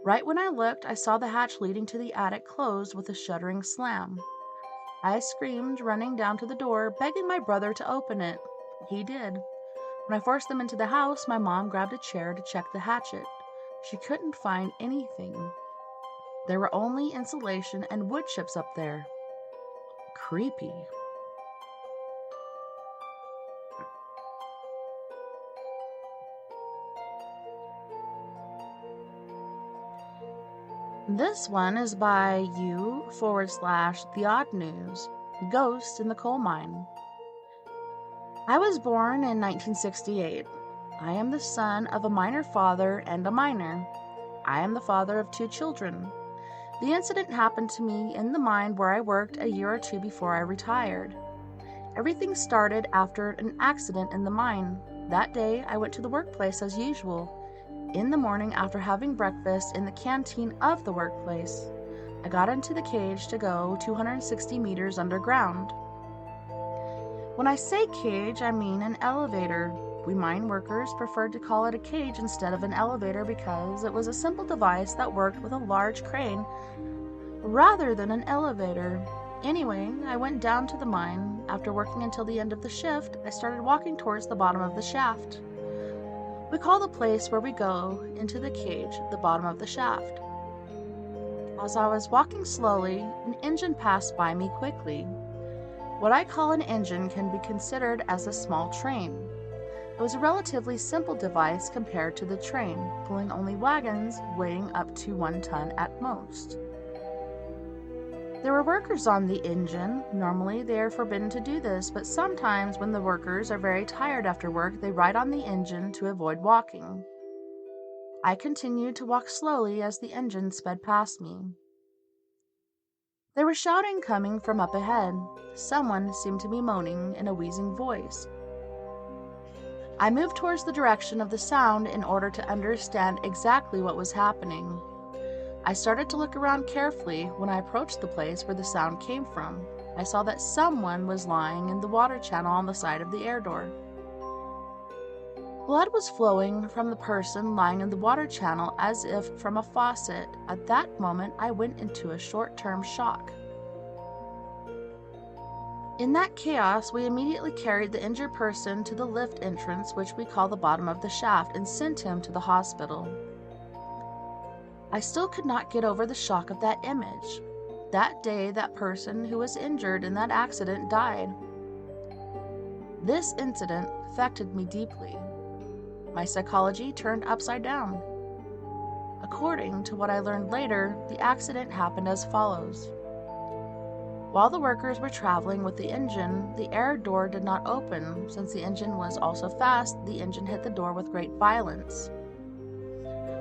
Right when I looked, I saw the hatch leading to the attic closed with a shuddering slam. I screamed, running down to the door, begging my brother to open it. He did. When I forced them into the house, my mom grabbed a chair to check the hatchet. She couldn't find anything. There were only insulation and wood chips up there. Creepy. This one is by u/The Odd News, Ghost in the Coal Mine. I was born in 1968. I am the son of a miner father and a miner. I am the father of 2 children. The incident happened to me in the mine where I worked a year or 2 before I retired. Everything started after an accident in the mine. That day, I went to the workplace as usual. In the morning, after having breakfast in the canteen of the workplace, I got into the cage to go 260 meters underground. When I say cage, I mean an elevator. We mine workers preferred to call it a cage instead of an elevator because it was a simple device that worked with a large crane rather than an elevator. Anyway, I went down to the mine. After working until the end of the shift, I started walking towards the bottom of the shaft. We call the place where we go into the cage the bottom of the shaft. As I was walking slowly, an engine passed by me quickly. What I call an engine can be considered as a small train. It was a relatively simple device compared to the train, pulling only wagons weighing up to 1 ton at most. There were workers on the engine. Normally, they are forbidden to do this, but sometimes when the workers are very tired after work, they ride on the engine to avoid walking. I continued to walk slowly as the engine sped past me. There was shouting coming from up ahead. Someone seemed to be moaning in a wheezing voice. I moved towards the direction of the sound in order to understand exactly what was happening. I started to look around carefully. When I approached the place where the sound came from, I saw that someone was lying in the water channel on the side of the air door. Blood was flowing from the person lying in the water channel as if from a faucet. At that moment, I went into a short-term shock. In that chaos, we immediately carried the injured person to the lift entrance, which we call the bottom of the shaft, and sent him to the hospital. I still could not get over the shock of that image. That day, that person who was injured in that accident died. This incident affected me deeply. My psychology turned upside down. According to what I learned later, the accident happened as follows. While the workers were traveling with the engine, the air door did not open. Since the engine was also fast, the engine hit the door with great violence.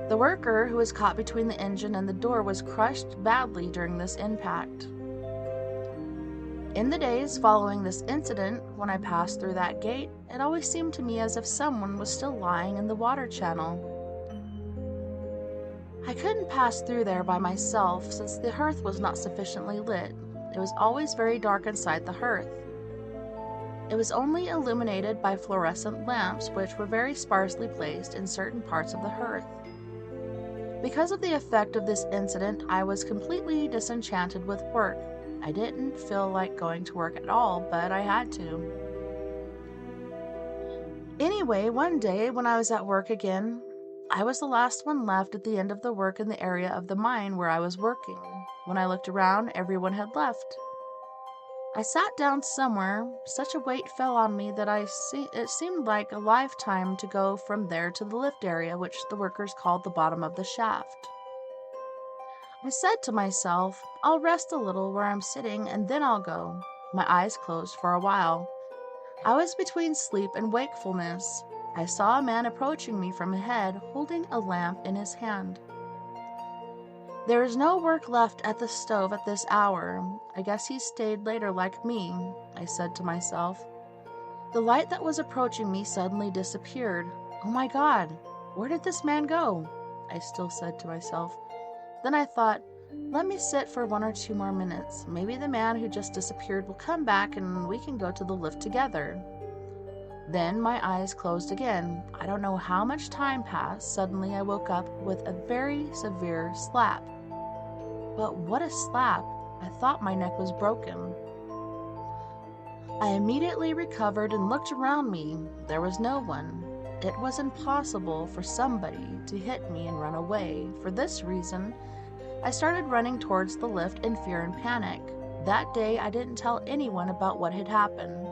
The worker who was caught between the engine and the door was crushed badly during this impact. In the days following this incident, when I passed through that gate, it always seemed to me as if someone was still lying in the water channel. I couldn't pass through there by myself since the hearth was not sufficiently lit. It was always very dark inside the hearth. It was only illuminated by fluorescent lamps, which were very sparsely placed in certain parts of the hearth. Because of the effect of this incident, I was completely disenchanted with work. I didn't feel like going to work at all, but I had to. Anyway, one day when I was at work again, I was the last one left at the end of the work in the area of the mine where I was working. When I looked around, everyone had left. I sat down somewhere. Such a weight fell on me that it seemed like a lifetime to go from there to the lift area, which the workers called the bottom of the shaft. I said to myself, I'll rest a little where I'm sitting and then I'll go. My eyes closed for a while. I was between sleep and wakefulness. I saw a man approaching me from ahead, holding a lamp in his hand. There is no work left at the stove at this hour. I guess he stayed later like me, I said to myself. The light that was approaching me suddenly disappeared. Oh my God, where did this man go? I still said to myself. Then I thought, let me sit for 1 or 2 more minutes. Maybe the man who just disappeared will come back and we can go to the lift together. Then my eyes closed again. I don't know how much time passed. Suddenly I woke up with a very severe slap. But what a slap! I thought my neck was broken. I immediately recovered and looked around me. There was no one. It was impossible for somebody to hit me and run away. For this reason, I started running towards the lift in fear and panic. That day, I didn't tell anyone about what had happened.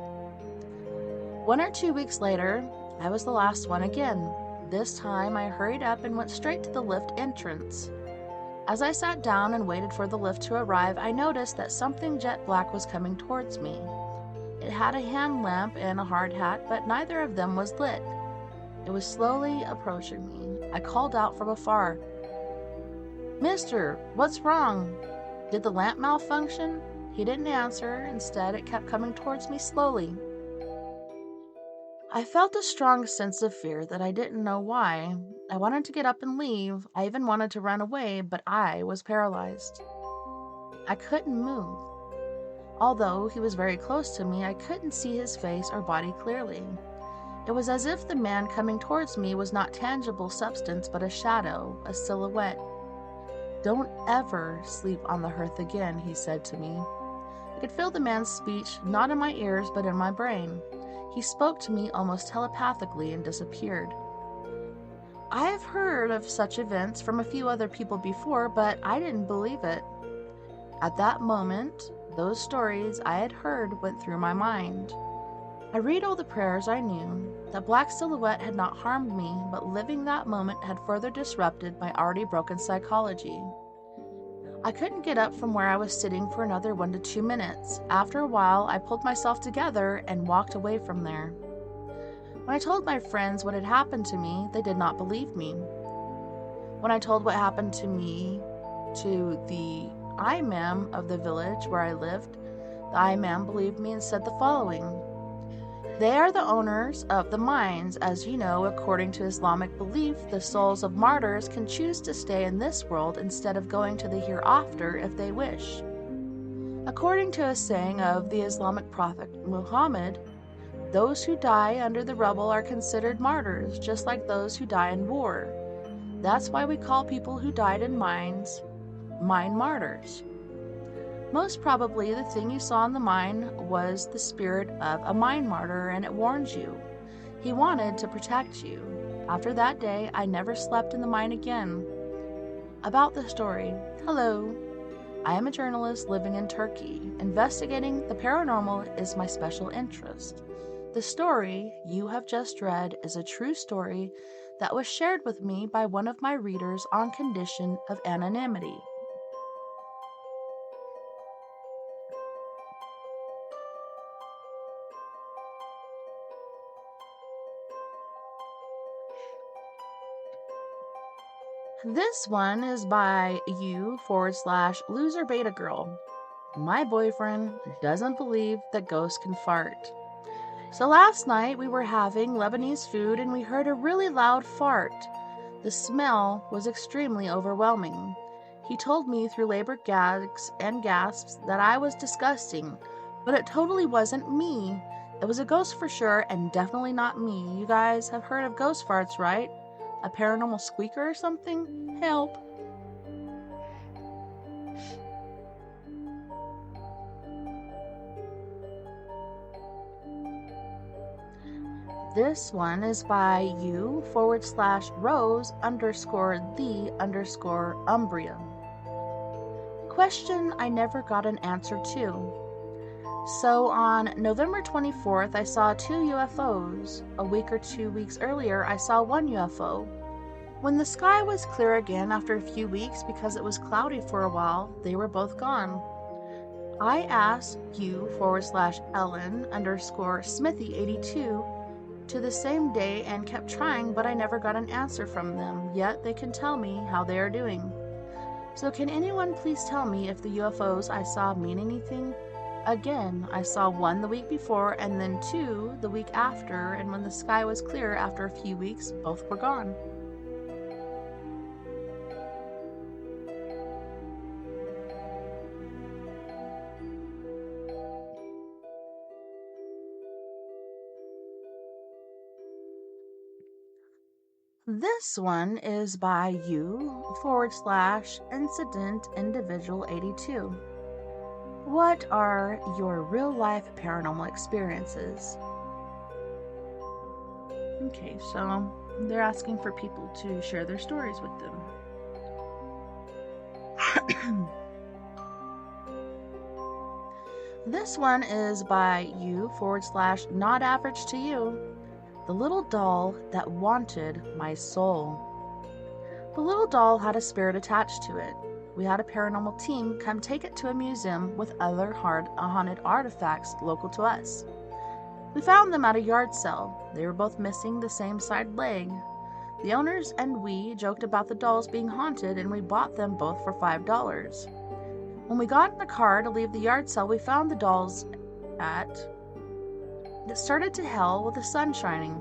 1 or 2 weeks later, I was the last one again. This time, I hurried up and went straight to the lift entrance. As I sat down and waited for the lift to arrive, I noticed that something jet black was coming towards me. It had a hand lamp and a hard hat, but neither of them was lit. It was slowly approaching me. I called out from afar, "Mister, what's wrong? Did the lamp malfunction?" He didn't answer. Instead, it kept coming towards me slowly. I felt a strong sense of fear that I didn't know why. I wanted to get up and leave. I even wanted to run away, but I was paralyzed. I couldn't move. Although he was very close to me, I couldn't see his face or body clearly. It was as if the man coming towards me was not tangible substance but a shadow, a silhouette. "Don't ever sleep on the hearth again," he said to me. I could feel the man's speech not in my ears but in my brain. He spoke to me almost telepathically and disappeared. I have heard of such events from a few other people before, but I didn't believe it. At that moment, those stories I had heard went through my mind. I read all the prayers I knew. That black silhouette had not harmed me, but living that moment had further disrupted my already broken psychology. I couldn't get up from where I was sitting for another 1 to 2 minutes. After a while, I pulled myself together and walked away from there. When I told my friends what had happened to me, they did not believe me. When I told what happened to me to the imam of the village where I lived, the imam believed me and said the following: "They are the owners of the mines. As you know, according to Islamic belief, the souls of martyrs can choose to stay in this world instead of going to the hereafter if they wish. According to a saying of the Islamic prophet Muhammad, those who die under the rubble are considered martyrs, just like those who die in war. That's why we call people who died in mines mine martyrs. Most probably the thing you saw in the mine was the spirit of a mine martyr, and it warned you. He wanted to protect you. After that day, I never slept in the mine again." About the story. Hello. I am a journalist living in Turkey. Investigating the paranormal is my special interest. The story you have just read is a true story that was shared with me by one of my readers on condition of anonymity. This one is by u/loser beta girl. My boyfriend doesn't believe that ghosts can fart. So last night we were having Lebanese food and we heard a really loud fart. The smell was extremely overwhelming. He told me through labored gags and gasps that I was disgusting, but it totally wasn't me. It was a ghost for sure and definitely not me. You guys have heard of ghost farts, right? A paranormal squeaker or something? Help. This one is by you /Rose_the_Umbrium. Question I never got an answer to. So on November 24th, I saw 2 UFOs. A week or 2 weeks earlier, I saw 1 UFO. When the sky was clear again after a few weeks because it was cloudy for a while, they were both gone. I asked you/Ellen_Smithy82 to the same day and kept trying, but I never got an answer from them, yet they can tell me how they are doing. So can anyone please tell me if the UFOs I saw mean anything? Again, I saw 1 the week before and then 2 the week after, and when the sky was clear after a few weeks, both were gone. This one is by you/Incident Individual82. What are your real-life paranormal experiences? Okay, so they're asking for people to share their stories with them. This one is by you/NotAverageToYou. The little doll that wanted my soul. The little doll had a spirit attached to it. We had a paranormal team come take it to a museum with other haunted artifacts local to us. We found them at a yard sale. They were both missing the same side leg. The owners and we joked about the dolls being haunted, and we bought them both for $5. When we got in the car to leave the yard sale, we found the dolls It started to hell with the sun shining.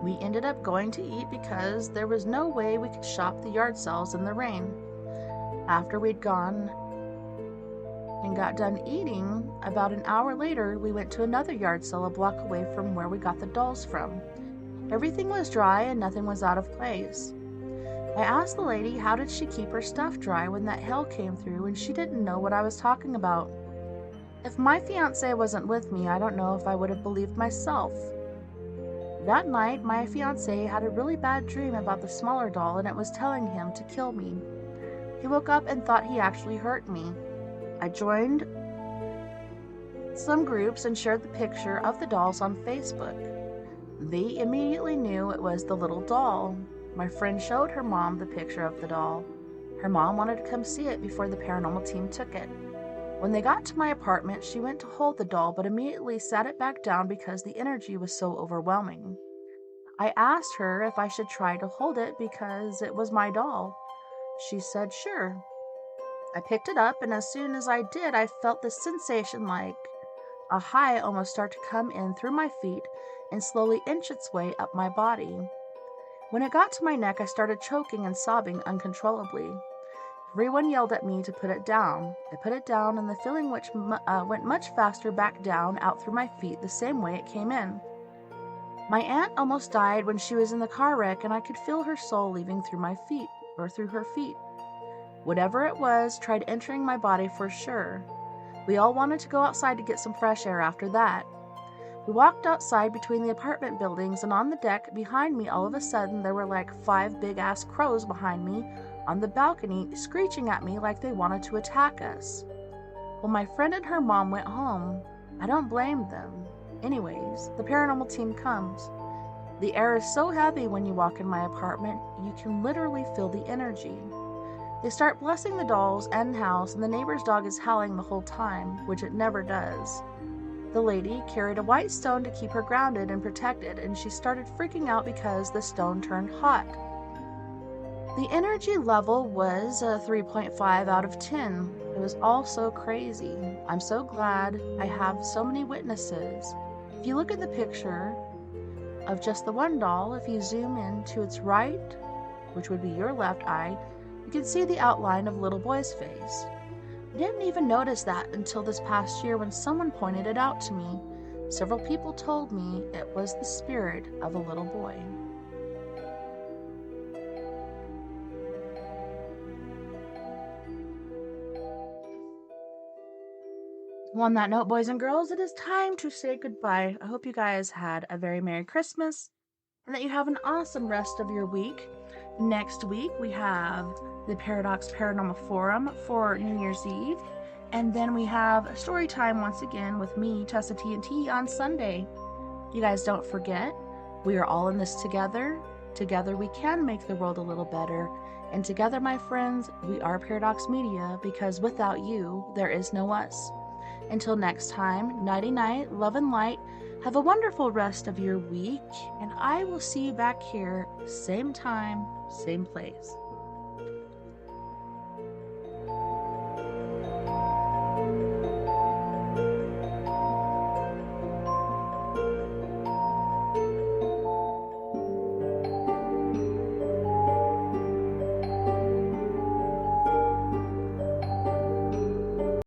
We ended up going to eat because there was no way we could shop the yard sales in the rain. After we'd gone and got done eating, about an hour later, we went to another yard sale a block away from where we got the dolls from. Everything was dry and nothing was out of place. I asked the lady how did she keep her stuff dry when that hail came through, and she didn't know what I was talking about. If my fiancé wasn't with me, I don't know if I would have believed myself. That night, my fiancé had a really bad dream about the smaller doll, and it was telling him to kill me. He woke up and thought he actually hurt me. I joined some groups and shared the picture of the dolls on Facebook. They immediately knew it was the little doll. My friend showed her mom the picture of the doll. Her mom wanted to come see it before the paranormal team took it. When they got to my apartment, she went to hold the doll, but immediately sat it back down because the energy was so overwhelming. I asked her if I should try to hold it because it was my doll. She said sure. I picked it up, and as soon as I did, I felt this sensation like a high almost start to come in through my feet and slowly inch its way up my body. When it got to my neck, I started choking and sobbing uncontrollably. Everyone yelled at me to put it down. I put it down, and the feeling went much faster back down, out through my feet, the same way it came in. My aunt almost died when she was in the car wreck, and I could feel her soul leaving through my feet, or through her feet. Whatever it was tried entering my body for sure. We all wanted to go outside to get some fresh air after that. We walked outside between the apartment buildings, and on the deck behind me, all of a sudden, there were like 5 big-ass crows behind me on the balcony, screeching at me like they wanted to attack us. Well, my friend and her mom went home. I don't blame them. Anyways, the paranormal team comes. The air is so heavy when you walk in my apartment, you can literally feel the energy. They start blessing the dolls and house, and the neighbor's dog is howling the whole time, which it never does. The lady carried a white stone to keep her grounded and protected, and she started freaking out because the stone turned hot. The energy level was a 3.5 out of 10. It was all so crazy. I'm so glad I have so many witnesses. If you look at the picture of just the one doll, if you zoom in to its right, which would be your left eye, you can see the outline of little boy's face. I didn't even notice that until this past year when someone pointed it out to me. Several people told me it was the spirit of a little boy. Well, on that note, boys and girls, it is time to say goodbye. I hope you guys had a very Merry Christmas and that you have an awesome rest of your week. Next week, we have the Paradox Paranormal Forum for New Year's Eve. And then we have story time once again with me, TessaTNT, on Sunday. You guys don't forget, we are all in this together. Together we can make the world a little better. And together, my friends, we are Paradox Media, because without you, there is no us. Until next time, nighty night, love and light. Have a wonderful rest of your week, and I will see you back here, same time, same place.